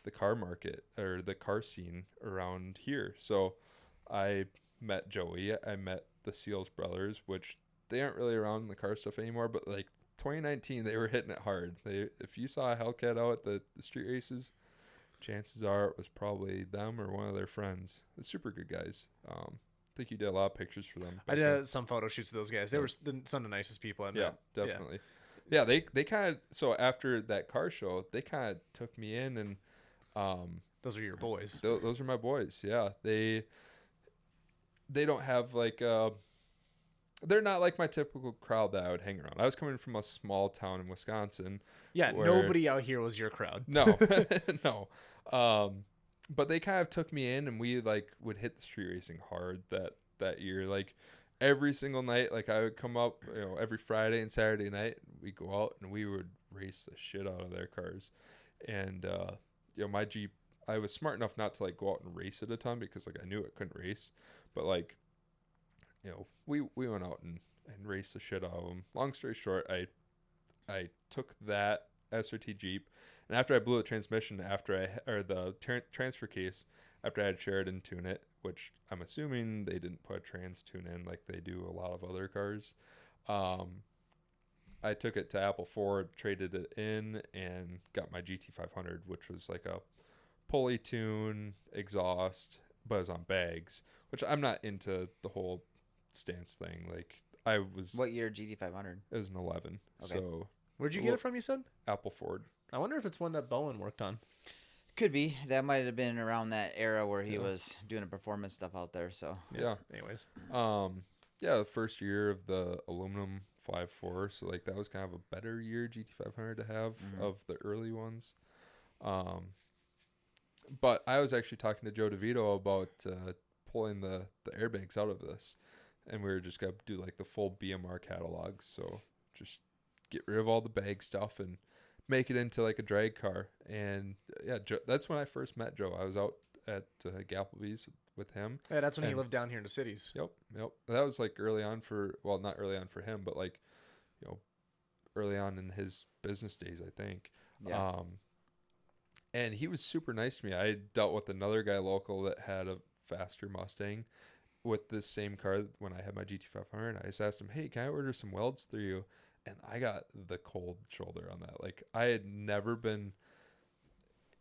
the car market or the car scene around here. So I met Joey. I met the Seals brothers, which they aren't really around in the car stuff anymore, but like 2019 they were hitting it hard. If you saw a Hellcat out at the street races, chances are it was probably them or one of their friends. They're super good guys. I think you did a lot of pictures for them. I did some photo shoots of those guys. They were some of the nicest people I met. Yeah, definitely. Yeah, they kind of, so after that car show, they kind of took me in, and those are your boys. Those are my boys. Yeah, they don't have like they're not like my typical crowd that I would hang around. I was coming from a small town in Wisconsin. Yeah, nobody out here was your crowd. No, no. But they kind of took me in, and we like would hit the street racing hard that year. Like every single night, like I would come up, every Friday and Saturday night, we'd go out and we would race the shit out of their cars. And my Jeep, I was smart enough not to like go out and race it a ton because like I knew it couldn't race, but like we went out and raced the shit out of them. Long story short, I took that SRT Jeep, and after I blew the transmission, transfer case, after I had Sheridan tune it, which I'm assuming they didn't put a trans tune in like they do a lot of other cars, I took it to Apple Ford, traded it in, and got my GT500, which was like a pulley tune, exhaust, but it was on bags, which I'm not into the whole stance thing. Like I was. What year GT500? It was an 11. Okay. So where'd you get it from? You said Apple Ford. I wonder if it's one that Bowen worked on. Could be. That might have been around that era where he was doing the performance stuff out there. So yeah. Anyways. The first year of the aluminum 5.4, so like that was kind of a better year GT500 to have of the early ones. But I was actually talking to Joe DeVito about pulling the airbags out of this, and we were just gonna do like the full BMR catalog. So just get rid of all the bag stuff and make it into like a drag car. And yeah, Joe, that's when I first met Joe. I was out at Gappleby's with him. Yeah, that's when he lived down here in the cities. Yep. That was like early on not early on for him, but like, early on in his business days, I think. Yeah. And he was super nice to me. I dealt with another guy local that had a faster Mustang with this same car when I had my GT500. I just asked him, hey, can I order some welds through you? And I got the cold shoulder on that. Like I had never been,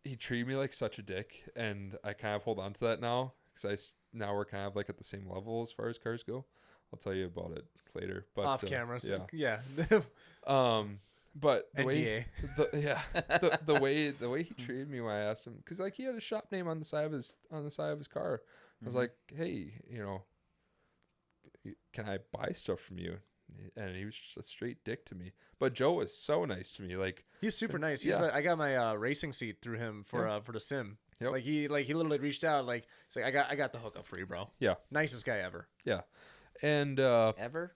he treated me like such a dick, and I kind of hold on to that now. Because now we're kind of like at the same level as far as cars go. I'll tell you about it later. But off camera, yeah. But the NDA. way, the way he treated me when I asked him, because like he had a shop name on the side of his car. I was like, hey, can I buy stuff from you? And he was just a straight dick to me. But Joe was so nice to me. Like he's super nice. He's like, I got my racing seat through him for the sim. Yep. Like he literally reached out, like he's like, I got the hookup for you, bro. Yeah. Nicest guy ever. Yeah. And ever?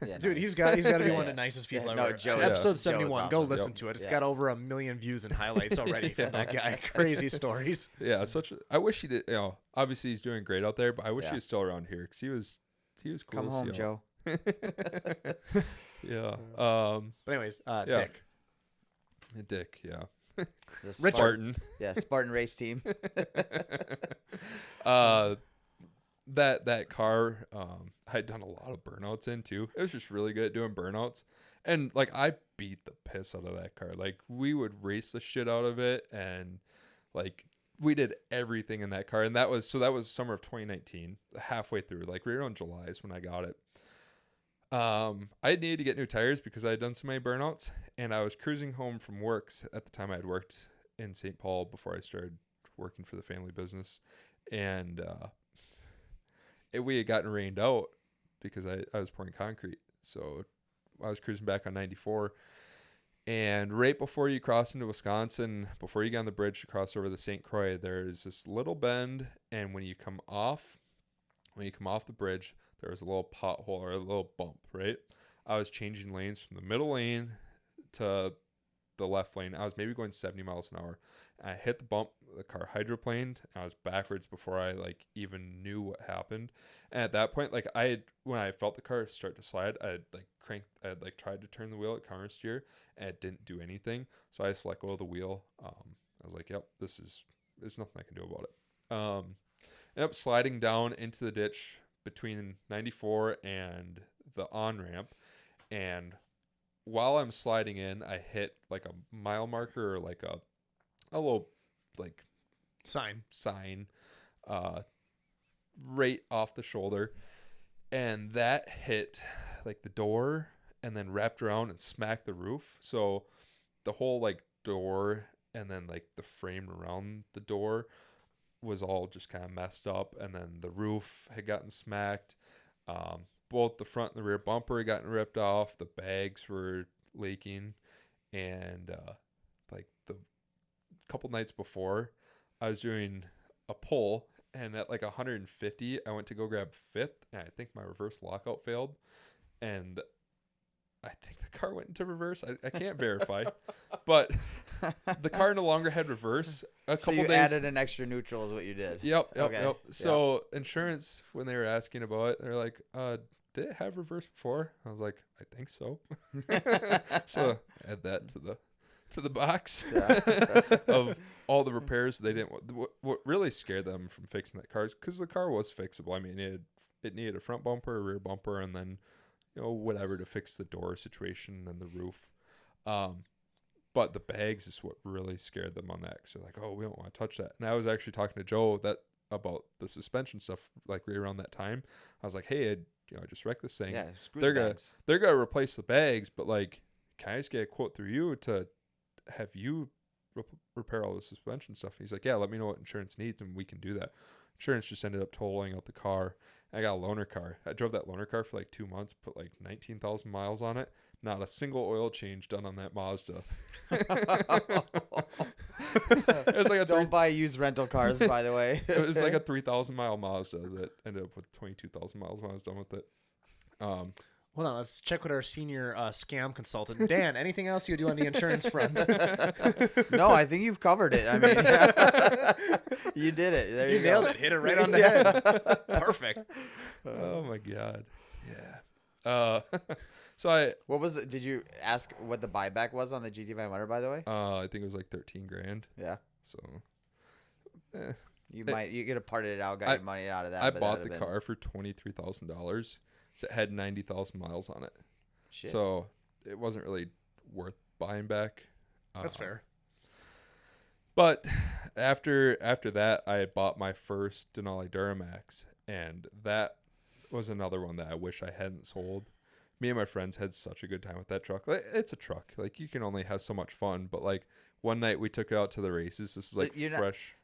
Yeah, dude, nice. he's got to be one of the nicest people ever. No, Joe. Episode 71. Awesome. Go listen to it. It's got over 1 million views and highlights already from that guy. Crazy stories. Yeah, I wish he did. Obviously he's doing great out there, but I wish he was still around here because he was cool. Come home, Joe. Yeah. But anyways, Dick. Yeah. Spartan. Yeah, Spartan race team. That car, I'd done a lot of burnouts in too. It was just really good at doing burnouts, and like I beat the piss out of that car. Like we would race the shit out of it, and like we did everything in that car, and that was summer of 2019, halfway through, like right around July is when I got it. I needed to get new tires because I had done so many burnouts, and I was cruising home from work. At the time, I had worked in St. Paul before I started working for the family business, and we had gotten rained out because I was pouring concrete. So I was cruising back on 94, and right before you cross into Wisconsin, before you get on the bridge to cross over the St. Croix, there's this little bend, and when you come off the bridge, there was a little pothole or a little bump, right? I was changing lanes from the middle lane to the left lane. I was maybe going 70 miles an hour. I hit the bump, the car hydroplaned. I was backwards before I like even knew what happened. And at that point, like when I felt the car start to slide, I had tried to turn the wheel at counter steer, and it didn't do anything. So I just let go of the wheel. I was like, yep, there's nothing I can do about it. Ended up sliding down into the ditch between 94 and the on-ramp, and while I'm sliding in, I hit like a mile marker or like a little like sign right off the shoulder, and that hit like the door and then wrapped around and smacked the roof. So the whole like door and then like the frame around the door was all just kind of messed up, and then the roof had gotten smacked. Both the front and the rear bumper had gotten ripped off. The bags were leaking, and like the couple nights before, I was doing a pull, and at like 150, I went to go grab fifth, and I think my reverse lockout failed, and I think the car went into reverse. I can't verify, but the car no longer had reverse. So you added an extra neutral is what you did. Yep. So insurance, when they were asking about it, they're like, did it have reverse before? I was like, I think so. So add that to the box of all the repairs they didn't. What really scared them from fixing that car is because the car was fixable. I mean, it needed a front bumper, a rear bumper, and then whatever to fix the door situation and the roof. But the bags is what really scared them on that. So they're like, oh, we don't want to touch that. And I was actually talking to Joe about the suspension stuff, like right around that time. I was like, hey, I just wrecked this thing. Yeah, screw the bags. They're gonna replace the bags, but like, can I just get a quote through you to have you repair all the suspension stuff? And he's like, yeah, let me know what insurance needs, and we can do that. Insurance just ended up totaling out the car. I got a loaner car. I drove that loaner car for like 2 months, put like 19,000 miles on it. Not a single oil change done on that Mazda. It was like Don't buy used rental cars, by the way. It was like a 3,000 mile Mazda that ended up with 22,000 miles when I was done with it. Hold on, let's check with our senior scam consultant. Dan, anything else you do on the insurance front? No, I think you've covered it. I mean, you did it. There you nailed it. Hit it right on the head. Perfect. Oh my God. Yeah. So what was it? Did you ask what the buyback was on the GT500, by the way? I think it was like $13,000. Yeah. So you could have parted it out, got your money out of that. I bought the car for $23,000. So it had 90,000 miles on it. Shit. So it wasn't really worth buying back. That's fair. But after that, I had bought my first Denali Duramax, and that was another one that I wish I hadn't sold. Me and my friends had such a good time with that truck. Like, it's a truck. Like, you can only have so much fun. But like one night we took it out to the races. This is like fresh.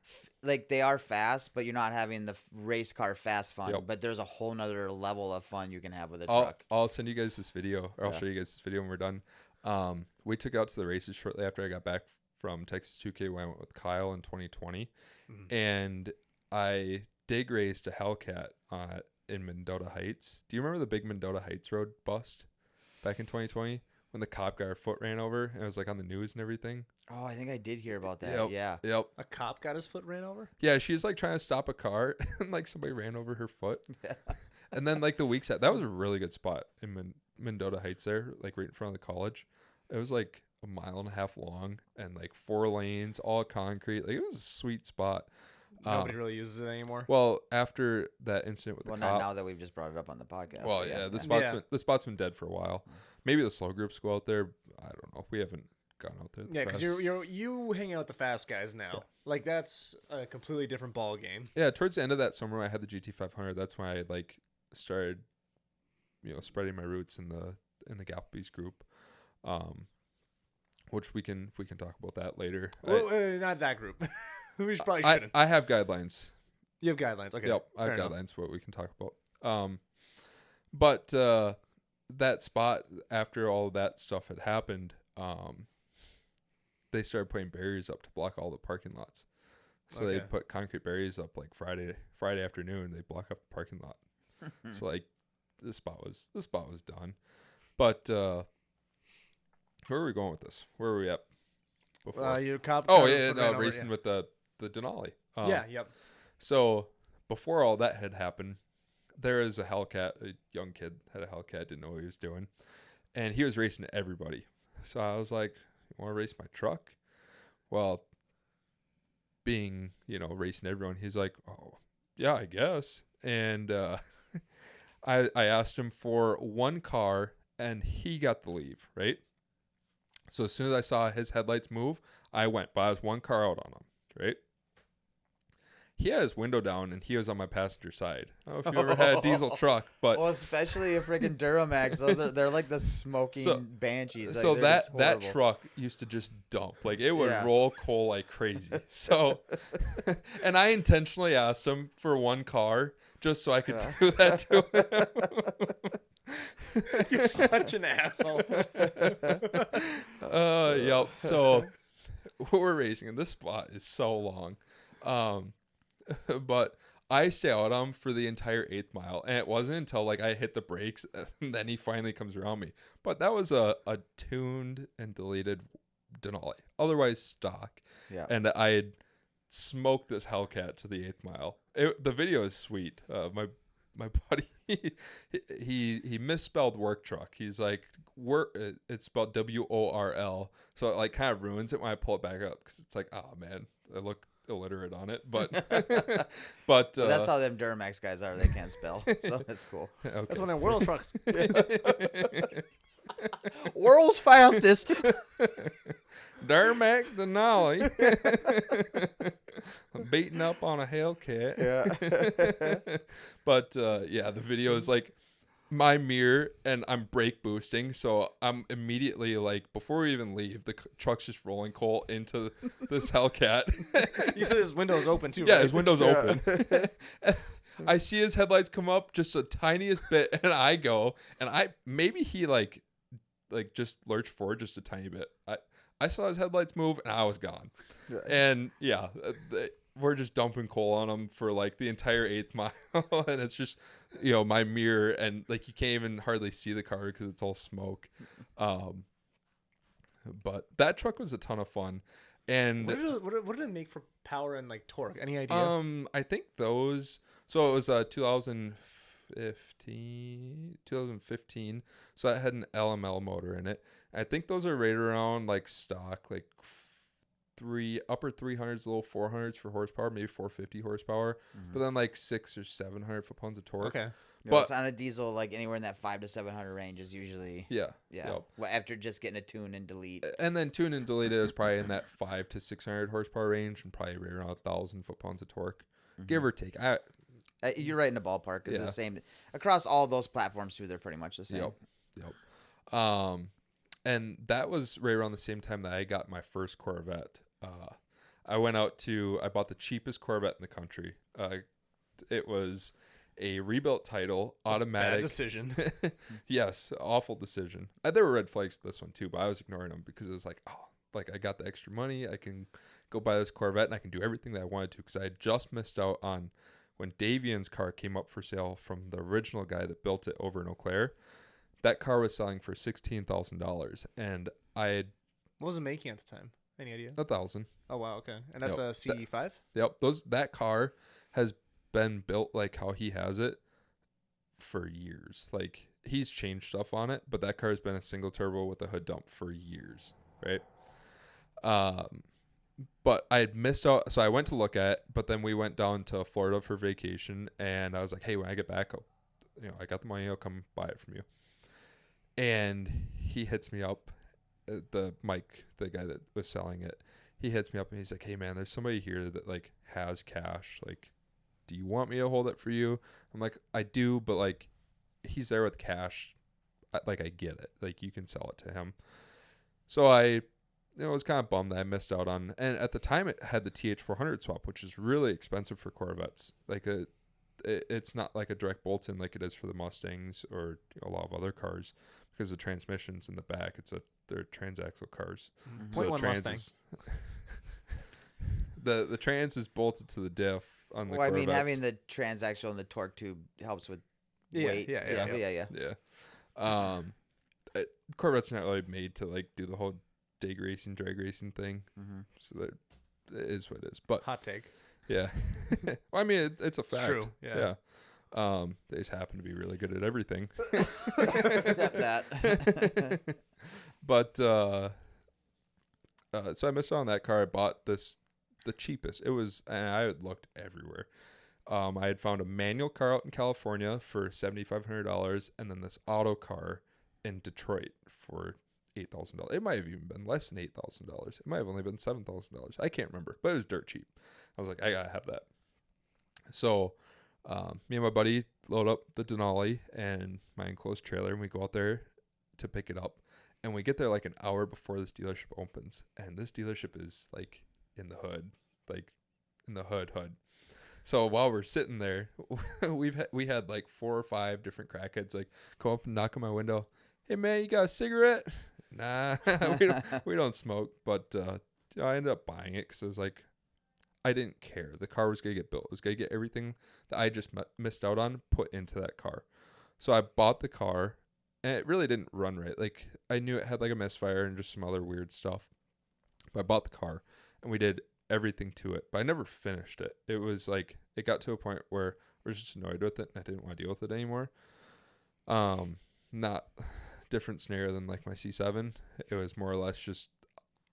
Like, they are fast, but you're not having the race car fast fun. Yep. But there's a whole nother level of fun you can have with a truck. I'll send you guys this video, or I'll show you guys this video when we're done. We took it out to the races shortly after I got back from TX2K when I went with Kyle in 2020. Mm-hmm. And I dig raced a Hellcat in Mendota Heights. Do you remember the big Mendota Heights road bust back in 2020 when the cop got her foot ran over and it was like on the news and everything? Oh, I think I did hear about that. Yep. A cop got his foot ran over? Yeah, she's like trying to stop a car and like somebody ran over her foot. Yeah. And then like the weeks that was a really good spot in Mendota Heights there, like right in front of the college. It was like 1.5 miles long and like 4 lanes, all concrete. Like, it was a sweet spot. Nobody really uses it anymore. Well, after that incident with the cop. Not now that we've just brought it up on the podcast. Well, yeah, the spot's been dead for a while. Maybe the slow groups go out there. I don't know. We haven't gone out there. Yeah, because you hang out with the fast guys now. Yeah. Like that's a completely different ball game. Yeah, towards the end of that summer, I had the GT500. That's when I like started, spreading my roots in the Galpabees group, which we can talk about that later. Well, not that group. We probably shouldn't. I have guidelines. You have guidelines, okay? Yep, I have guidelines. What we can talk about. But that spot, after all of that stuff had happened, they started putting barriers up to block all the parking lots. So they put concrete barriers up like Friday afternoon. They block up the parking lot. So like this spot was done. But where are we going with this? Where were we at before? Your cop. Racing with the Denali. Yep. So before all that had happened, there is a Hellcat, a young kid had a Hellcat, didn't know what he was doing, and he was racing everybody. So I was like, "You want to race my truck?" Well, being racing everyone, he's like, "Oh, yeah, I guess." And I asked him for one car, and he got the leave, right? So as soon as I saw his headlights move, I went, but I was one car out on him, right? He had his window down, and he was on my passenger side. I don't know if you ever had a diesel truck, but especially a freaking Duramax, they're like the smoking banshees. So that truck used to just dump, like it would roll coal like crazy. So, and I intentionally asked him for one car just so I could do that to him. You're such an asshole. Yep. So we're racing, and this spot is so long. But I stay out on him for the entire 8th mile, and it wasn't until like I hit the brakes and then he finally comes around me. But that was a tuned and deleted Denali, otherwise stock. Yeah. And I had smoked this Hellcat to the 8th mile. The video is sweet. My buddy, he misspelled work truck. He's like work. It's spelled WORL, so it like kind of ruins it when I pull it back up because it's like, oh man, I look illiterate on it, but but that's how them Duramax guys are. They can't spell, so it's cool. Okay. That's one of world trucks. World's fastest. Duramax Denali. I'm beating up on a Hellcat. Yeah. But the video is like my mirror, and I'm brake boosting, so I'm immediately like, before we even leave, the truck's just rolling coal into this Hellcat. You said his window's open too, yeah, right? His window's open. I see his headlights come up just the tiniest bit, and I go, and maybe he like just lurched forward just a tiny bit. I saw his headlights move, and I was gone. Yeah. And we're just dumping coal on him for like the entire 8th mile, and it's just my mirror, and like you can't even hardly see the car because it's all smoke. But that truck was a ton of fun. And what did it make for power and like torque? Any idea? I think those. So it was 2015. So it had an LML motor in it. I think those are right around like stock, like upper 300s, low 400s for horsepower, maybe 450 horsepower, but then like 600 or 700 foot-pounds of torque. Okay. But it's on a diesel, like anywhere in that 500 to 700 range is usually. Yeah. Yep. Well, after just getting a tune and delete. And then tune and delete is probably in that 500 to 600 horsepower range, and probably right around 1,000 foot-pounds of torque, give or take. You're right in the ballpark. It's the same across all those platforms too. They're pretty much the same. Yep. And that was right around the same time that I got my first Corvette. I bought the cheapest Corvette in the country. It was a rebuilt title, automatic. Bad decision. Yes, awful decision. There were red flags with this one too, but I was ignoring them because it was like, I got the extra money. I can go buy this Corvette and I can do everything that I wanted to, because I had just missed out on when Davian's car came up for sale from the original guy that built it over in Eau Claire. That car was selling for $16,000, and what was it making at the time? Any idea? 1,000. Oh wow, okay. And that's a CE5? That car has been built like how he has it for years. Like, he's changed stuff on it, but that car has been a single turbo with a hood dump for years, right? But I had missed out, so I went to look at it, but then we went down to Florida for vacation, and I was like, hey, when I get back, I got the money, I'll come buy it from you. And he hits me up, the Mike, the guy that was selling it, he hits me up and he's like, hey man, there's somebody here that like has cash. Like, do you want me to hold it for you? I'm like, I do, but like he's there with cash. I get it. Like, you can sell it to him. So I was kind of bummed that I missed out on, and at the time it had the TH400 swap, which is really expensive for Corvettes. Like it's not like a direct bolt-in like it is for the Mustangs or a lot of other cars, because the transmission's in the back. They're transaxle cars. Mm-hmm. So .1 Mustang. The trans is bolted to the diff on the Corvettes. Corvettes. I mean, having the transaxle and the torque tube helps with weight. Yeah. Corvette's not really made to like do the whole dig racing, drag racing thing. Mm-hmm. So that it is what it is. But hot take. Yeah. Well, I mean, it's a fact. It's true. Yeah. They just happen to be really good at everything. Except that. But so I missed out on that car. I bought the cheapest. It was, and I had looked everywhere. I had found a manual car out in California for $7,500, and then this auto car in Detroit for $8,000. It might have even been less than $8,000. It might have only been $7,000. I can't remember, but it was dirt cheap. I was like, I gotta have that. So me and my buddy load up the Denali and my enclosed trailer, and we go out there to pick it up. And we get there like an hour before this dealership opens, and this dealership is like in the hood, like in the hood. So while we're sitting there, we had like 4 or 5 different crackheads like come up and knock on my window. Hey man, you got a cigarette? Nah, we don't smoke. But I ended up buying it because I was like, I didn't care. The car was gonna get built. It was gonna get everything that I just missed out on put into that car. So I bought the car, and it really didn't run right. Like, I knew it had like a misfire and just some other weird stuff. But I bought the car, and we did everything to it, but I never finished it. It was like, it got to a point where I was just annoyed with it and I didn't want to deal with it anymore. Not different scenario than like my C7. It was more or less just,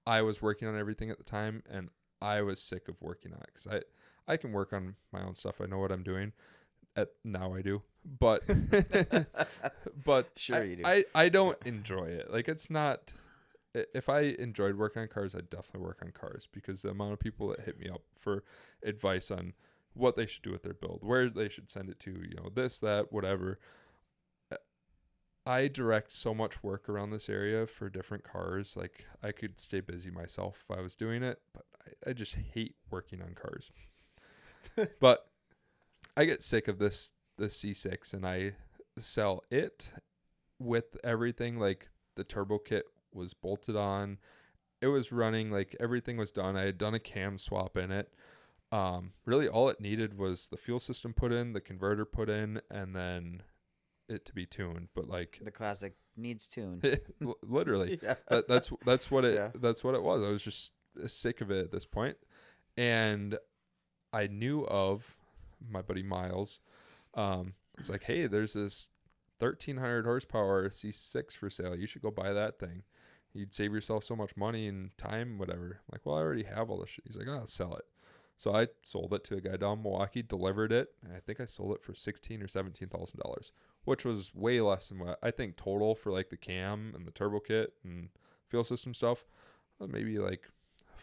I was working on everything at the time and I was sick of working on it, because I can work on my own stuff. I know what I'm doing. Now I do, but but sure you do. I don't enjoy it. Like, it's not. If I enjoyed working on cars, I'd definitely work on cars, because the amount of people that hit me up for advice on what they should do with their build, where they should send it to, this, that, whatever. I direct so much work around this area for different cars. Like, I could stay busy myself if I was doing it, but I just hate working on cars. But I get sick of the C6, and I sell it with everything. Like, the turbo kit was bolted on, it was running, like everything was done. I had done a cam swap in it. Really all it needed was the fuel system put in, the converter put in, and then it to be tuned. But like the classic needs tuned. Literally. Yeah. That's what it that's what it was. I was just sick of it at this point. And I knew of my buddy Miles. It's like, hey, there's this 1,300 horsepower C6 for sale. You should go buy that thing. You'd save yourself so much money and time, whatever. I'm like, well, I already have all this shit. He's like, I'll sell it. So I sold it to a guy down in Milwaukee, delivered it, and I think I sold it for $16,000 or $17,000, which was way less than what I think total for like the cam and the turbo kit and fuel system stuff. Maybe like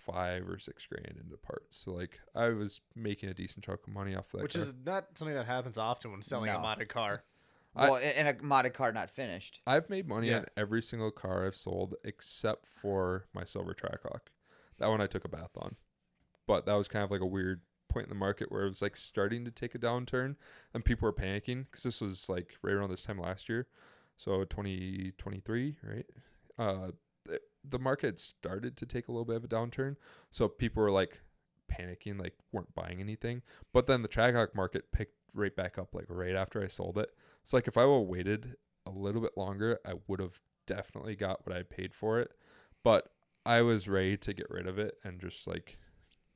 $5,000 or $6,000 into parts. So like, I was making a decent chunk of money off that. Which is not something that happens often when selling a modded car. Well, and a modded car not finished. I've made money on every single car I've sold except for my silver Trackhawk. That one I took a bath on. But that was kind of like a weird point in the market where it was like starting to take a downturn and people were panicking, because this was like right around this time last year. So 2023, right? The market had started to take a little bit of a downturn. So people were like panicking, like weren't buying anything. But then the Trackhawk market picked right back up like right after I sold it. So like, if I would have waited a little bit longer, I would have definitely got what I paid for it. But I was ready to get rid of it and just like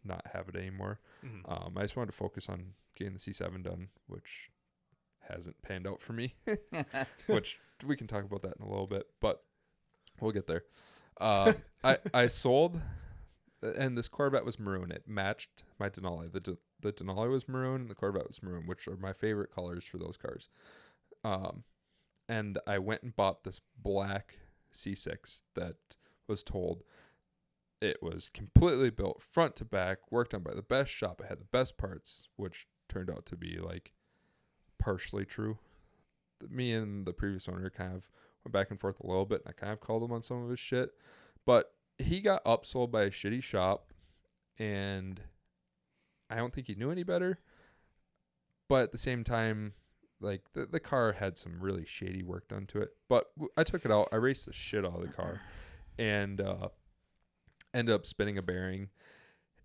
not have it anymore. Mm-hmm. I just wanted to focus on getting the C7 done, which hasn't panned out for me, which we can talk about that in a little bit, but we'll get there. I sold, and this Corvette was maroon. It matched my Denali. The Denali was maroon and the Corvette was maroon, which are my favorite colors for those cars. And I went and bought this black C6 that was told it was completely built front to back, worked on by the best shop. It had the best parts, which turned out to be like partially true. Me and the previous owner kind of went back and forth a little bit, and I kind of called him on some of his shit. But he got upsold by a shitty shop, and I don't think he knew any better. But at the same time, like the car had some really shady work done to it. But I took it out. I raced the shit out of the car, and ended up spinning a bearing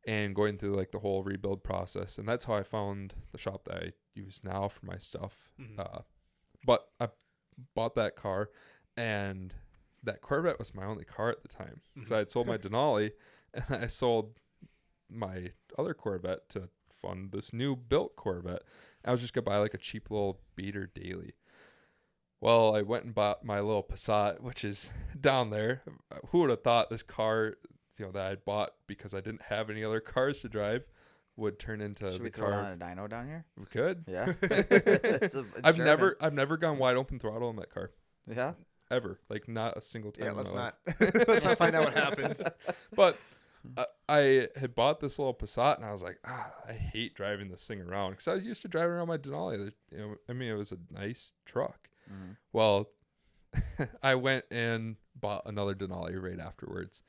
and going through like the whole rebuild process. And that's how I found the shop that I use now for my stuff. But I bought that car, and that Corvette was my only car at the time. So I had sold my Denali, and I sold my other Corvette to fund this new built Corvette. I was just going to buy like a cheap little beater daily. Well, I went and bought my little Passat, which is down there. Who would have thought this car, that I'd bought because I didn't have any other cars to drive, would turn into Should the we car. throw on a dyno down here? We could. Yeah. I've never gone wide open throttle in that car. Yeah. Ever. Like not a single time. Yeah, in let's my not. life. Let's not find out what happens. But I had bought this little Passat, and I was like, I hate driving this thing around, because I was used to driving around my Denali. It was a nice truck. Well, I went and bought another Denali right afterwards.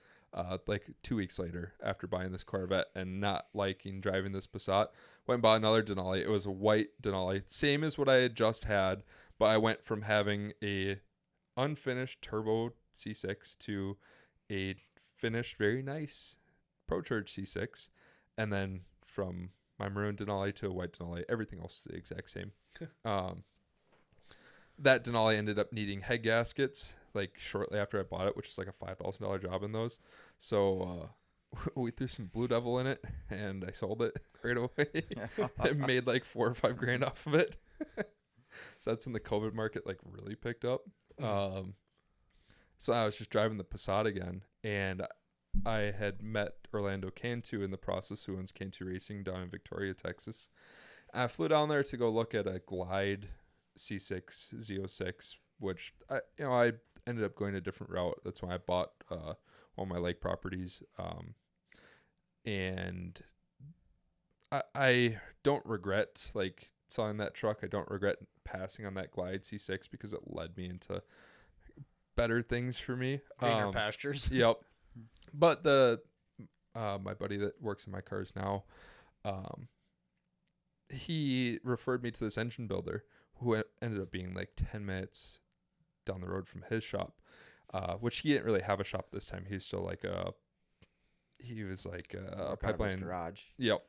Like 2 weeks later, after buying this Corvette and not liking driving this Passat, went and bought another Denali. It was a white Denali, same as what I had just had, but I went from having a unfinished turbo C6 to a finished, very nice ProCharge C6, and then from my maroon Denali to a white Denali, everything else is the exact same. That Denali ended up needing head gaskets like shortly after I bought it, which is like a $5,000 job in those. So we threw some Blue Devil in it, and I sold it right away. I made like $4 or $5 grand off of it. So that's when the COVID market like really picked up. So I was just driving the Passat again, and I had met Orlando Cantu in the process, who owns Cantu Racing down in Victoria, Texas. I flew down there to go look at a Glide C6 Z06, which I ended up going a different route. That's why I bought all my lake properties. And I don't regret like selling that truck. I don't regret passing on that Glide C6 because it led me into better things for me. Greener pastures. Yep. But my buddy that works in my cars now, he referred me to this engine builder who ended up being like 10 minutes down the road from his shop, which he didn't really have a shop this time. He was still like a pipeline garage. Yep.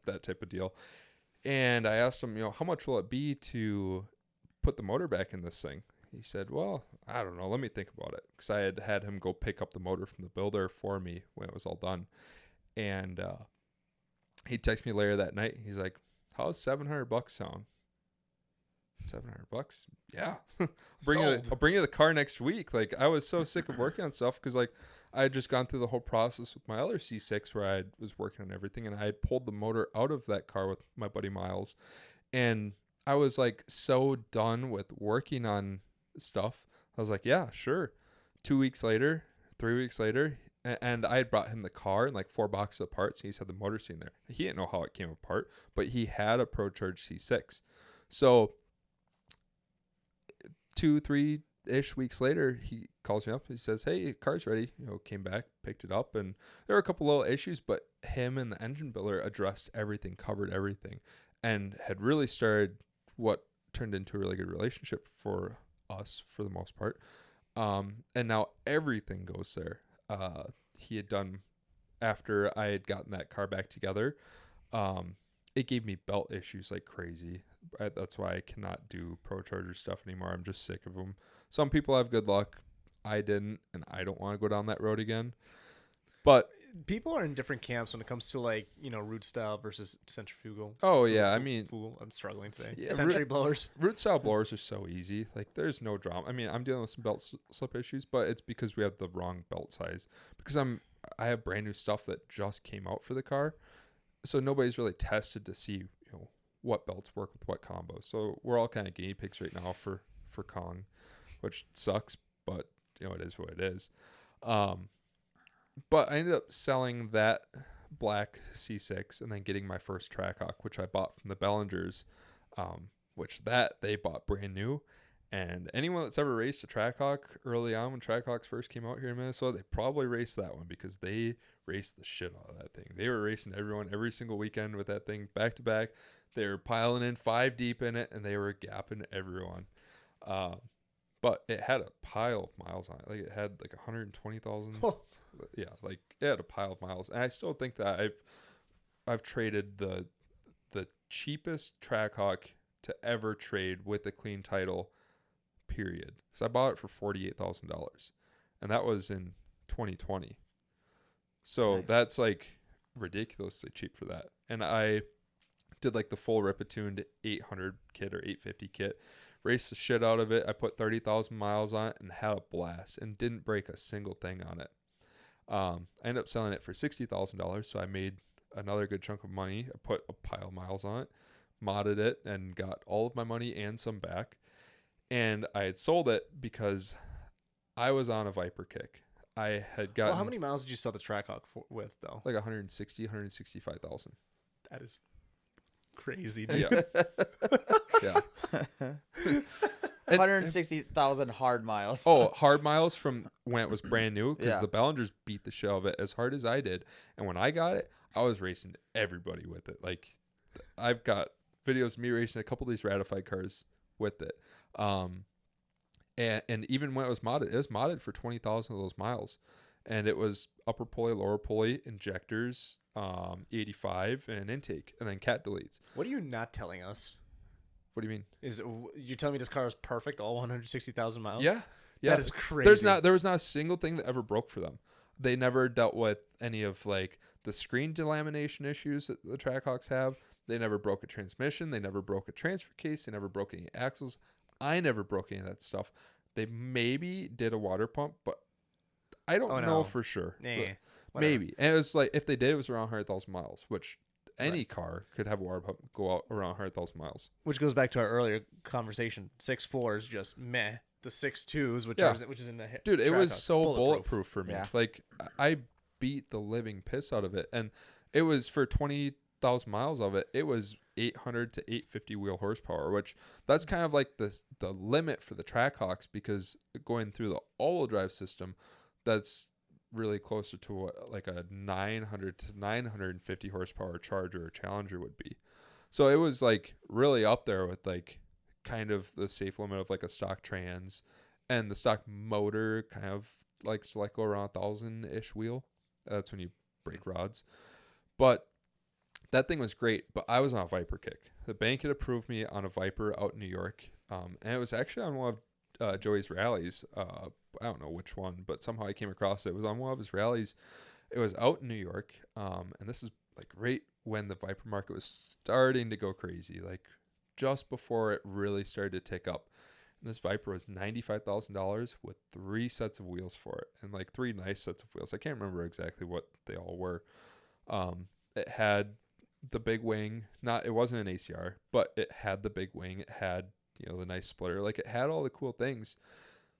That type of deal. And I asked him, how much will it be to put the motor back in this thing? He said, well, I don't know. Let me think about it. Because I had him go pick up the motor from the builder for me when it was all done. And he texted me later that night. He's like, how's $700 sound? $700? Yeah. I'll bring you the car next week. Like, I was so sick of working on stuff because like I had just gone through the whole process with my other C6 where I was working on everything, and I had pulled the motor out of that car with my buddy Miles, and I was like so done with working on stuff. I was like, yeah, sure. 2 weeks later, 3 weeks later, and I had brought him the car and like 4 boxes of parts, and he said the motor scene there. He didn't know how it came apart, but he had a ProCharge C6. So 2-3-ish weeks later, he calls me up. He says, hey, car's ready. Came back, picked it up, and there were a couple little issues, but him and the engine builder addressed everything, covered everything, and had really started what turned into a really good relationship for us for the most part. And now everything goes there. He had done, after I had gotten that car back together, it gave me belt issues like crazy. That's why I cannot do ProCharger stuff anymore. I'm just sick of them. Some people have good luck. I didn't, and I don't want to go down that road again. But people are in different camps when it comes to like, root style versus centrifugal. Oh yeah, I mean, I'm struggling today. Yeah, Century blowers. Root style blowers are so easy. Like there's no drama. I mean, I'm dealing with some belt slip issues, but it's because we have the wrong belt size. Because I have brand new stuff that just came out for the car, so nobody's really tested to see what belts work with what combos. So we're all kind of guinea pigs right now for Kong, which sucks, but it is what it is. But I ended up selling that black C6 and then getting my first Trackhawk, which I bought from the Bellingers, which they bought brand new. And anyone that's ever raced a Trackhawk early on when Trackhawks first came out here in Minnesota, they probably raced that one because they raced the shit out of that thing. They were racing everyone every single weekend with that thing back to back. They were piling in 5 deep in it, and they were gapping everyone. But it had a pile of miles on it. Like it had like 120,000. Yeah, like it had a pile of miles. And I still think that I've traded the cheapest Trackhawk to ever trade with a clean title, period. Because I bought it for $48,000, and that was in 2020. So nice. That's like ridiculously cheap for that. And I did like the full Rippa-tuned 800 kit or 850 kit. Raced the shit out of it. I put 30,000 miles on it and had a blast and didn't break a single thing on it. I ended up selling it for $60,000, so I made another good chunk of money. I put a pile of miles on it, modded it, and got all of my money and some back. And I had sold it because I was on a Viper kick. I had gotten... Well, how many miles did you sell the Trackhawk with, though? Like 165,000. That is crazy, dude. Yeah. 160,000 hard miles. Oh, hard miles from when it was brand new, because the Bellingers beat the shit out of it as hard as I did. And when I got it, I was racing everybody with it. Like, I've got videos of me racing a couple of these ratified cars with it. And even when it was modded for 20,000 of those miles. And it was upper pulley, lower pulley, injectors, 85, and intake, and then cat deletes. What are you not telling us? What do you mean? You telling me this car is perfect, all 160,000 miles? Yeah. That is crazy. There was not a single thing that ever broke for them. They never dealt with any of like the screen delamination issues that the Trackhawks have. They never broke a transmission. They never broke a transfer case. They never broke any axles. I never broke any of that stuff. They maybe did a water pump, but I don't know for sure. Maybe. And it was like, if they did, it was around 100,000 miles, which any car could have a water pump go out around 100,000 miles. Which goes back to our earlier conversation. 6.4 is just meh. The 6.2s, which is in the hit. Dude, it was so bulletproof for me. Yeah. Like, I beat the living piss out of it. And it was for 20,000 miles of it, it was 800 to 850 wheel horsepower, which that's kind of like the limit for the Trackhawks, because going through the all-wheel drive system, that's really closer to what like a 900 to 950 horsepower Charger or Challenger would be. So it was like really up there with like kind of the safe limit of like a stock trans, and the stock motor kind of likes to like go around 1,000-ish wheel. That's when you break rods. But that thing was great, but I was on a Viper kick. The bank had approved me on a Viper out in New York, and it was actually on one of Joey's rallies. I don't know which one, but somehow I came across it. It was on one of his rallies. It was out in New York, and this is like right when the Viper market was starting to go crazy, like just before it really started to tick up. And this Viper was $95,000 with 3 sets of wheels for it, and like 3 nice sets of wheels. I can't remember exactly what they all were. It had the big wing. It wasn't an ACR, but it had the big wing. It had, the nice splitter. Like, it had all the cool things.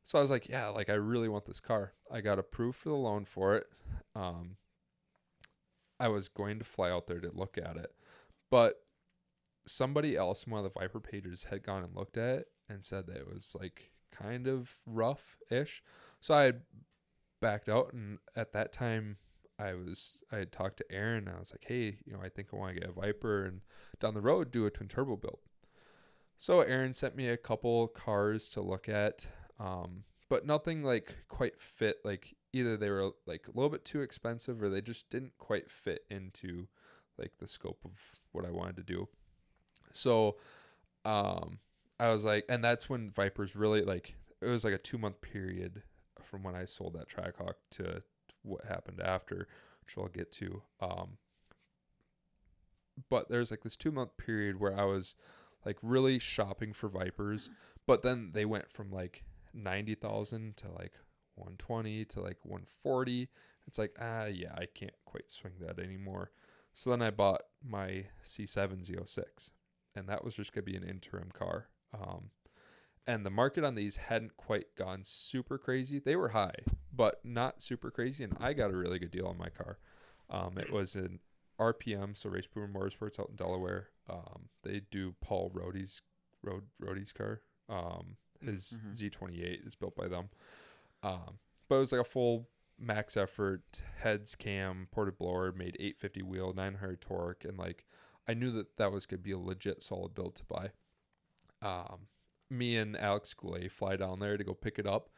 So I was like, yeah, like I really want this car. I got approved for the loan for it. I was going to fly out there to look at it, but somebody else in one of the Viper pages had gone and looked at it and said that it was like kind of rough-ish. So I had backed out, and at that time I had talked to Aaron, and I was like, hey, I think I want to get a Viper and down the road do a twin turbo build. So Aaron sent me a couple cars to look at, but nothing like quite fit. Like either they were like a little bit too expensive, or they just didn't quite fit into like the scope of what I wanted to do. So I was like, and that's when Vipers really, like, it was like a 2-month period from when I sold that Trackhawk to what happened after, which I'll get to. But there's like this 2-month period where I was like really shopping for Vipers, but then they went from like 90,000 to like 120 to like 140. It's like, yeah, I can't quite swing that anymore. So then I bought my C7 Z06, and that was just going to be an interim car. And the market on these hadn't quite gone super crazy. They were high, but not super crazy. And I got a really good deal on my car. It was an RPM, so Race Proven Motorsports out in Delaware. They do Paul Rohde's car. His Z28 is built by them. But it was like a full max effort, heads, cam, ported blower, made 850 wheel, 900 torque, and like I knew that was going to be a legit solid build to buy. Me and Alex Goulet fly down there to go pick it up,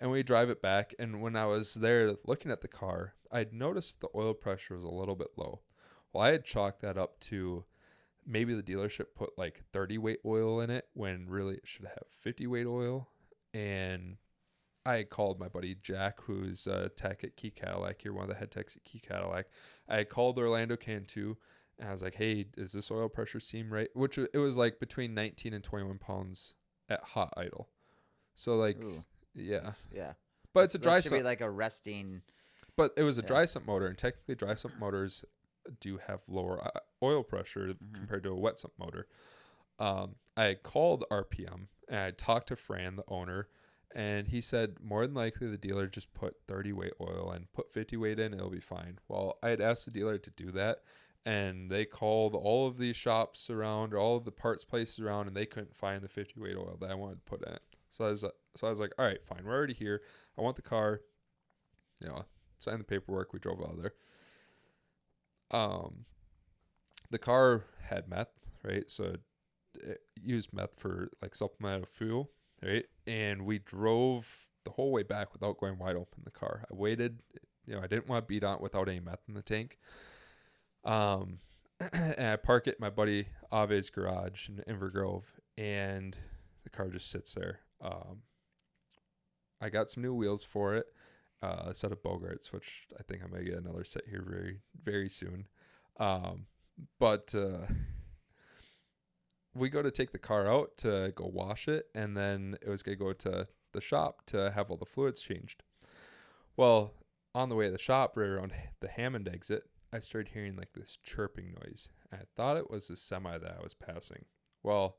and we drive it back. And when I was there looking at the car, I'd noticed the oil pressure was a little bit low. Well, I had chalked that up to maybe the dealership put like 30 weight oil in it when really it should have 50 weight oil. And I called my buddy Jack, who's a tech at Key Cadillac. You're one of the head techs at Key Cadillac. I called Orlando Cantu, and I was like, hey, does this oil pressure seem right? Which it was like between 19 and 21 pounds at hot idle. So like, Ooh. yeah. Yeah. But it's a dry sump. Should be sump. like a resting. But it was a dry sump motor, and technically dry sump motors do have lower oil pressure compared to a wet sump motor. I called RPM, and I talked to Fran, the owner, and he said more than likely the dealer just put 30 weight oil and put 50 weight in, it'll be fine. Well, I had asked the dealer to do that, and they called all of these shops around, or all of the parts places around, and they couldn't find the 50 weight oil that I wanted to put in it. So I was like, all right, fine, we're already here. I want the car. You know, signed the paperwork. We drove out of there. The car had meth, right? So it used meth for like supplemental fuel, right? And we drove the whole way back without going wide open in the car. I waited, you know, I didn't want to beat on it without any meth in the tank. And I park it in my buddy Ave's garage in Invergrove, and the car just sits there. I got some new wheels for it, a set of Bogarts, which I think I'm going to get another set here very, very soon. But we go to take the car out to go wash it, and then it was going to go to the shop to have all the fluids changed. Well, on the way to the shop, right around the Hammond exit, I started hearing like this chirping noise. I thought it was the semi that I was passing. Well,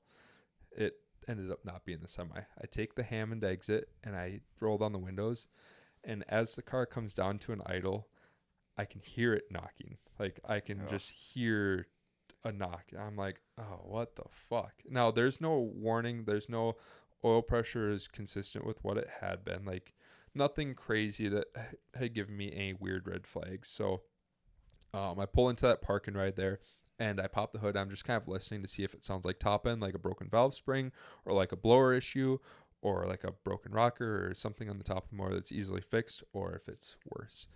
it ended up not being the semi. I take the Hammond exit and I roll down the windows, and as the car comes down to an idle, I can hear it knocking. Like I can just hear a knock. I'm like, oh, what the fuck? Now there's no warning. There's no oil pressure is consistent with what it had been. Like nothing crazy that had given me any weird red flags. So I pull into that parking ride there, and I pop the hood. I'm just kind of listening to see if it sounds like top end, like a broken valve spring, or like a blower issue, or like a broken rocker, or something on the top of the motor that's easily fixed, or if it's worse.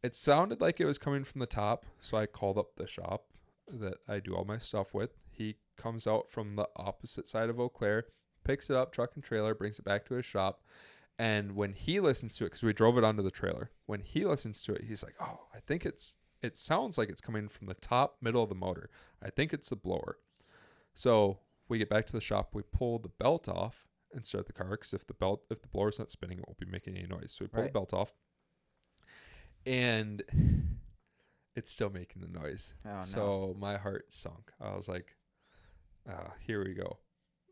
It sounded like it was coming from the top, so I called up the shop that I do all my stuff with. He comes out from the opposite side of Eau Claire, picks it up, truck and trailer, brings it back to his shop, and when he listens to it, because we drove it onto the trailer, when he listens to it, he's like, oh, I think it sounds like it's coming from the top middle of the motor. I think it's the blower. So we get back to the shop, we pull the belt off and start the car, because if the blower's not spinning, it won't be making any noise. So we pull the belt off, and it's still making the noise. Oh, so my heart sunk. I was like, here we go.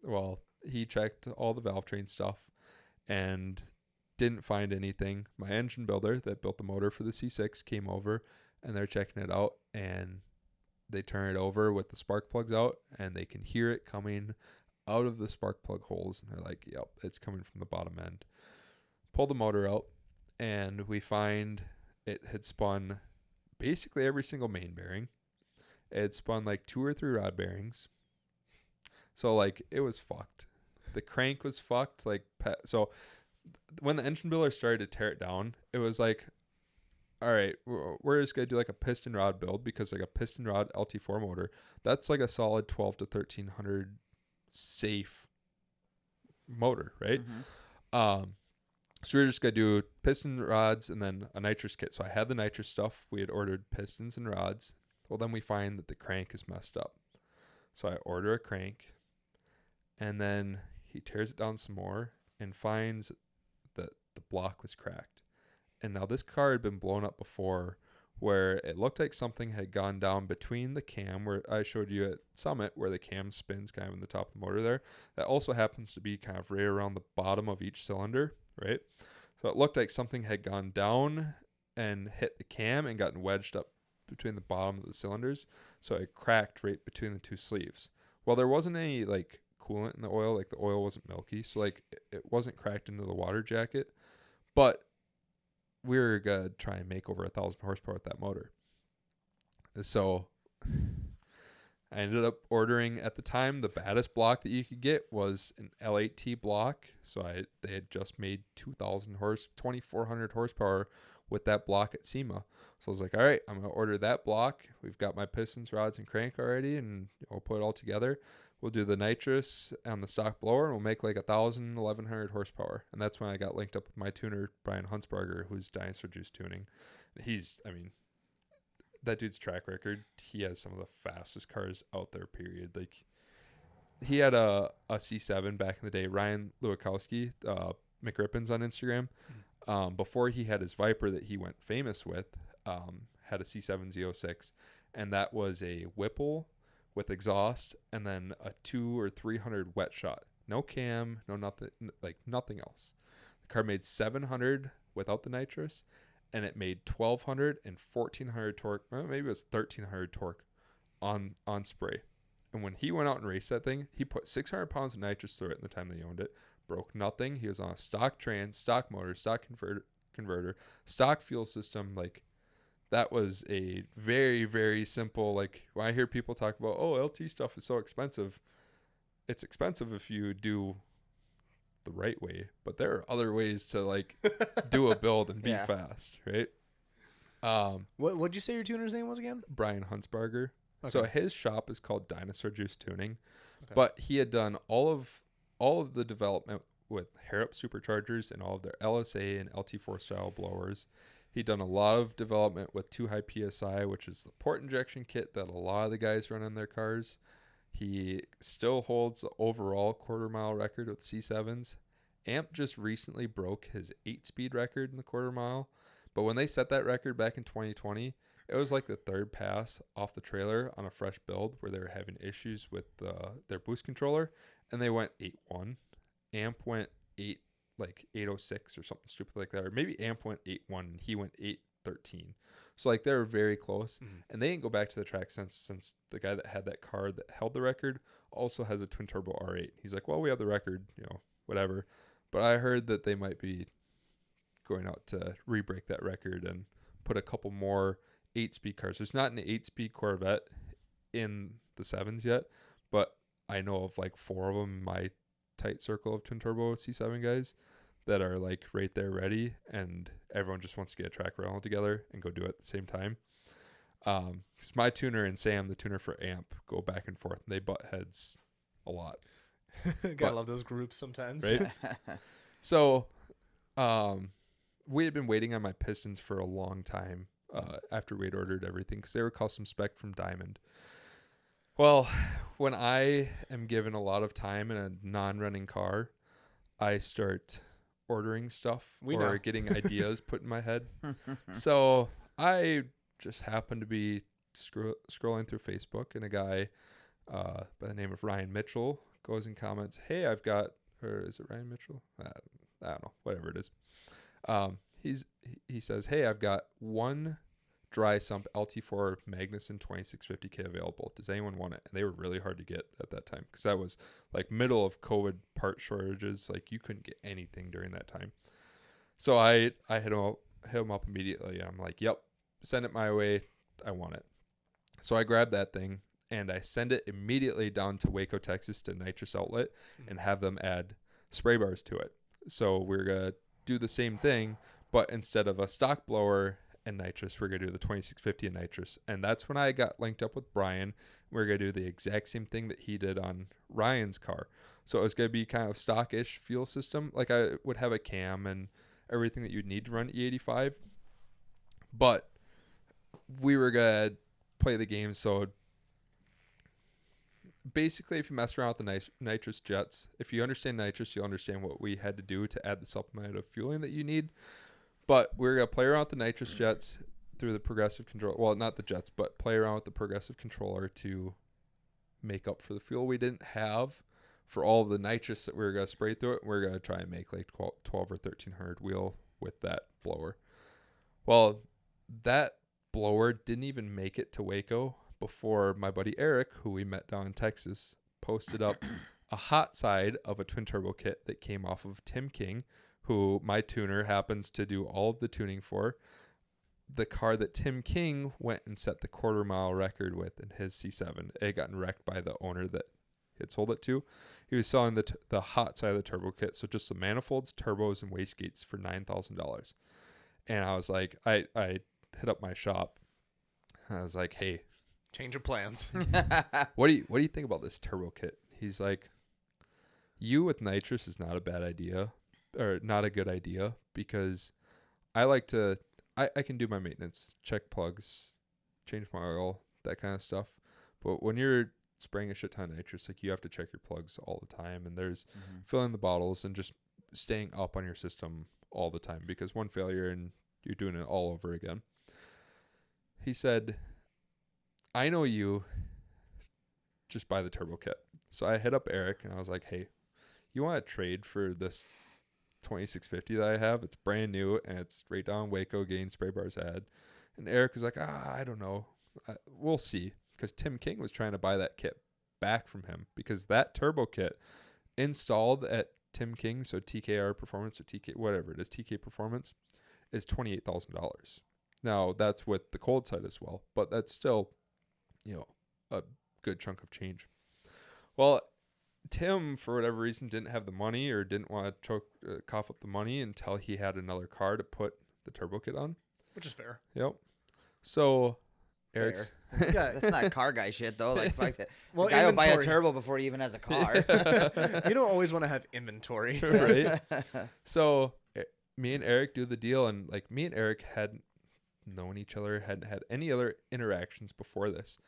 Well, he checked all the valve train stuff and didn't find anything. My engine builder that built the motor for the C6 came over, and they're checking it out, and they turn it over with the spark plugs out, and they can hear it coming out of the spark plug holes, and they're like, yep, it's coming from the bottom end. Pull the motor out, and we find it had spun basically every single main bearing. It had spun like 2 or 3 rod bearings. So like it was fucked. The crank was fucked. So when the engine builder started to tear it down, it was like, all right, we're just going to do like a piston rod build, because like a piston rod LT4 motor, that's like a solid 12 to 1300 safe motor, right? So we're just going to do piston rods and then a nitrous kit. So I had the nitrous stuff. We had ordered pistons and rods. Well, then we find that the crank is messed up. So I order a crank, and then he tears it down some more and finds that the block was cracked. And now this car had been blown up before, where it looked like something had gone down between the cam, where I showed you at Summit, where the cam spins kind of in the top of the motor there. That also happens to be kind of right around the bottom of each cylinder, right? So it looked like something had gone down and hit the cam and gotten wedged up between the bottom of the cylinders. So it cracked right between the two sleeves. Well, there wasn't any like coolant in the oil. Like the oil wasn't milky. So like it wasn't cracked into the water jacket. But we were going to try and make over 1,000 horsepower with that motor. So I ended up ordering, at the time, the baddest block that you could get was an L8T block. So they had just made 2,400 horsepower with that block at SEMA. So I was like, all right, I'm going to order that block. We've got my pistons, rods, and crank already, and we'll put it all together. We'll do the nitrous on the stock blower, and we'll make like 1,100 horsepower. And that's when I got linked up with my tuner, Brian Huntsberger, who's Dinosaur Juice Tuning. That dude's track record, he has some of the fastest cars out there, period. Like, he had a C7 back in the day, Ryan Lewikowski, McRippins on Instagram. Before he had his Viper that he went famous with, had a C7 Z06, and that was a Whipple with exhaust and then a 200 or 300 wet shot. No cam, no nothing, like nothing else. The car made 700 without the nitrous, and it made 1,200 and 1,400 torque. Well, maybe it was 1,300 torque on spray. And when he went out and raced that thing, he put 600 pounds of nitrous through it in the time that he owned it. Broke nothing. He was on a stock trans, stock motor, stock converter, stock fuel system. Like, that was a very, very simple, like, when I hear people talk about, oh, LT stuff is so expensive, it's expensive if you do the right way, but there are other ways to like do a build and be fast, right? What'd you say your tuner's name was again? Brian Huntsberger. Okay. So his shop is called Dinosaur Juice Tuning, but he had done all of the development with hair-up superchargers and all of their LSA and LT4 style blowers. He'd done a lot of development with 2-high PSI, which is the port injection kit that a lot of the guys run in their cars. He still holds the overall quarter-mile record with C7s. Amp just recently broke his 8-speed record in the quarter-mile. But when they set that record back in 2020, it was like the third pass off the trailer on a fresh build where they were having issues with their boost controller, and they went 8.1. Amp went 806 or something stupid like that. Or maybe Amp went 8.1 and he went 8.13. So like they were very close, and they didn't go back to the track since the guy that had that car that held the record also has a twin turbo R8. He's like, well, we have the record, whatever. But I heard that they might be going out to re-break that record and put a couple more 8-speed cars. There's not an 8-speed Corvette in the 7s yet, but I know of like 4 of them in my tight circle of twin turbo C7 guys that are like right there ready, and everyone just wants to get a track rental together and go do it at the same time. Because my tuner and Sam, the tuner for Amp, go back and forth, and they butt heads a lot. Gotta love those groups sometimes, right? So we had been waiting on my pistons for a long time after we'd ordered everything, because they were custom spec from Diamond. Well, when I am given a lot of time in a non-running car, I start ordering stuff getting ideas put in my head. So I just happened to be scrolling through Facebook, and a guy by the name of Ryan Mitchell goes and comments, hey, I've got, or is it Ryan Mitchell? I don't know, whatever it is. He says, hey, I've got one dry sump LT4 Magnuson 2650K available. Does anyone want it? And they were really hard to get at that time, because that was like middle of COVID part shortages. Like, you couldn't get anything during that time. So I hit him up immediately. I'm like, yep, send it my way. I want it. So I grabbed that thing and I send it immediately down to Waco, Texas, to Nitrous Outlet, and have them add spray bars to it. So we're going to do the same thing, but instead of a stock blower and nitrous, we're going to do the 2650 and nitrous. And that's when I got linked up with Brian. We're going to do the exact same thing that he did on Ryan's car. So it was going to be kind of stockish fuel system. Like, I would have a cam and everything that you'd need to run E85. But we were going to play the game. So basically, if you mess around with the nitrous jets, if you understand nitrous, you'll understand what we had to do to add the supplement of fueling that you need. But we're going to play around with the nitrous jets through the progressive control. Well, not the jets, but play around with the progressive controller to make up for the fuel we didn't have for all of the nitrous that we were going to spray through it. We're going to try and make like 12 or 1,300 wheel with that blower. Well, that blower didn't even make it to Waco before my buddy Eric, who we met down in Texas, posted up a hot side of a twin turbo kit that came off of Tim King, who my tuner happens to do all of the tuning for. The car that Tim King went and set the quarter-mile record with in his C7. It had gotten wrecked by the owner that he had sold it to. He was selling the hot side of the turbo kit, so just the manifolds, turbos, and wastegates for $9,000. And I was like, I hit up my shop. I was like, hey, change of plans. What do you think about this turbo kit? He's like, you with nitrous is not a bad idea, or not a good idea, because I like to, I can do my maintenance, check plugs, change my oil, that kind of stuff. But when you're spraying a shit ton of nitrous, like, you have to check your plugs all the time, and there's filling the bottles and just staying up on your system all the time, because one failure and you're doing it all over again. He said, I know you, just buy the turbo kit. So I hit up Eric and I was like, hey, you want to trade for this 2650 that I have? It's brand new and it's right down Waco getting spray bars ad. And Eric was like, I don't know. We'll see. Because Tim King was trying to buy that kit back from him, because that turbo kit installed at Tim King, so TKR Performance or TK, whatever it is, TK Performance, is $28,000. Now, that's with the cold side as well, but that's still, a good chunk of change. Well, Tim, for whatever reason, didn't have the money, or didn't want to cough up the money until he had another car to put the turbo kit on. Which is fair. Yep. So Eric's that's not car guy shit though. Like, fuck that. Well, the guy will buy a turbo before he even has a car. You don't always want to have inventory, right? So me and Eric do the deal, and like, me and Eric hadn't known each other, hadn't had any other interactions before this.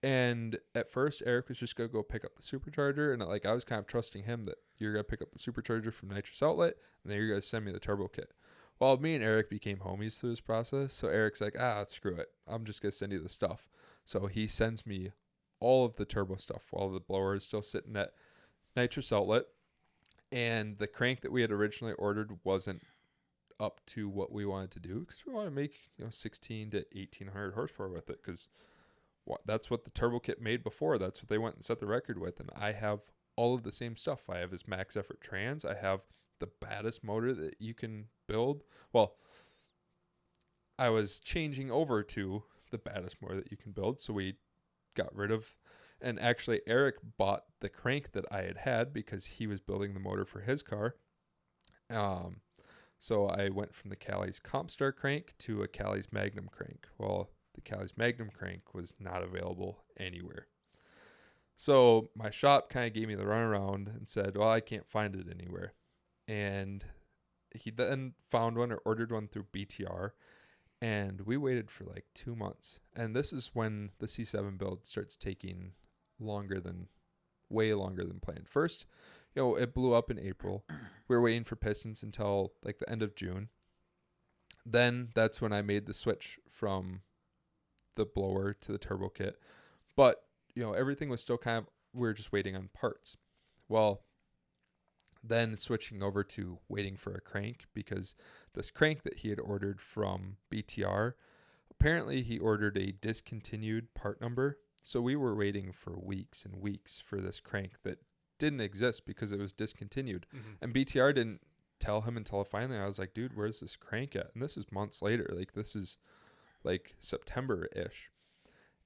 And at first, Eric was just gonna go pick up the supercharger, and like, I was kind of trusting him that you're gonna pick up the supercharger from Nitrous Outlet, and then you're gonna send me the turbo kit. Well, me and Eric became homies through this process, so Eric's like, screw it, I'm just gonna send you the stuff. So he sends me all of the turbo stuff while the blower is still sitting at Nitrous Outlet, and the crank that we had originally ordered wasn't up to what we wanted to do, because we want to make 16 to 1800 horsepower with it, because that's what the turbo kit made before. That's what they went and set the record with. And I have all of the same stuff. I have his max effort trans. I have the baddest motor that you can build. Well, I was changing over to the baddest motor that you can build, so we got rid of, and actually Eric bought the crank that I had because he was building the motor for his car. So I went from the Cali's Compstar crank to a Cali's Magnum crank. Well, the Cali's Magnum crank was not available anywhere. So my shop kind of gave me the runaround and said, well, I can't find it anywhere. And he then found one, or ordered one through BTR. And we waited for like 2 months. And this is when the C7 build starts taking way longer than planned. First, it blew up in April. We were waiting for pistons until like the end of June. Then that's when I made the switch from the blower to the turbo kit. But, everything was still we were just waiting on parts. Well, then switching over to waiting for a crank, because this crank that he had ordered from BTR, apparently he ordered a discontinued part number. So we were waiting for weeks and weeks for this crank that didn't exist because it was discontinued. Mm-hmm. And BTR didn't tell him until finally I was like, dude, where's this crank at? And this is months later. Like, this is like September-ish.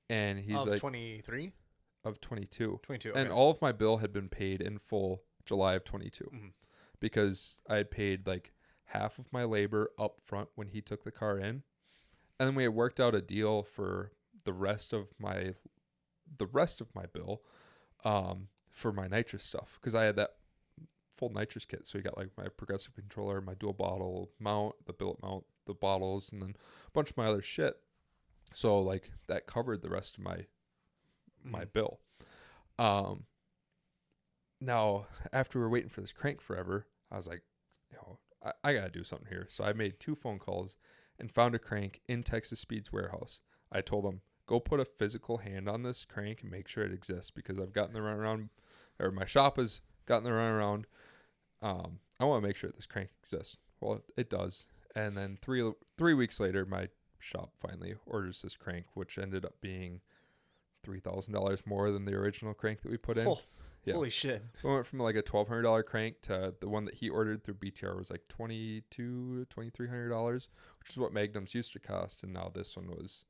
And he's like... 23? Of 22. 22, okay. And all of my bill had been paid in full July of 22. Mm-hmm. Because I had paid like half of my labor up front when he took the car in. And then we had worked out a deal for the rest of my bill for my nitrous stuff. Because I had that full nitrous kit. So you got like my progressive controller, my dual bottle mount, the billet mount, the bottles, and then a bunch of my other shit. So like that covered the rest of my bill. Now, after we were waiting for this crank forever, I was like, I got to do something here. So I made 2 phone calls and found a crank in Texas Speed's warehouse. I told them, go put a physical hand on this crank and make sure it exists, because I've gotten the runaround, or my shop has gotten the runaround. I want to make sure this crank exists. Well, it does. And then three weeks later, my shop finally orders this crank, which ended up being $3,000 more than the original crank that we put in. Oh, yeah. Holy shit. We went from like a $1,200 crank to the one that he ordered through BTR was like $2,200 to $2,300, which is what Magnums used to cost. And now this one was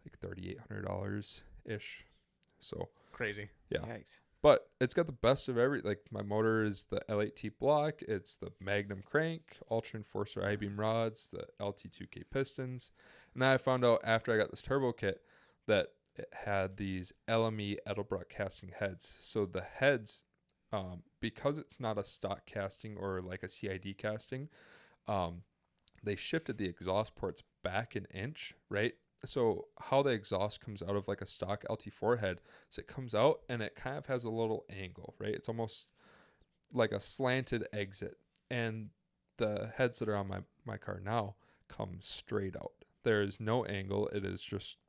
like $3,800 ish. So crazy. Yeah. Yikes. But it's got the best of like my motor is the L8T block. It's the Magnum crank, Ultra Enforcer I-beam rods, the LT2K pistons. And then I found out after I got this turbo kit that it had these LME Edelbrock casting heads. So the heads, because it's not a stock casting or like a CID casting, they shifted the exhaust ports back an inch, right? So how the exhaust comes out of like a stock LT4 head, so it comes out and it kind of has a little angle, right? It's almost like a slanted exit. And the heads that are on my car now come straight out. There is no angle. It is just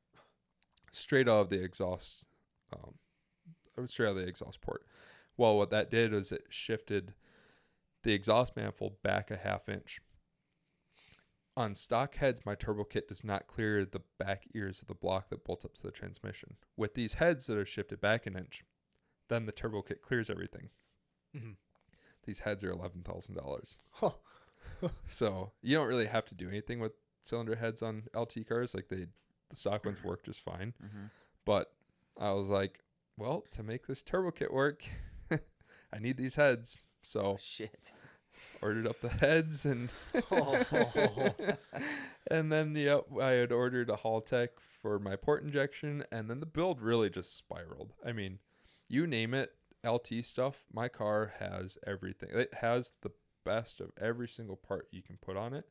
straight out of the exhaust, straight out of the exhaust port. Well, what that did is it shifted the exhaust manifold back a half inch. On stock heads, my turbo kit does not clear the back ears of the block that bolts up to the transmission. With these heads that are shifted back an inch, then the turbo kit clears everything. Mm-hmm. These heads are $11,000. Huh. So you don't really have to do anything with cylinder heads on LT cars. Like the stock ones work just fine. Mm-hmm. But I was like, well, to make this turbo kit work, I need these heads. So shit. Ordered up the heads and and then I had ordered a Haltech for my port injection, and then the build really just spiraled. I mean, you name it, LT stuff, my car has everything. It has the best of every single part you can put on it.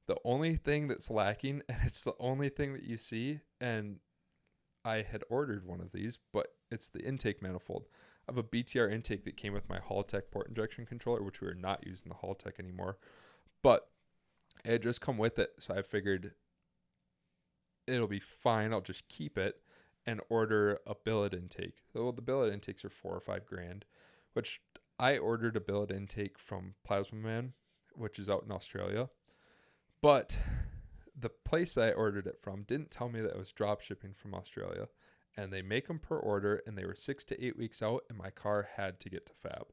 The only thing that's lacking, and it's the only thing that you see, and I had ordered one of these, but it's the intake manifold. I have a BTR intake that came with my Haltech port injection controller, which we are not using the Haltech anymore, but it had just come with it. So I figured it'll be fine. I'll just keep it and order a billet intake. Well, the billet intakes are $4,000 or $5,000, which I ordered a billet intake from Plasma Man, which is out in Australia. But the place I ordered it from didn't tell me that it was drop shipping from Australia. And they make them per order, and they were 6 to 8 weeks out, and my car had to get to fab.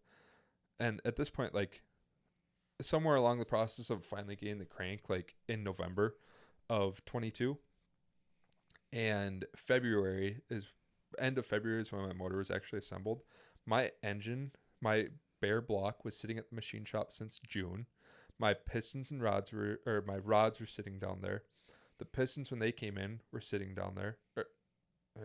And at this point, like, somewhere along the process of finally getting the crank, like, in November of 22, and end of February is when my motor was actually assembled. My engine, my bare block was sitting at the machine shop since June. My pistons and rods my rods were sitting down there. The pistons, when they came in, were sitting down there.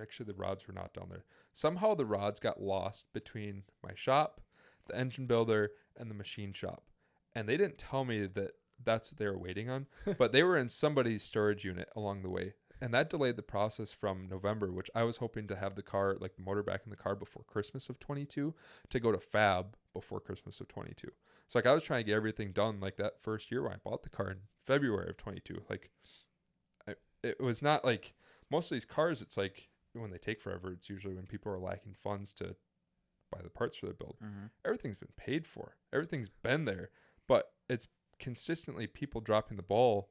Actually, the rods were not down there. Somehow the rods got lost between my shop, the engine builder, and the machine shop. And they didn't tell me that that's what they were waiting on, but they were in somebody's storage unit along the way. And that delayed the process from November, which I was hoping to have the car, like the motor back in the car before Christmas of 22 to go to fab before Christmas of 22. So like I was trying to get everything done like that first year when I bought the car in February of 22. Like it was not like most of these cars, it's like, when they take forever, it's usually when people are lacking funds to buy the parts for their build. Mm-hmm. Everything's been paid for. Everything's been there. But it's consistently people dropping the ball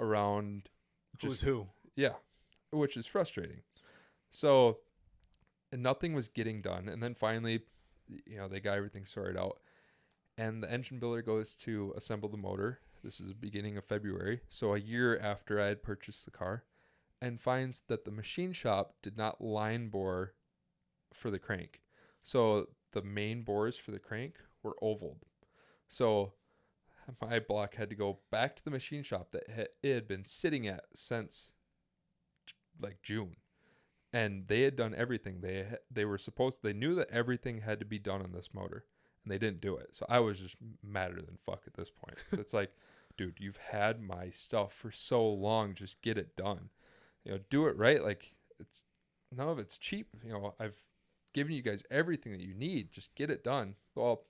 around. Who's who? Yeah, which is frustrating. So nothing was getting done. And then finally, they got everything sorted out. And the engine builder goes to assemble the motor. This is the beginning of February. So a year after I had purchased the car. And finds that the machine shop did not line bore for the crank. So the main bores for the crank were ovaled. So my block had to go back to the machine shop that it had been sitting at since like June. And they had done everything. They knew that everything had to be done on this motor. And they didn't do it. So I was just madder than fuck at this point. So it's like, dude, you've had my stuff for so long. Just get it done. Do it right. Like none of it's cheap. I've given you guys everything that you need. Just get it done. Well,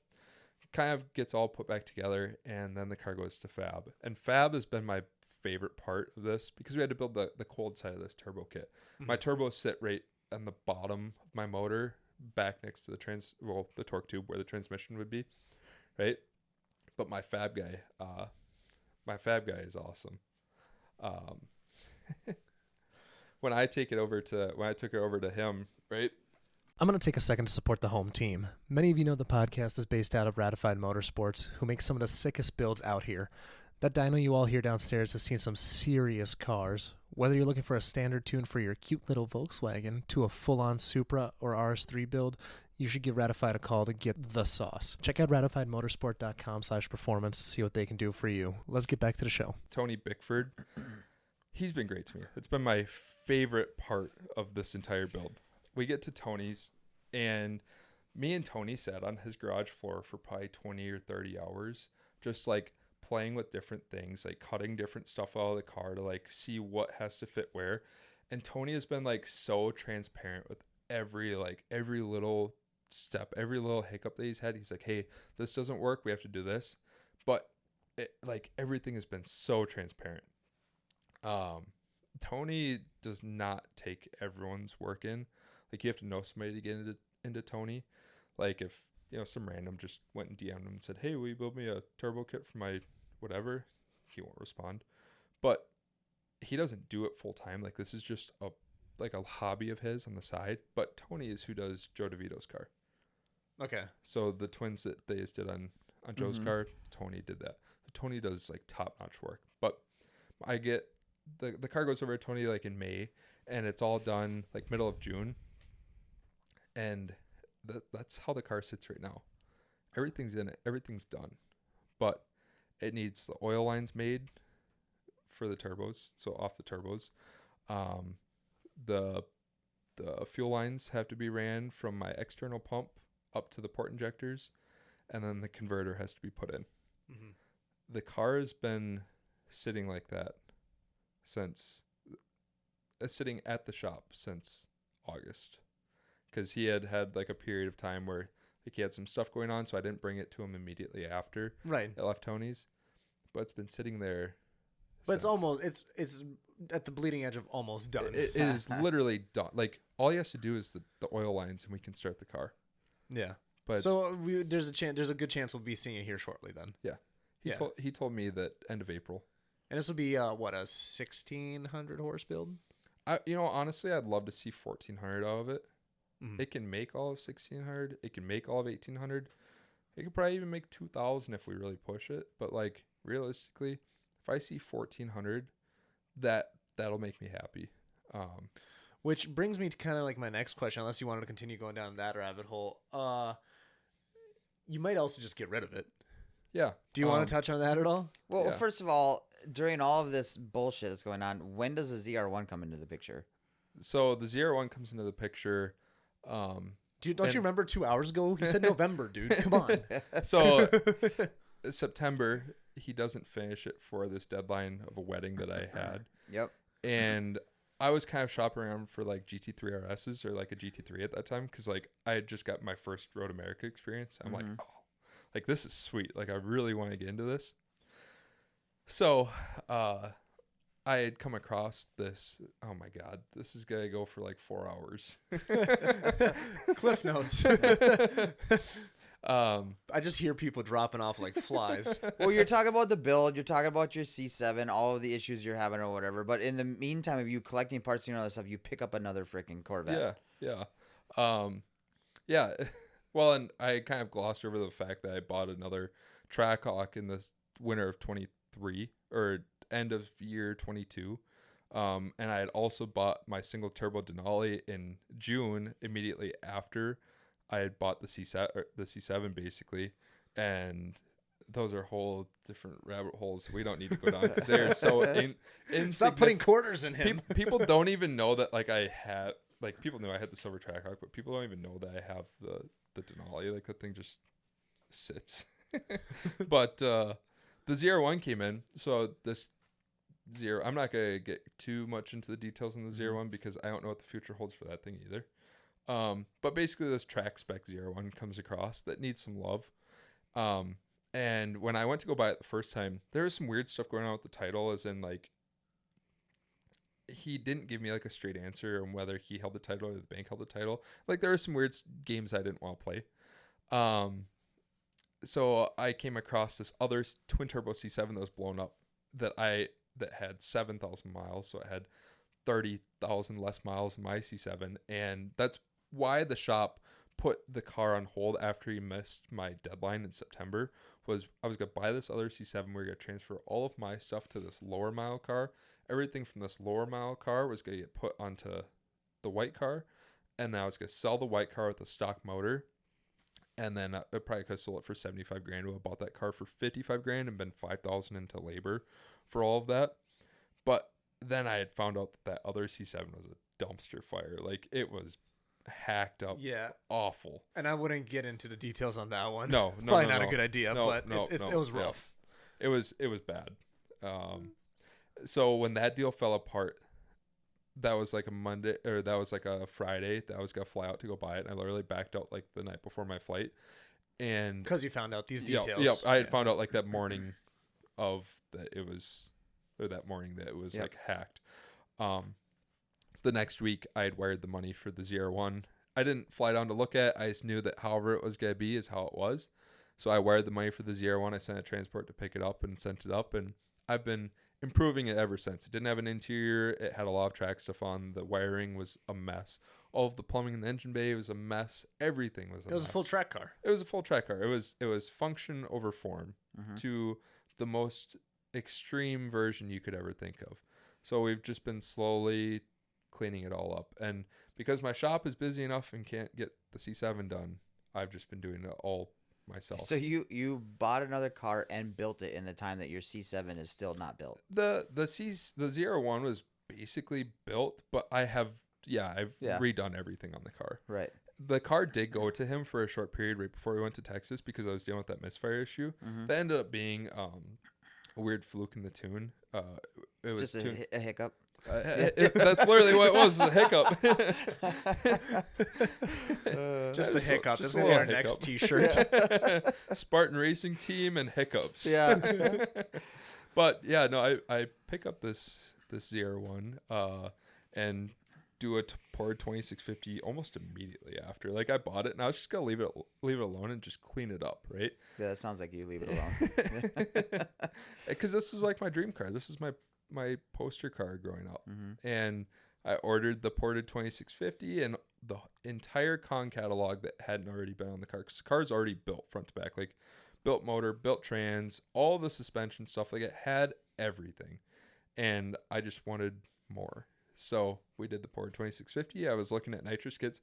kind of gets all put back together, and then the car goes to fab. And fab has been my favorite part of this because we had to build the cold side of this turbo kit. Mm-hmm. My turbos sit right on the bottom of my motor, back next to the torque tube where the transmission would be, right? But my fab guy, my fab guy is awesome. When I took it over to him, right? I'm going to take a second to support the home team. Many of you know the podcast is based out of Ratified Motorsports, who makes some of the sickest builds out here. That dyno you all hear downstairs has seen some serious cars. Whether you're looking for a standard tune for your cute little Volkswagen to a full-on Supra or RS3 build, you should give Ratified a call to get the sauce. Check out ratifiedmotorsport.com/performance to see what they can do for you. Let's get back to the show. Tony Bickford, he's been great to me. It's been my favorite part of this entire build. We get to Tony's, and me and Tony sat on his garage floor for probably 20 or 30 hours, just like playing with different things, like cutting different stuff out of the car to like see what has to fit where. And Tony has been like so transparent with every little step, every little hiccup that he's had. He's like, hey, this doesn't work, we have to do this. But everything has been so transparent. Tony does not take everyone's work in. Like, you have to know somebody to get into Tony. Like, if some random just went and DM'd him and said, hey, will you build me a turbo kit for my whatever, he won't respond. But he doesn't do it full time. Like, this is just a hobby of his on the side. But Tony is who does Joe DeVito's car. Okay. So the twins that they just did on Joe's car, Tony did that. Tony does like top notch work. But I get the car goes over to Tony like in May, and it's all done like middle of June. And that's how the car sits right now. Everything's in it. Everything's done. But it needs the oil lines made for the turbos. So off the turbos. The fuel lines have to be ran from my external pump up to the port injectors. And then the converter has to be put in. Mm-hmm. The car has been sitting like that since... sitting at the shop since August. Because he had like a period of time where like he had some stuff going on, so I didn't bring it to him immediately after it left Tony's. But it's been sitting there. But it's almost it's at the bleeding edge of almost done. It is literally done. Like, all he has to do is the oil lines, and we can start the car. Yeah. But so there's a good chance we'll be seeing it here shortly then. Yeah. He told me that end of April. And this will be a 1600 horse build. Honestly, I'd love to see 1400 out of it. Mm-hmm. It can make all of 1600. It can make all of 1800. It could probably even make 2000 if we really push it. But like, realistically, if I see 1400, that'll make me happy. Which brings me to kind of like my next question, unless you wanted to continue going down that rabbit hole. You might also just get rid of it. Yeah. Do you want to touch on that at all? Well, yeah. First of all, during all of this bullshit that's going on, when does the ZR1 come into the picture? So the ZR1 comes into the picture. Don't you remember 2 hours ago? He said November, dude. Come on. So September, he doesn't finish it for this deadline of a wedding that I had. Yep. And I was kind of shopping around for like GT3 RSs or like a GT3 at that time, because like I had just got my first Road America experience. I'm like, oh, like this is sweet. Like I really want to get into this. So I had come across this. Oh my God, this is gonna go for like 4 hours. Cliff notes. I just hear people dropping off like flies. Well, you're talking about the build, you're talking about your C7, all of the issues you're having or whatever. But in the meantime, of you collecting parts and all that stuff, you pick up another freaking Corvette. Yeah. Well, and I kind of glossed over the fact that I bought another Trackhawk in the winter of 23 or end of year 22. And I had also bought my single turbo Denali in June, immediately after I had bought the C7 basically. And those are whole different rabbit holes we don't need to go down, because they're so Stop putting quarters in him. People don't even know that like I had, like, people knew I had the silver Trackhawk, but people don't even know that I have the Denali. Like, the thing just sits. But the ZR1 came in, so this Zero, I'm not gonna get too much into the details on the ZR1 because I don't know what the future holds for that thing either. But basically this track spec ZR1 comes across that needs some love. And when I went to go buy it the first time, there was some weird stuff going on with the title, as in like he didn't give me like a straight answer on whether he held the title or the bank held the title. Like, there were some weird games I didn't want to play. So I came across this other twin turbo C7 that was blown up that had 7,000 miles, so it had 30,000 less miles than my C7, and that's why the shop put the car on hold after he missed my deadline in September. Was I was gonna buy this other C7, we were gonna transfer all of my stuff to this lower mile car. Everything from this lower mile car was gonna get put onto the white car, and then I was gonna sell the white car with a stock motor. And then I probably could have sold it for 75 grand. I bought that car for 55 grand and been 5,000 into labor for all of that. But then I had found out that other C7 was a dumpster fire. Like, it was hacked up. Yeah. Awful. And I wouldn't get into the details on that one. No. Probably not a good idea, but it was rough. Yeah. It was bad. So when that deal fell apart, that was like a Monday, or that was like a Friday that I was gonna fly out to go buy it, and I literally backed out like the night before my flight, and because you found out these details. Yep, I had found out like that morning of that it was, or that morning that it was like hacked. The next week I had wired the money for the ZR1. I didn't fly down to look at it. I just knew that however it was gonna be is how it was. So I wired the money for the ZR1. I sent a transport to pick it up and sent it up, and I've been improving it ever since. It didn't have an interior. It had a lot of track stuff on. The wiring was a mess. All of the plumbing in the engine bay was a mess. Everything was a mess. It was a full track car. It was a full track car. It was function over form to the most extreme version you could ever think of. So we've just been slowly cleaning it all up. And because my shop is busy enough and can't get the C7 done, I've just been doing it all myself. So you bought another car and built it in the time that your C7 is still not built. The ZR1 was basically built, but I've redone everything on the car. Right. The car did go to him for a short period right before we went to Texas because I was dealing with that misfire issue. That ended up being a weird fluke in the tune. It was just a hiccup. That's literally what it was, a hiccup. Just a hiccup. That's going to be our next t-shirt. Spartan Racing Team and hiccups. Yeah. But yeah, no, I pick up this ZR1 and do a Ford 2650 almost immediately after. Like, I bought it and I was just gonna leave it alone and just clean it up, right? Yeah, that sounds like you leave it alone. Because this was like my dream car. This is my poster car growing up. And I ordered the ported 2650 and the entire con catalog that hadn't already been on the car, because the car's already built front to back, like built motor, built trans, all the suspension stuff. Like, it had everything, and I just wanted more. So we did the ported 2650. I was looking at nitrous kits.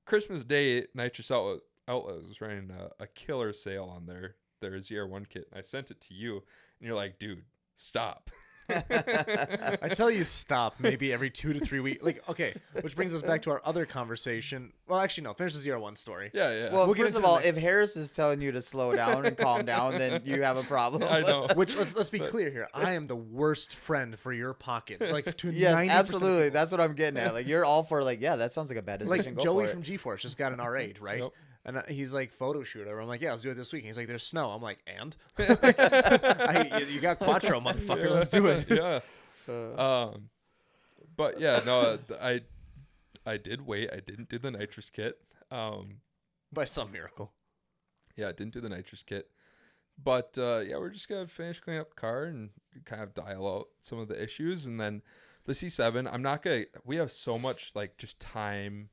Christmas Day, Nitrous Outlet was running a killer sale on their ZR1 kit. I sent it to you, and you're like, dude, stop. I tell you stop maybe every 2 to 3 weeks. Like, okay, which brings us back to our other conversation. Well, actually, no, finish the ZR1 story. Yeah. Well, first of all, if Harris is telling you to slow down and calm down, then you have a problem. I know. Which, let's be clear here. I am the worst friend for your pocket. Like, to yes, 90% absolutely. That's what I'm getting at. Like, you're all for, like, yeah, that sounds like a bad decision. Like, Go Joey for it. from G-Force just got an R8, right? Yep. And he's like, photo shooter. I'm like, yeah, let's do it this week. And he's like, there's snow. I'm like, and? You got Quattro, motherfucker. Yeah. Let's do it. Yeah. But yeah, no, I did wait. I didn't do the nitrous kit. By some miracle. Yeah, I didn't do the nitrous kit. But yeah, we're just gonna finish cleaning up the car and kind of dial out some of the issues, and then the C7. We have so much like just time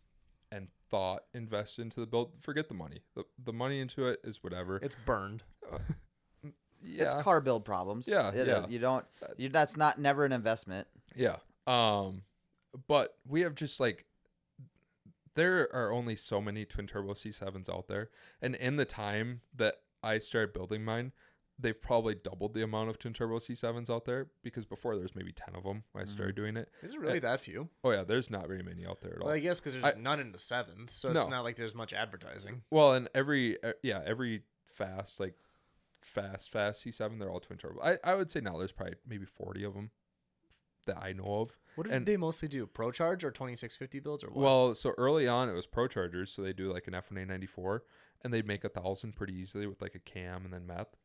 and thought invested into the build. Forget the money. The money into it is whatever. It's burned. Yeah. It's car build problems. Yeah, it yeah. is. That's never an investment. Yeah. But we have just like, there are only so many twin turbo C7s out there, and in the time that I started building mine, they've probably doubled the amount of twin turbo C7s out there, because before there was maybe 10 of them when I started doing it. Is it really that few? Oh yeah, there's not very many out there at all. Well, I guess because there's none in the 7s, so it's not like there's much advertising. Well, and every fast C7, they're all twin turbo. I would say now there's probably maybe 40 of them that I know of. What did they mostly do? Pro Charge or 2650 builds or what? Well, so early on it was Pro Chargers, so they do like an F1A94, and they'd make 1,000 pretty easily with like a cam and then meth.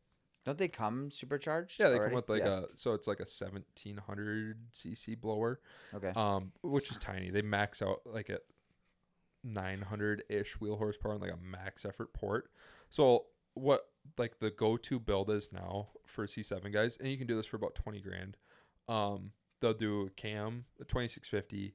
Don't they come supercharged? Yeah, they already? come with like so it's like a 1700 cc blower. Okay. Which is tiny. They max out like at 900 ish wheel horsepower and like a max effort port. So what like the go-to build is now for C7 guys, and you can do this for about 20 grand. They'll do a cam, a 2650,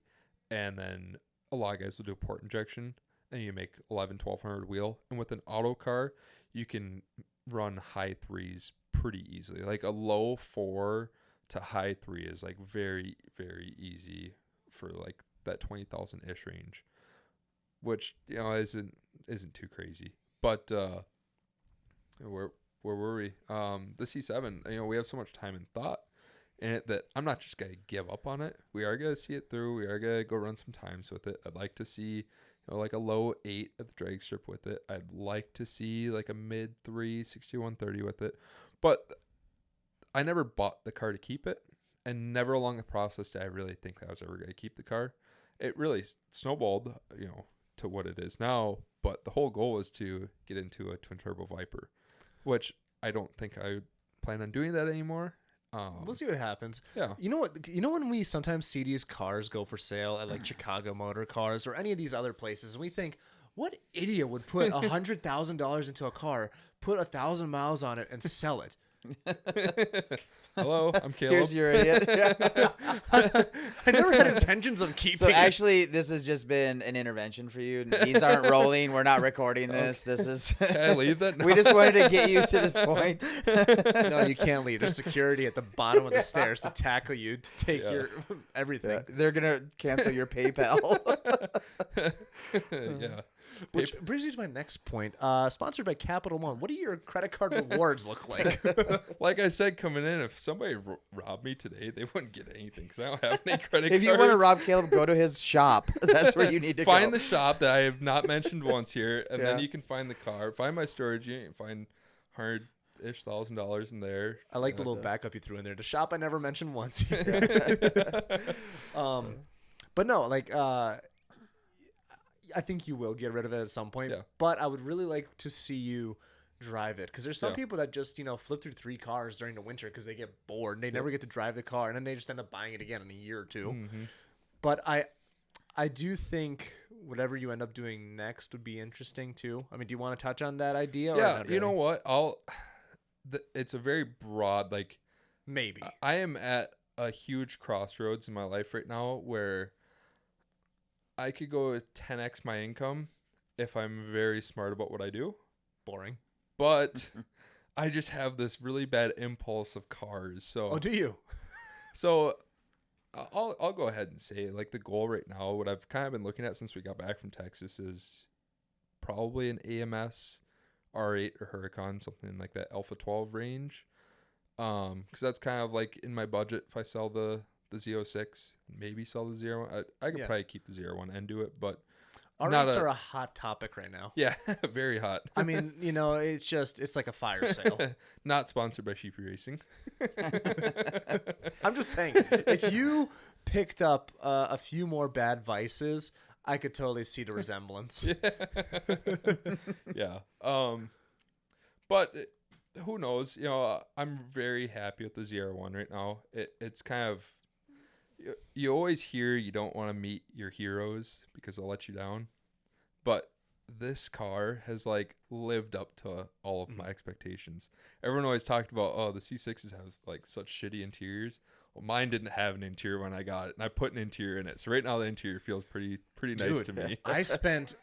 and then a lot of guys will do a port injection, and you make 1200 wheel. And with an auto car, you can run high threes pretty easily. Like a low 4 to high 3 is like very, very easy for like that 20,000 ish range, which, you know, isn't too crazy. But where were we? The C7, you know, we have so much time and thought in it that I'm not just gonna give up on it. We are gonna see it through. We are gonna go run some times with it. I'd like to see, you know, like a low 8 at the drag strip with it. I'd like to see like a mid 3 6130 with it, but I never bought the car to keep it, and never along the process did I really think that I was ever gonna keep the car. It really snowballed, you know, to what it is now. But the whole goal is to get into a twin turbo Viper, which I don't think I plan on doing that anymore. We'll see what happens. Yeah. You know what? You know when we sometimes see these cars go for sale at like Chicago Motor Cars or any of these other places, and we think, what idiot would put $100,000 into a car, put 1,000 miles on it, and sell it? Hello, I'm Caleb. Here's your idiot. I never had intentions of keeping So it. actually, this has just been an intervention for you. These aren't rolling. We're not recording this. Okay. This is. Can I leave that now? We just wanted to get you to this point. No, you can't leave. There's security at the bottom of the stairs to tackle you, to take your everything. Yeah, they're gonna cancel your PayPal. Yeah. Which brings me to my next point. Sponsored by Capital One. What do your credit card rewards look like? Like I said, coming in, if somebody robbed me today, they wouldn't get anything because I don't have any credit cards. If you want to rob Caleb, go to his shop. That's where you need to find go. the shop that I have not mentioned once here, and then you can find the car. Find my storage unit and find $100,000 in there. I like the little backup you threw in there. The shop I never mentioned once. But no, like I think you will get rid of it at some point. Yeah. But I would really like to see you drive it, because there's some people that just, you know, flip through 3 cars during the winter because they get bored and they never get to drive the car, and then they just end up buying it again in a year or two. Mm-hmm. But I do think whatever you end up doing next would be interesting too. I mean, do you want to touch on that idea? Or Yeah, not really? you know what? It's a very broad, like, maybe. I am at a huge crossroads in my life right now where I could go 10x my income if I'm very smart about what I do. Boring. But I just have this really bad impulse of cars. So Oh, do you? So I'll go ahead and say, like, the goal right now, what I've kind of been looking at since we got back from Texas, is probably an AMS R8 or Huracan, something like that Alpha 12 range. Because that's kind of like in my budget. If I sell the Z06, maybe sell the ZR1. I could probably keep the ZR1 and do it, but R8s are a hot topic right now. Yeah, very hot. I mean, you know, it's like a fire sale. Not sponsored by Sheepy Racing. I'm just saying, if you picked up a few more bad vices, I could totally see the resemblance. Yeah. But who knows? You know, I'm very happy with the ZR1 right now. It's kind of, you always hear you don't want to meet your heroes because they'll let you down. But this car has, like, lived up to all of my expectations. Everyone always talked about, oh, the C6s have, like, such shitty interiors. Well, mine didn't have an interior when I got it, and I put an interior in it. So right now the interior feels pretty nice to me. I spent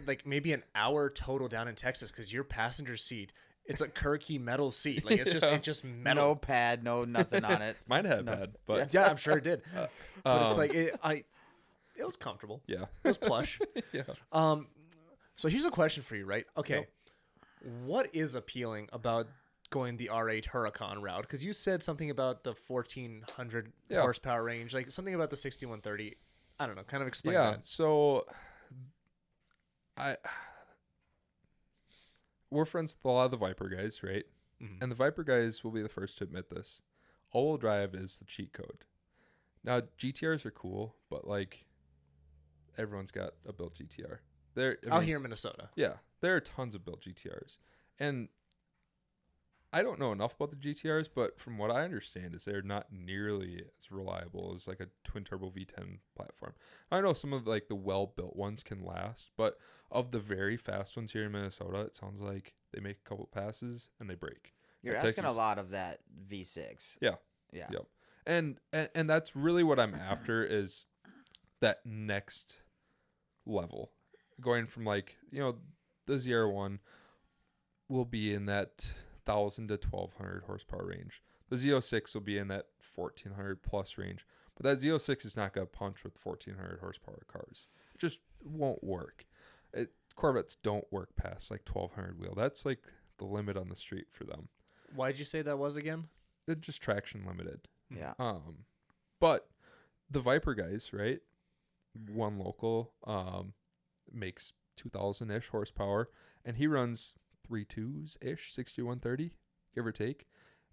like maybe an hour total down in Texas because your passenger seat, it's a Kirky metal seat. Like it's just metal. No pad, no nothing on it. Mine had pad, but yeah, I'm sure it did. But it's like it was comfortable. Yeah, it was plush. Yeah. So here's a question for you, right? Okay, what is appealing about going the R8 Huracan route? Because you said something about the 1,400 horsepower range, like something about the 6130. I don't know. Kind of explain that. Yeah. So we're friends with a lot of the Viper guys, right? Mm-hmm. And the Viper guys will be the first to admit this. All-wheel drive is the cheat code. Now, GTRs are cool, but, like, everyone's got a built GTR. Out here in Minnesota. Yeah. There are tons of built GTRs. And I don't know enough about the GTRs, but from what I understand is they're not nearly as reliable as like a twin turbo V10 platform. I know some of like the well-built ones can last, but of the very fast ones here in Minnesota, it sounds like they make a couple passes and they break. You're asking a lot of that V6. Yeah. Yeah. Yep. And that's really what I'm after is that next level. Going from like, the ZR1 will be in that 1,000 to 1,200 horsepower range. The Z06 will be in that 1,400 plus range. But that Z06 is not going to punch with 1,400 horsepower cars. It just won't work. Corvettes don't work past like 1,200 wheel. That's like the limit on the street for them. Why'd you say that was again? It's just traction limited. Yeah. But the Viper guys, right? One local makes 2,000-ish horsepower, and he runs 3.2s-ish, 6130, give or take,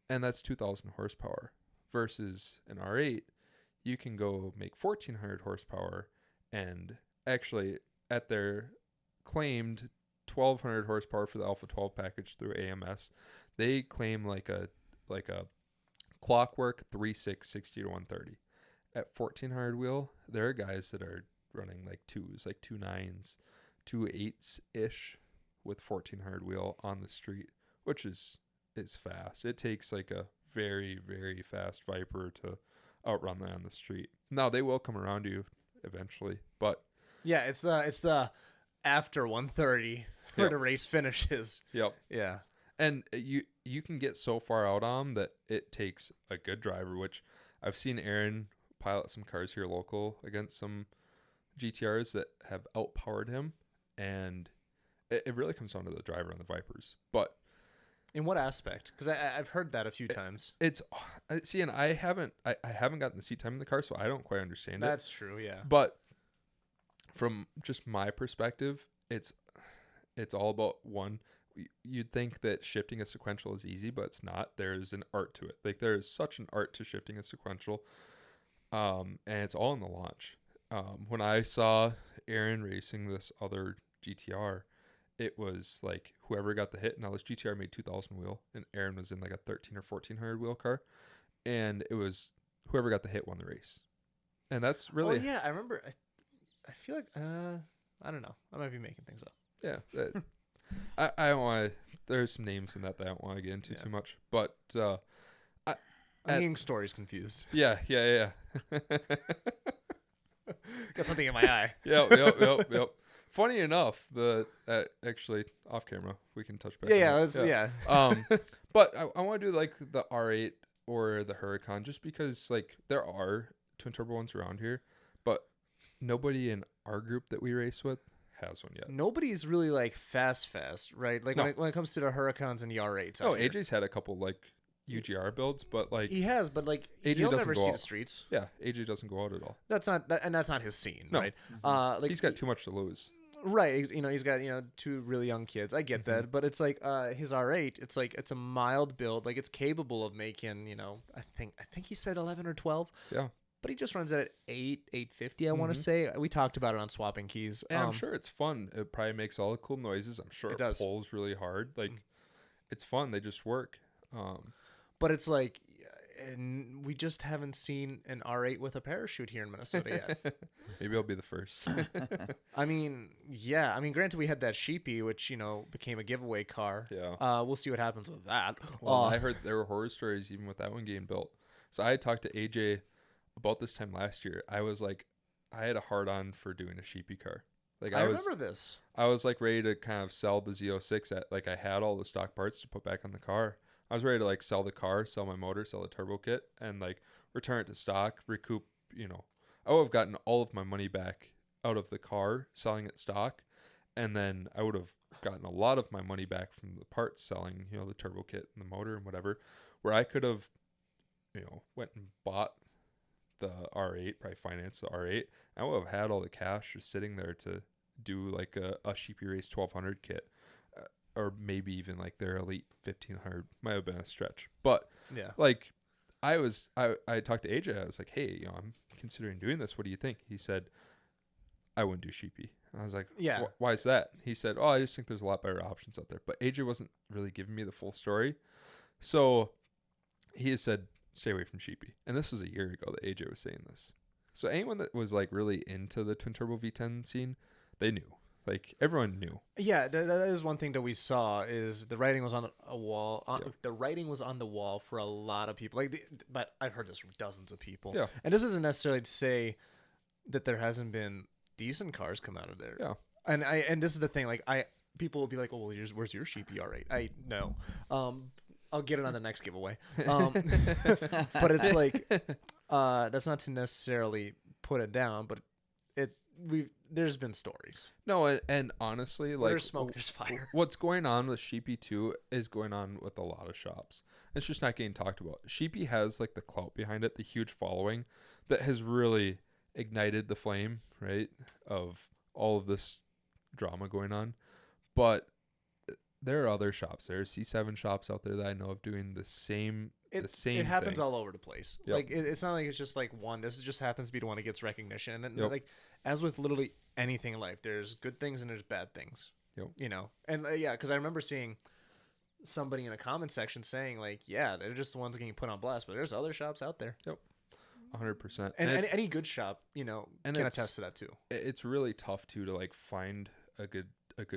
and that's 2,000 horsepower. Versus an R8, you can go make 1,400 horsepower, and actually at their claimed 1,200 horsepower for the Alpha 12 package through AMS, they claim like a clockwork 3.6 60 to 130. At 1,400 wheel, there are guys that are running like 2s, like 2.9s, 2.8s-ish with 1,400 wheel on the street, which is fast. It takes like a very, very fast Viper to outrun that on the street. Now, they will come around you eventually, but... Yeah, it's the after 130 where the race finishes. Yep. Yeah. And you can get so far out on that it takes a good driver, which I've seen Aaron pilot some cars here local against some GTRs that have outpowered him, and it really comes down to the driver on the Vipers. But in what aspect? Because I've heard that a few times. And I haven't gotten the seat time in the car, so I don't quite understand it. That's true, yeah. But from just my perspective, it's all about one. You'd think that shifting a sequential is easy, but it's not. There's an art to it. Like there is such an art to shifting a sequential, and it's all in the launch. When I saw Aaron racing this other GTR, it was like whoever got the hit. Now this GTR made 2,000 wheel, and Aaron was in like a 1,300 or 1,400 wheel car, and it was whoever got the hit won the race. And that's really. Oh yeah, I remember. I feel like I don't know. I might be making things up. Yeah. I don't want to. There's some names in that I don't want to get into too much, but I'm getting stories confused. Yeah. Got something in my eye. Yep. Funny enough, actually off camera we can touch back. Yeah. But I want to do like the R8 or the Huracan just because like there are twin turbo ones around here, but nobody in our group that we race with has one yet. Nobody's really like fast, right? Like No. when it comes to the Huracans and the R8s. No, AJ's had a couple like UGR builds, but like he has, but like AJ he'll doesn't never go see out. the streets. Yeah, AJ doesn't go out at all. That's not his scene, No. right? Like He's got too much to lose. Right, he's got two really young kids. I get that, but it's like his R8. It's like it's a mild build, like it's capable of making I think he said 11 or 12. Yeah. But he just runs it at 850, I want to say. We talked about it on Swapping Keys. And I'm sure it's fun. It probably makes all the cool noises. I'm sure it does. pulls really hard. Like, it's fun. They just work. But it's like, and we just haven't seen an R8 with a parachute here in Minnesota yet. Maybe I'll be the first. I mean, yeah. I mean, granted, we had that Sheepy, which, became a giveaway car. Yeah. We'll see what happens with that. Well, I heard there were horror stories even with that one getting built. So I had talked to AJ about this time last year. I was like, I had a hard on for doing a Sheepy car. Like I remember this. I was like ready to kind of sell the Z06 at like I had all the stock parts to put back on the car. I was ready to like sell the car, sell my motor, sell the turbo kit, and like return it to stock, recoup. I would have gotten all of my money back out of the car selling it stock, and then I would have gotten a lot of my money back from the parts selling, the turbo kit and the motor and whatever. Where I could have, went and bought the R8, probably financed the R8. I would have had all the cash just sitting there to do like a Sheepy Race 1200 kit, or maybe even like their Elite 1500 might have been a stretch. But yeah, like I talked to AJ. I was like, hey, I'm considering doing this. What do you think? He said, I wouldn't do Sheepy. And I was like, yeah, why is that? He said, I just think there's a lot better options out there. But AJ wasn't really giving me the full story. So he has said, stay away from Sheepy. And this was a year ago that AJ was saying this. So anyone that was like really into the twin turbo V10 scene, they knew. Like everyone knew. Yeah, that is one thing that we saw is the writing was on a wall. The writing was on the wall for a lot of people. But I've heard this from dozens of people. Yeah. And this isn't necessarily to say that there hasn't been decent cars come out of there. Yeah. And this is the thing. Like people will be like, "Oh, well, where's your Sheepy R8?" I know. I'll get it on the next giveaway. But it's like that's not to necessarily put it down, but there's been stories. No, and honestly, like there's smoke, there's fire. What's going on with Sheepy 2 is going on with a lot of shops. It's just not getting talked about. Sheepy has like the clout behind it, the huge following that has really ignited the flame, right, of all of this drama going on. But there are other shops. There are C7 shops out there that I know of doing the same It happens thing. all over the place. Yep. Like it's not like it's just like one. This just happens to be the one that gets recognition. And Yep. like as with literally anything in life, there's good things and there's bad things. Yep. You know, and yeah, because I remember seeing somebody in a comment section saying like, yeah, they're just the ones getting put on blast, but there's other shops out there. Yep. 100%. And any good shop, you know, can attest to that too. It's really tough too to like find a good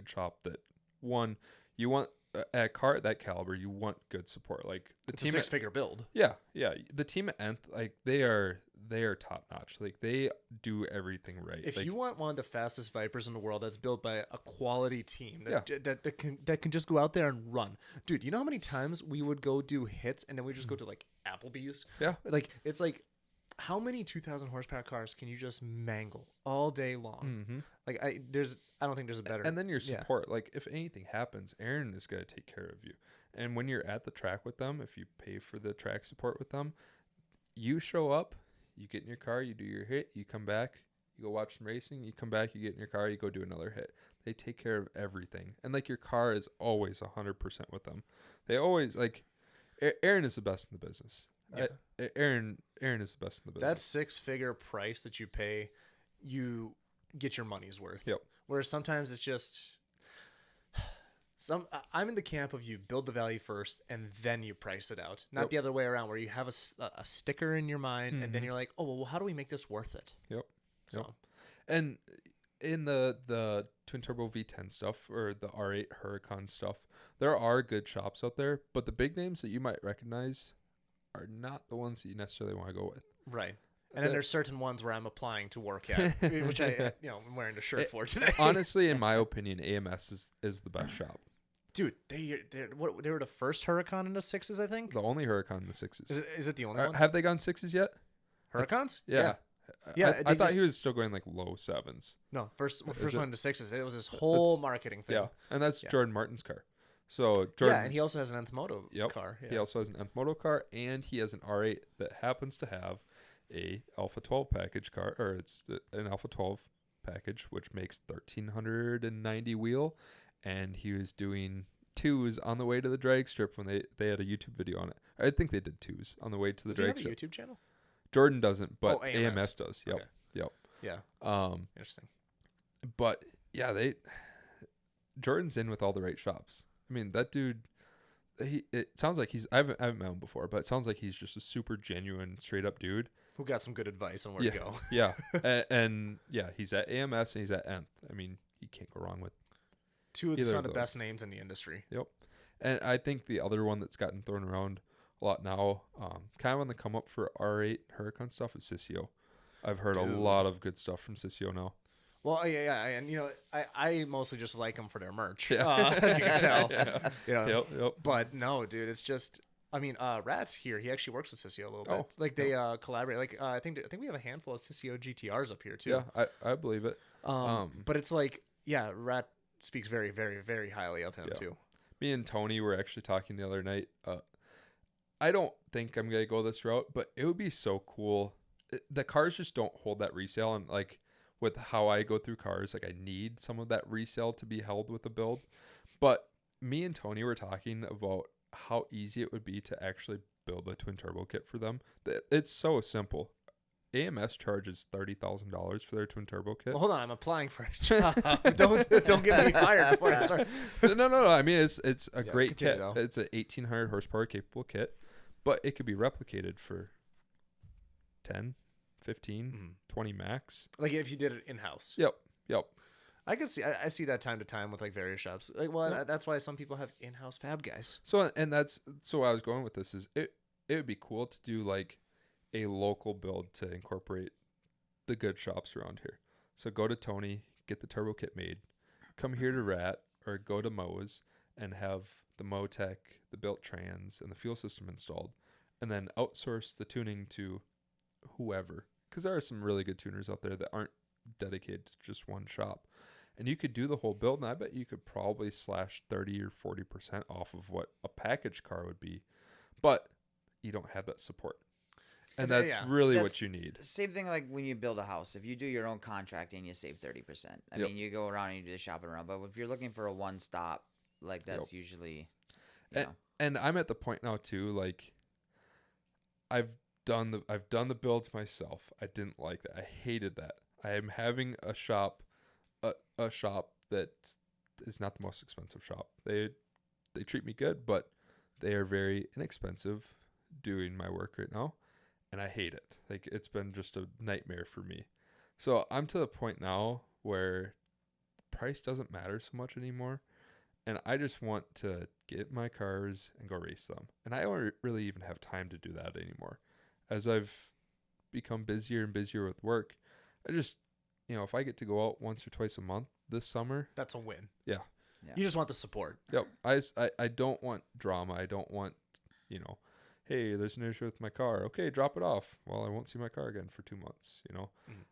shop that one you want a car at that caliber. You want good support. Like the It's team a 6-figure build. Yeah. The team at Nth, like they are top notch. Like they do everything right. If like, you want one of the fastest Vipers in the world, that's built by a quality team that can just go out there and run, dude. You know how many times we would go do hits and then we just go to like Applebee's? Yeah. Like it's like, how many 2,000 horsepower cars can you just mangle all day long? Mm-hmm. Like I don't think there's a better. And then your support, like if anything happens, Aaron is going to take care of you. And when you're at the track with them, if you pay for the track support with them, you show up, you get in your car, you do your hit, you come back, you go watch some racing, you come back, you get in your car, you go do another hit. They take care of everything. And like your car is always 100% with them. They always like Aaron is the best in the business. Yeah. Aaron is the best in the business. That 6-figure price that you pay, you get your money's worth. Yep. Whereas sometimes it's just I'm in the camp of you build the value first and then you price it out, not the other way around where you have a sticker in your mind and then you're like, oh well, how do we make this worth it? Yep. So, and in the twin turbo V10 stuff or the R8 Huracan stuff, there are good shops out there, but the big names that you might recognize are not the ones that you necessarily want to go with. Right. And then there's certain ones where I'm applying to work at, which I'm wearing a shirt for today. Honestly, in my opinion, AMS is the best shop. Dude, they were the first Huracan in the 6s, I think. The only Huracan in the 6s. Is it the only one? Have they gone 6s yet? Huracans? Yeah. Yeah, I thought he was still going like low 7s. No, first one in the 6s. It was this whole marketing thing. Yeah, and that's Jordan Martin's car. So Jordan, yeah, and he also has an Nth Moto car. Yeah. He also has an Nth Moto car, and he has an R8 that happens to have a Alpha 12 package car, or it's an Alpha 12 package, which makes 1,390 wheel, and he was doing 2s on the way to the drag strip when they had a YouTube video on it. I think they did 2s on the way to the drag strip. Does he have a YouTube channel? Jordan doesn't, but AMS does. Yep. Okay. Yep. Yeah. Interesting. But yeah, Jordan's in with all the right shops. I mean, that dude, it sounds like I haven't met him before, but it sounds like he's just a super genuine, straight up dude. Who got some good advice on where to go. Yeah. and yeah, he's at AMS and he's at Nth. I mean, you can't go wrong with two of some of the best names in the industry. Yep. And I think the other one that's gotten thrown around a lot now, kind of on the come up for R8 Huracan stuff is Sissio. I've heard a lot of good stuff from Sissio now. Well, yeah, and I mostly just like them for their merch, as you can tell. Yep. But no, dude, it's just, I mean, Rat here, he actually works with Sissio a little bit. Like they collaborate. Like I think we have a handful of Sissio GTRs up here too. Yeah, I believe it. But it's like, yeah, Rat speaks very, very, very highly of him too. Me and Tony were actually talking the other night. I don't think I'm gonna go this route, but it would be so cool. The cars just don't hold that resale, and like with how I go through cars, like I need some of that resale to be held with the build. But me and Tony were talking about how easy it would be to actually build a twin turbo kit for them. It's so simple. AMS charges $30,000 for their twin turbo kit. Well, hold on, I'm applying for a job. don't get me fired before I start. No. I mean, it's a great kit. Though. It's a 1,800 horsepower capable kit, but it could be replicated for 10, 15, 20 max. Like if you did it in house. Yep. I could see. I see that time to time with like various shops. Like, well, that's why some people have in-house fab guys. So where I was going with this is it would be cool to do like a local build to incorporate the good shops around here. So go to Tony, get the turbo kit made, come here to Rat or go to Moe's and have the Motec, the built trans, and the fuel system installed, and then outsource the tuning to whoever. Because there are some really good tuners out there that aren't dedicated to just one shop. And you could do the whole build, and I bet you could probably slash 30 or 40% off of what a package car would be. But you don't have that support. And that's really what you need. Same thing like when you build a house. If you do your own contracting, you save 30%. I mean, you go around and you do the shopping around. But if you're looking for a one-stop, like that's usually, and I'm at the point now too. Like, I've done the builds myself. I didn't like that. I hated that. I am having a shop that is not the most expensive shop. They treat me good, but they are very inexpensive doing my work right now. And I hate it. Like, it's been just a nightmare for me. So I'm to the point now where price doesn't matter so much anymore. And I just want to get my cars and go race them. And I don't really even have time to do that anymore. As I've become busier and busier with work, I just, if I get to go out once or twice a month this summer. That's a win. Yeah. You just want the support. Yep. I don't want drama. I don't want, hey, there's an issue with my car. Okay, drop it off. Well, I won't see my car again for 2 months.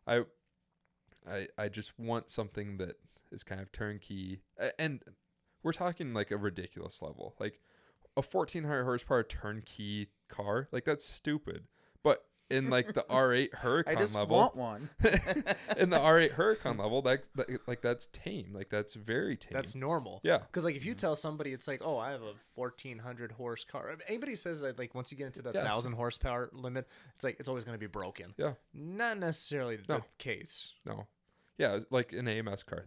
I just want something that is kind of turnkey. And we're talking like a ridiculous level. Like a 1,400 horsepower turnkey car. Like, that's stupid. But in like the R8 Huracan level. I just want one. In the R8 Huracan level, that's tame. Like, that's very tame. That's normal. Yeah. Because like if you tell somebody it's like, oh, I have a 1,400 horse car. If anybody says that like once you get into the 1,000 horsepower limit, it's like it's always going to be broken. Yeah. Not necessarily the case. No. Yeah, like an AMS car.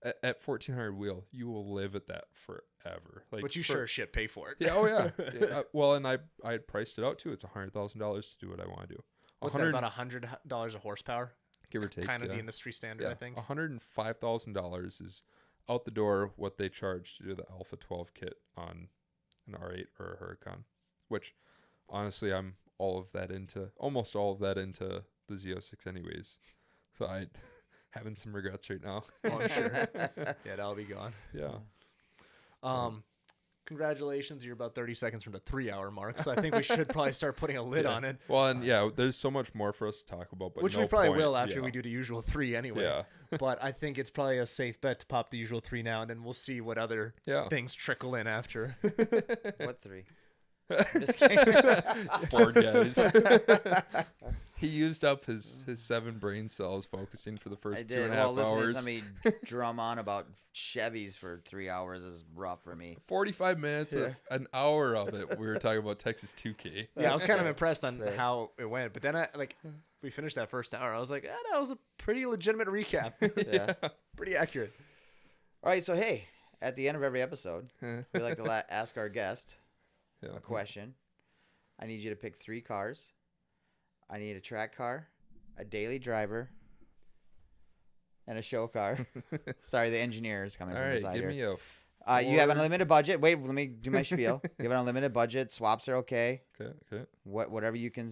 At 1,400 wheel, you will live at that forever. Like, but you sure shit pay for it. Yeah, oh yeah. Well, and I had priced it out too. It's $100,000 to do what I want to do. What's that, about $100 a horsepower? Give or take. Kind of the industry standard, I think. $105,000 is out the door what they charge to do the Alpha 12 kit on an R8 or a Huracan. Which, honestly, I'm almost all of that into the Z06 anyways. So I having some regrets right now. Oh, I'm sure. Yeah, that'll be gone. Yeah. Congratulations, you're about 30 seconds from the 3-hour mark, so I think we should probably start putting a lid on it. Well, and there's so much more for us to talk about, but which we probably will after we do the usual 3 anyway. Yeah. But I think it's probably a safe bet to pop the usual 3 now, and then we'll see what other things trickle in after. What 3? I'm just kidding. 4 guys. He used up his 7 brain cells focusing for the first 2.5 hours. Listening to somebody drum on about Chevys for 3 hours is rough for me. 45 minutes, an hour of it, we were talking about Texas 2K. Yeah, I was kind of impressed on how it went. But then we finished that first hour. I was like, that was a pretty legitimate recap. Yeah. Pretty accurate. All right, so hey, at the end of every episode, we like to ask our guest a question. I need you to pick 3 cars. I need a track car, a daily driver, and a show car. Sorry, the engineer is coming from the side give here. Me you have an unlimited budget. Wait, let me do my spiel. You have an unlimited budget. Swaps are okay. Okay. Whatever you can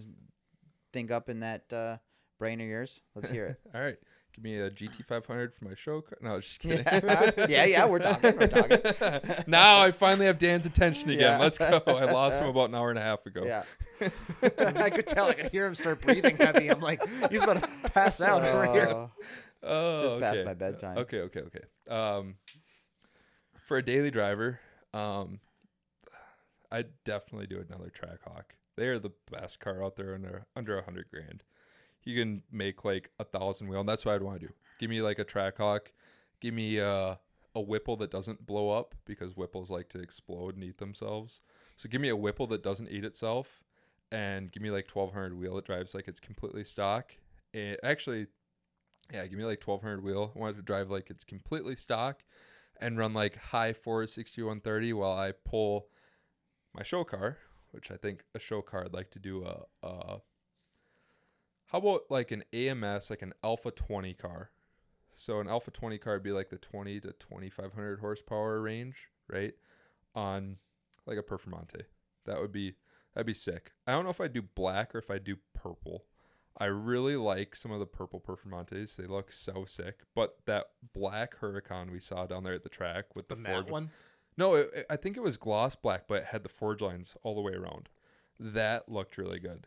think up in that brain of yours. Let's hear it. All right. Give me a GT500 for my show car. No, just kidding. Yeah, we're talking. Now I finally have Dan's attention again. Let's go. I lost him about an hour and a half ago. Yeah. I could tell. I could hear him start breathing heavy. I'm like, he's about to pass out over here. Just past my bedtime. Okay. For a daily driver, I'd definitely do another Trackhawk. They are the best car out there under $100,000. You can make like 1,000 wheel, and that's what I'd want to do. Give me like a Trackhawk. Give me a Whipple that doesn't blow up, because Whipples like to explode and eat themselves. So give me a Whipple that doesn't eat itself, and give me like 1200 wheel. It drives like it's completely stock. It actually, yeah, give me like 1200 wheel. I wanted to drive like it's completely stock and run like high 460 130 while I pull my show car, which I think a show car I'd like to do how about like an AMS, like an Alpha 20 car. So an Alpha 20 car would be like the 20 to 2500 horsepower range, right? On like a Performante. That'd be sick. I don't know if I do black or if I do purple. I really like some of the purple Performantes. They look so sick. But that black Huracan we saw down there at the track with the matte one? No, I think it was gloss black, but it had the forge lines all the way around. That looked really good.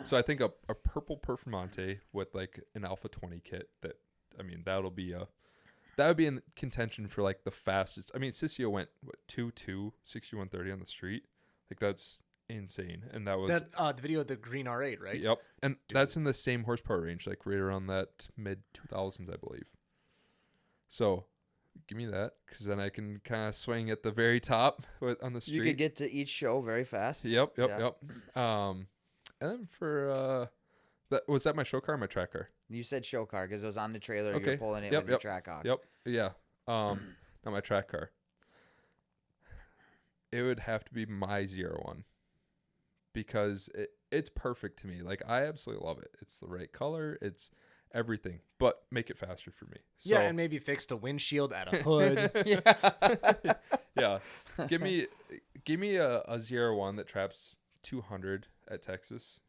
So I think a purple Performante with like an Alpha 20 kit that, I mean, that would be in contention for like the fastest. I mean, Sissio went 2.2 6130 on the street. Like that's insane. And that was the video of the green R8, right? Yep. And that's in the same horsepower range, like right around that mid 2000s, I believe. So give me that, because then I can kind of swing at the very top on the street. You could get to each show very fast. Yep. And then for was that my show car or my track car? You said show car because it was on the trailer. Okay. You're pulling it with your Trackhawk. Yep. Yeah. Not my track car. It would have to be my ZR1 because it's perfect to me. Like I absolutely love it. It's the right color. It's everything, but make it faster for me. So, yeah, and maybe fix the windshield, add a hood. Yeah. Give me a ZR1 that traps 200 at Texas,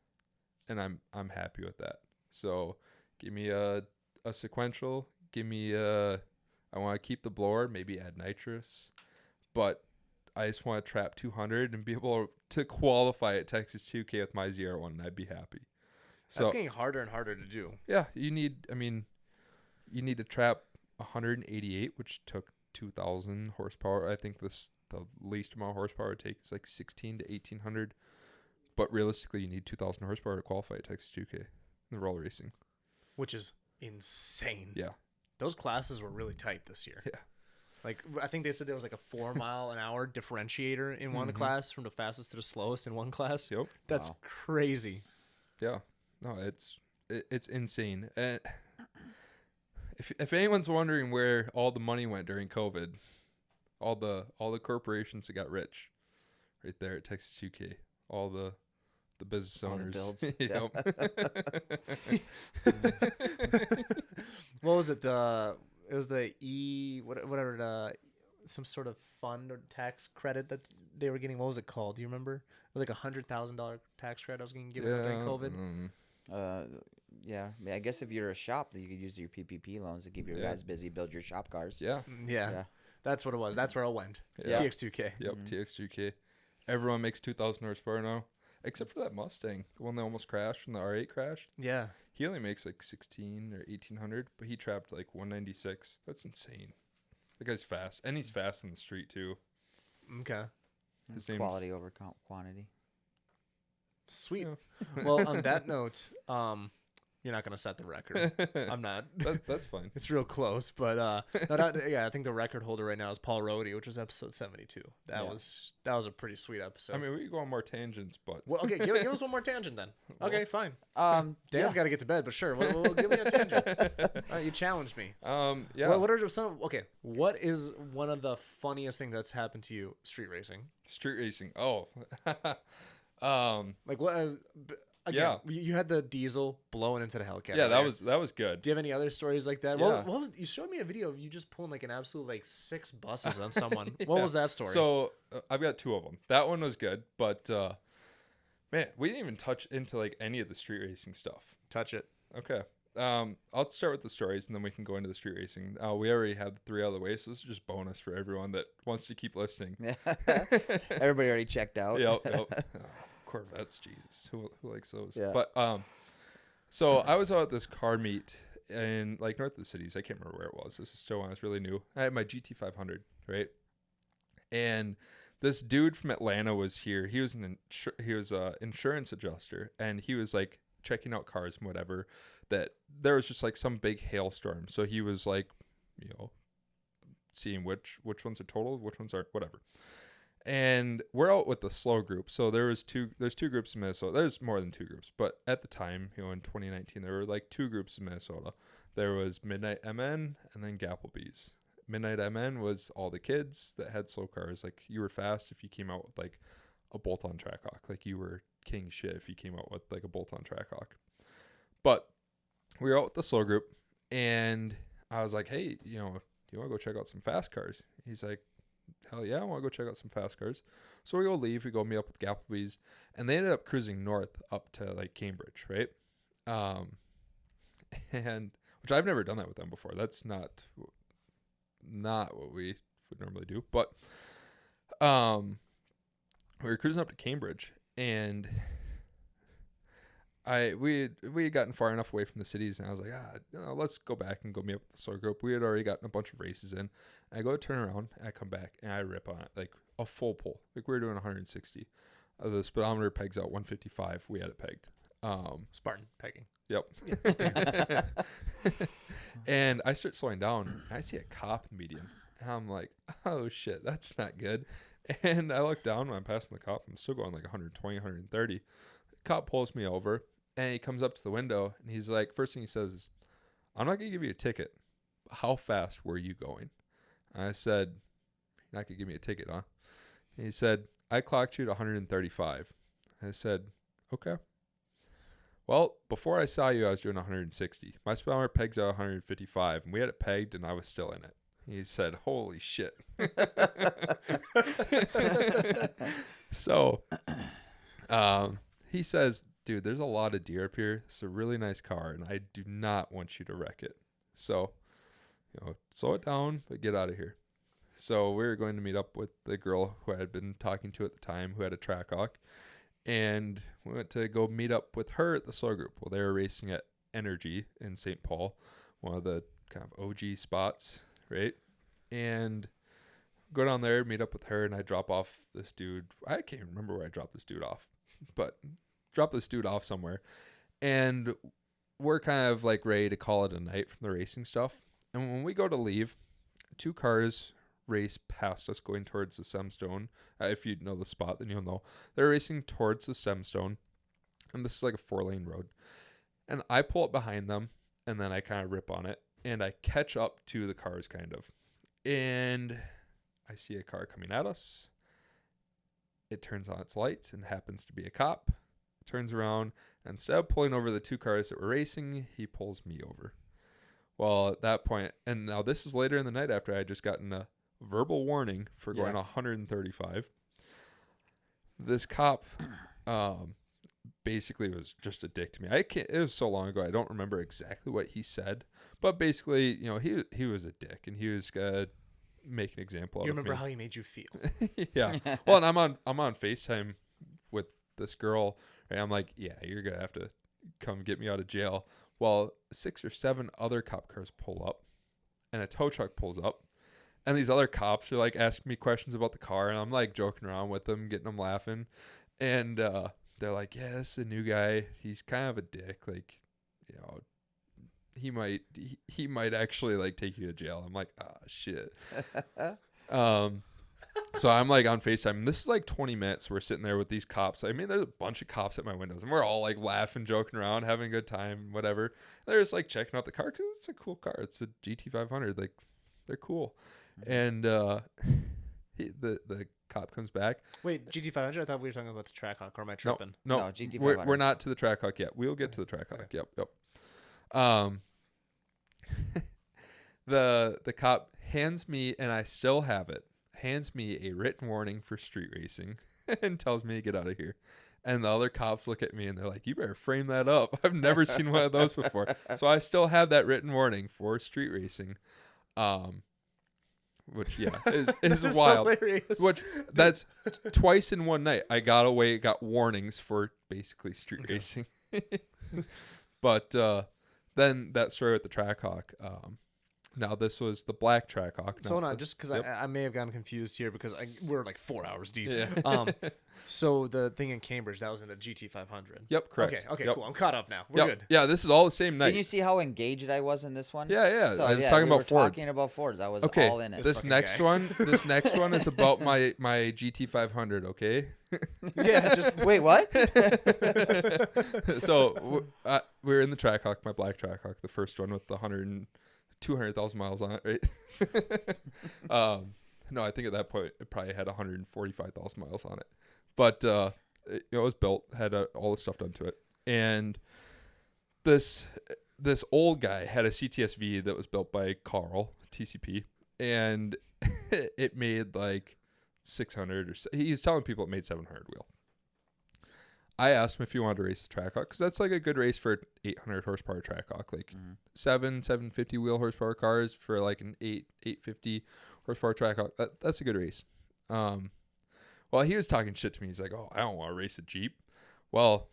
and I'm happy with that. So give me a sequential. Give me I want to keep the blower, maybe add nitrous, but I just want to trap 200 and be able to qualify at Texas 2K with my ZR1, and I'd be happy. So, that's getting harder and harder to do. Yeah, you need to trap 188, which took 2,000 horsepower. I think the least amount of horsepower it takes is like 16 to 1,800. But realistically, you need 2,000 horsepower to qualify at Texas 2K in the roll racing. Which is insane. Yeah. Those classes were really tight this year. Yeah. Like, I think they said there was like a 4 mile an hour differentiator in one class from the fastest to the slowest in one class. Yep. That's crazy. Yeah. No, it's insane. And if anyone's wondering where all the money went during COVID, all the corporations that got rich, right there at Texas 2K, all the business owners. All the builds. What was it? It was the some sort of fund or tax credit that they were getting. What was it called? Do you remember? It was like $100,000 tax credit I was getting given out during COVID. Yeah. I guess if you're a shop, you could use your PPP loans to keep your guys busy, build your shop cars. Yeah. That's what it was. That's where it went. Yeah. TX2K. Yep, TX2K. Everyone makes 2,000 horsepower now, except for that Mustang, the one that almost crashed when the R8 crashed. Yeah. He only makes like 16 or 1,800, but he trapped like 196. That's insane. The guy's fast, and he's fast on the street too. Okay. His quality over quantity. Sweet. Yeah. Well, on that note, you're not going to set the record. I'm not. That's fine. It's real close, but I think the record holder right now is Paul Rohde, which was episode 72. That was a pretty sweet episode. I mean, we could go on more tangents, but okay, give us one more tangent then. Okay, fine. Dan's got to get to bed, but sure, we'll give me a tangent. All right, you challenged me. Yeah. What are some? Okay, what is one of the funniest things that's happened to you street racing? Street racing. Oh. Like what? Again, you had the diesel blowing into the Hellcat. Yeah, that was good. Do you have any other stories like that? Yeah. What was you showed me a video of you just pulling like an absolute like 6 buses on someone. What was that story? So I've got 2 of them. That one was good, but man, we didn't even touch into like any of the street racing stuff. Touch it. Okay. I'll start with the stories and then we can go into the street racing. We already had 3 out of the way, so this is just bonus for everyone that wants to keep listening. Everybody already checked out. Yep. Corvettes, Jesus, who likes those? Yeah. But so I was out at this car meet in like north of the cities. I can't remember where it was. This is still when I was really new. I had my GT500, right? And this dude from Atlanta was here. He was an insurance adjuster, and he was like checking out cars and whatever. That there was just like some big hailstorm, so he was like, seeing which ones are total, which ones aren't, whatever. And we're out with the slow group. So there's two groups in Minnesota. There's more than two groups, but at the time, in 2019, there were like two groups in Minnesota. There was Midnight MN and then Gapplebees. Midnight MN was all the kids that had slow cars. Like, you were fast if you came out with like a bolt-on Trackhawk. Like, you were king shit if you came out with like a bolt-on Trackhawk. But we were out with the slow group, and I was like, hey, do you want to go check out some fast cars? He's like, hell yeah, I want to go check out some fast cars. So we go meet up with Gapplebees, and they ended up cruising north up to like Cambridge, right? And which I've never done that with them before. That's not what we would normally do. But we were cruising up to Cambridge, and we had gotten far enough away from the cities, and I was like, let's go back and go meet up with the slow group. We had already gotten a bunch of races in. I go to turn around, and I come back, and I rip on it like a full pull. Like, we were doing 160. The speedometer pegs out 155. We had it pegged. Spartan pegging. Yep. And I start slowing down, and I see a cop in median, and I'm like, oh shit, that's not good. And I look down when I'm passing the cop. I'm still going like 120, 130. The cop pulls me over, and he comes up to the window, and he's like, first thing he says is, I'm not going to give you a ticket. How fast were you going? And I said, you're not going to give me a ticket, huh? And he said, I clocked you at 135. I said, okay. Well, before I saw you, I was doing 160. My speedometer pegs out 155, and we had it pegged, and I was still in it. He said, holy shit. So, he says, dude, there's a lot of deer up here. It's a really nice car, and I do not want you to wreck it. So, slow it down, but get out of here. So we were going to meet up with the girl who I had been talking to at the time, who had a Trackhawk, and we went to go meet up with her at the slow group. Well, they were racing at Energy in St. Paul, one of the kind of OG spots, right? And go down there, meet up with her, and I drop off this dude. I can't remember where I dropped this dude off, but drop this dude off somewhere. And we're kind of like ready to call it a night from the racing stuff. And when we go to leave, two cars race past us going towards the Semstone. If you know the spot, then you'll know. They're racing towards the Semstone, and this is like a 4-lane road. And I pull up behind them, and then I kind of rip on it, and I catch up to the cars kind of. And I see a car coming at us. It turns on its lights and happens to be a cop. Turns around, and instead of pulling over the two cars that were racing, he pulls me over. Well, at that point, and now this is later in the night after I had just gotten a verbal warning for going 135. This cop basically was just a dick to me. It was so long ago, I don't remember exactly what he said, but basically, he was a dick, and he was gonna make an example of me. You remember how he made you feel? Yeah. Well, and I'm on FaceTime with this girl, and I'm like, yeah, you're gonna have to come get me out of jail. Well, 6 or 7 other cop cars pull up, and a tow truck pulls up, and these other cops are like asking me questions about the car, and I'm like joking around with them, getting them laughing, and they're like, yeah, this is a new guy. He's kind of a dick. Like, he might actually like take you to jail. I'm like, shit. So I'm like on FaceTime, and this is like 20 minutes. We're sitting there with these cops. I mean, there's a bunch of cops at my windows, and we're all like laughing, joking around, having a good time, whatever. They're just like checking out the car because it's a cool car. It's a GT500. Like, they're cool. And the cop comes back. Wait, GT500? I thought we were talking about the Trackhawk, or am I tripping? No, GT500. We're not to the Trackhawk yet. We'll get to the Trackhawk. Okay. Yep. The cop hands me, and I still have it, hands me a written warning for street racing and tells me to get out of here. And the other cops look at me, and they're like, you better frame that up. I've never seen one of those before. So I still have that written warning for street racing. Which is wild. Hilarious. Which that's twice in one night. I got warnings for basically street racing. But then that story with the Trackhawk, Now this was the black Trackhawk. So not just because I may have gotten confused here because we're like 4 hours deep. Yeah. So the thing in Cambridge, that was in the GT 500. Yep, correct. Okay, yep. cool. I'm caught up now. We're good. Yeah, this is all the same night. Did you see how engaged I was in this one? Yeah. So, I was talking about Fords. Talking about Fords. I was all in it. This next one is about my GT 500. Okay. Yeah. Just wait. What? So we're in the Trackhawk, my black Trackhawk, the first one with the 200,000 miles on it, right? No, I think at that point it probably had 145,000 miles on it, but it was built, had all the stuff done to it, and this old guy had a CTSV that was built by Carl TCP, and it made like 600 or he was telling people it made 700 wheel. I asked him if he wanted to race the Trackhawk because that's like a good race for an 800 horsepower Trackhawk, like 750 wheel horsepower cars for like an 850 horsepower Trackhawk. That's a good race. Well, he was talking shit to me. He's like, "Oh, I don't want to race a Jeep." Well,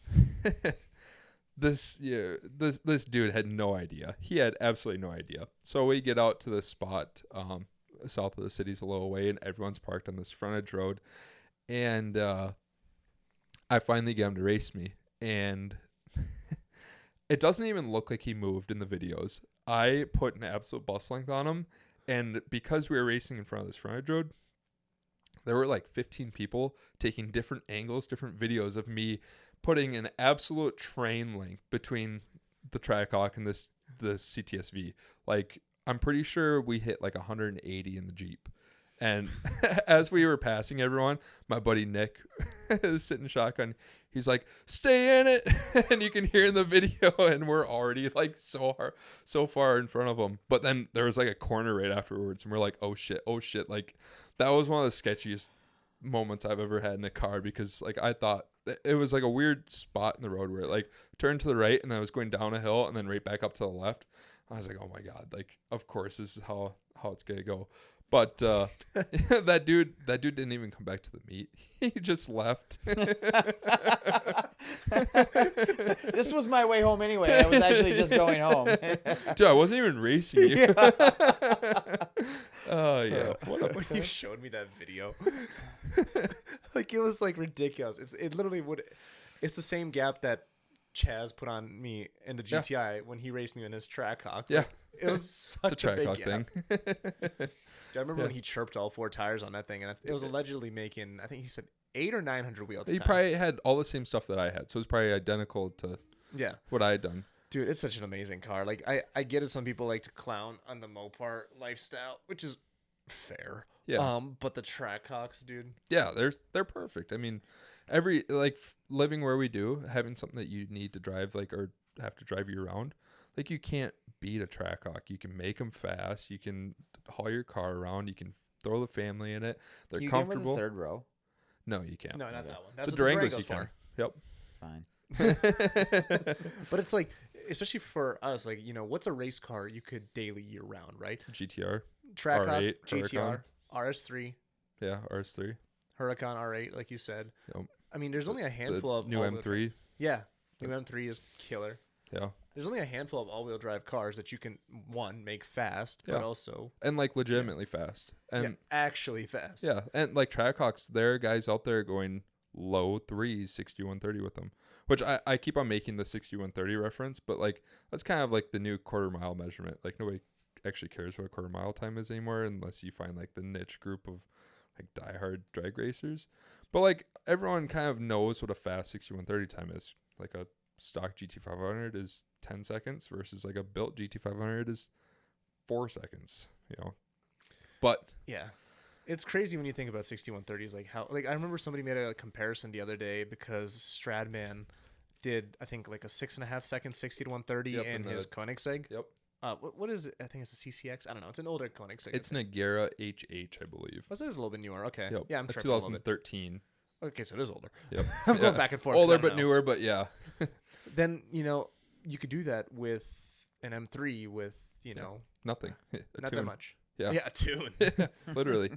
this dude had no idea. He had absolutely no idea. So we get out to this spot south of the city's a little way, and everyone's parked on this frontage road, and I finally get him to race me, and it doesn't even look like he moved in the videos. I put an absolute bus length on him, and because we were racing in front of this frontage road, there were like 15 people taking different angles, different videos of me putting an absolute train length between the Trackhawk and this CTSV. Like, I'm pretty sure we hit like 180 in the Jeep. And as we were passing everyone, my buddy Nick is sitting shotgun. He's like, "Stay in it." And you can hear in the video, and we're already like so far in front of him. But then there was like a corner right afterwards, and we're like, oh shit. Like, that was one of the sketchiest moments I've ever had in a car, because like I thought it was like a weird spot in the road where it like turned to the right and then I was going down a hill and then right back up to the left. I was like, oh my God, like, of course this is how it's gonna go. But that dude didn't even come back to the meet. He just left. This was my way home anyway. I was actually just going home. Dude, I wasn't even racing you. Yeah. Oh yeah. When you showed me that video, like, it was like ridiculous. It literally would. It's the same gap that Chaz put on me in the GTI when he raced me in his Trackhawk. Yeah. It was such a big Trackhawk gap. thing. I remember when he chirped all 4 tires on that thing, and it was allegedly making, I think he said 800 or 900 wheels. He probably had all the same stuff that I had, so it's probably identical to what I had done. Dude, it's such an amazing car. Like, I get it. Some people like to clown on the Mopar lifestyle, which is fair. Yeah. But the Trackhawks, dude. Yeah, they're perfect. I mean, living where we do, having something that you need to drive, like, or have to drive you around, like, you can't beat a Trackhawk. You can make them fast. You can haul your car around. You can throw the family in it. They're comfortable. Get in the third row? No, you can't. No, not that one. That's the what Durangos the you can. for. Yep. Fine. But it's like, especially for us, like, you know, what's a race car you could daily year round, right? GTR. Trackhawk, R8, GTR, RS3. Yeah, RS3. Huracan R8, like you said. Yep. I mean, there's only a handful of new M3. Yeah, new M3 is killer. Yeah. There's only a handful of all-wheel drive cars that you can, one, make fast, but also and like legitimately fast, and actually fast. Yeah, and like Trackhawks, there are guys out there going low threes, 6130 with them, which I keep on making the 6130 reference, but like that's kind of like the new quarter mile measurement. Like, nobody actually cares what a quarter mile time is anymore, unless you find like the niche group of like diehard drag racers. But like everyone kind of knows what a fast 6130 time is. Like a stock GT500 is 10 seconds versus like a built GT500 is 4 seconds, you know. But yeah, it's crazy when you think about 6130s, like how, like, I remember somebody made a comparison the other day because Stradman did, I think, like a 6.5 second 60 to 130 in his Koenigsegg. Yep. What is it? I think it's a CCX. I don't know. It's an older Koenigsegg. It's an Agera HH, I believe. Oh, so it is a little bit newer. Okay. Yep. Yeah, I'm sure. 2013. Okay, so it is older. Yep. I'm going back and forth. Older but newer, but yeah. Then, you know, you could do that with an M3 with, you know, nothing. Not that much. Yeah. Yeah, a tune. Literally.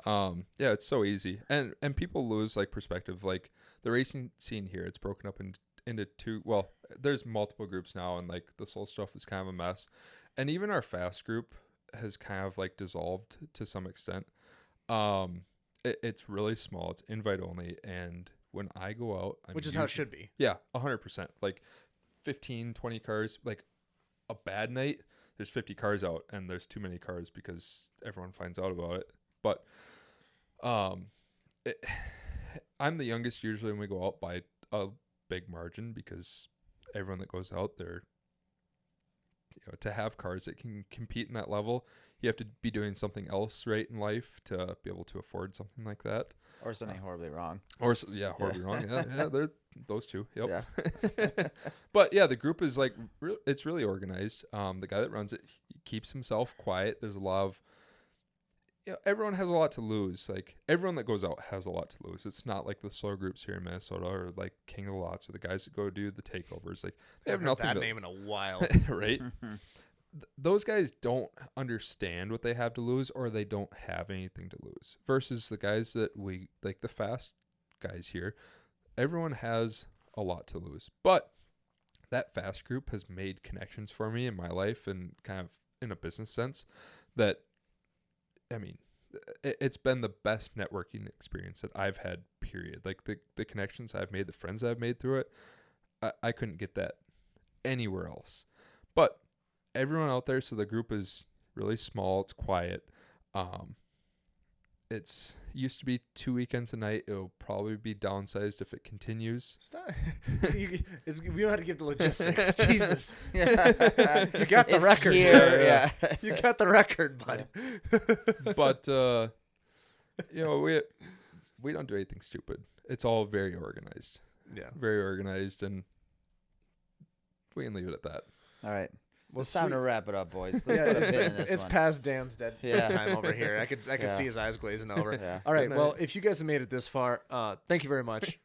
Yeah, it's so easy. And people lose like perspective. Like the racing scene here, it's broken up into two. Well, there's multiple groups now, and like the soul stuff is kind of a mess. And even our fast group has kind of like dissolved to some extent. It's really small. It's invite only, and when I go out, which is how it should be. Yeah, 100%. Like 15, 20 cars. Like a bad night, there's 50 cars out, and there's too many cars because everyone finds out about it. But I'm the youngest usually when we go out by a big margin, because everyone that goes out there, to have cars that can compete in that level, you have to be doing something else right in life to be able to afford something like that. Or something horribly wrong. Horribly wrong. Yeah, they're those two. Yep. Yeah. But yeah, the group is like, it's really organized. The guy that runs it, he keeps himself quiet. There's a lot of, everyone has a lot to lose. Like everyone that goes out has a lot to lose. It's not like the slow groups here in Minnesota, or like King of the Lots, or the guys that go do the takeovers. Like they have nothing. That name in a while, right? Those guys don't understand what they have to lose, or they don't have anything to lose. Versus the guys that we like, the fast guys here, everyone has a lot to lose. But that fast group has made connections for me in my life, and kind of in a business sense, that, I mean, it's been the best networking experience that I've had, period. Like the connections I've made, the friends I've made through it, I couldn't get that anywhere else. But everyone out there, so the group is really small. It's quiet. It's used to be 2 weekends a night. It'll probably be downsized if it continues. Stop. We don't have to give the logistics. Jesus. You got the record. Here, yeah. You got the record, bud. But, we don't do anything stupid. It's all very organized. Yeah. Very organized, and we can leave it at that. All right. Well, it's time to wrap it up, boys. Let's put a pin in this it's one. past Dan's dead time over here. I could see his eyes glazing over. Yeah. All right. Well, if you guys have made it this far, thank you very much.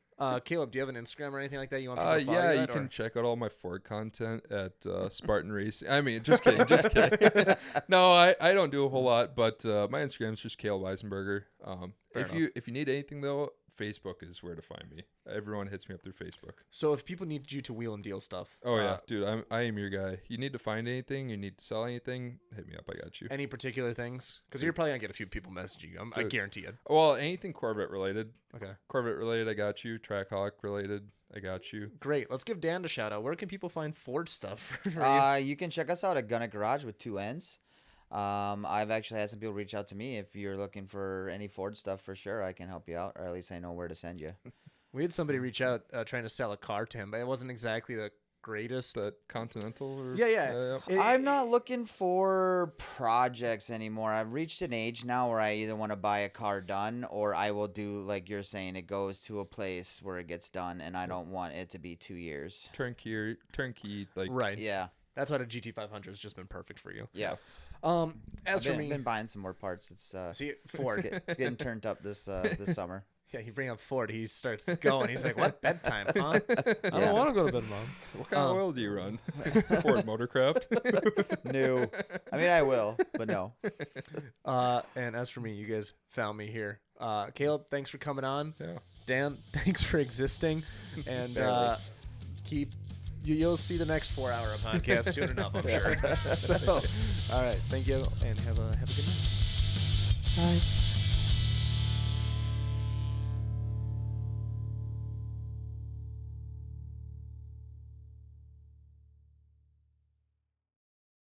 Caleb, do you have an Instagram or anything like that you want people to follow? Yeah, you can check out all my Ford content at Spartan Racing. I mean, just kidding, just kidding. No, I don't do a whole lot, but my Instagram is just Caleb Isenberger. If you need anything though, Facebook is where to find me. Everyone hits me up through Facebook. So if people need you to wheel and deal stuff. Oh yeah, dude, I am your guy. You need to find anything, you need to sell anything, hit me up. I got you. Any particular things? Because you're probably gonna get a few people messaging you. I guarantee it. Well, anything Corvette related. Okay. Corvette related, I got you. Trackhawk related, I got you. Great. Let's give Dan a shout out. Where can people find Ford stuff? You can check us out at Gunnet Garage with 2 N's. I've actually had some people reach out to me. If you're looking for any Ford stuff, for sure, I can help you out, or at least I know where to send you. We had somebody reach out trying to sell a car to him, but it wasn't exactly the greatest. That Continental? Or, yeah. I'm not looking for projects anymore. I've reached an age now where I either want to buy a car done, or I will do, like you're saying, it goes to a place where it gets done, and I don't want it to be 2 years. Turnkey, like. Right. Yeah. That's why the GT500 has just been perfect for you. Yeah. As for me, I've been buying some more parts. It's Ford. It's getting turned up this summer. Yeah, you bring up Ford, he starts going. He's like, "What, bedtime, huh? I don't want to go to bed, Mom." What kind of oil do you run? Ford Motorcraft? No. I mean, I will, but no. And as for me, you guys found me here. Caleb, thanks for coming on. Yeah. Dan, thanks for existing. And you'll see the next 4-hour podcast soon enough, I'm sure. So, all right, thank you, and have a good night. Bye.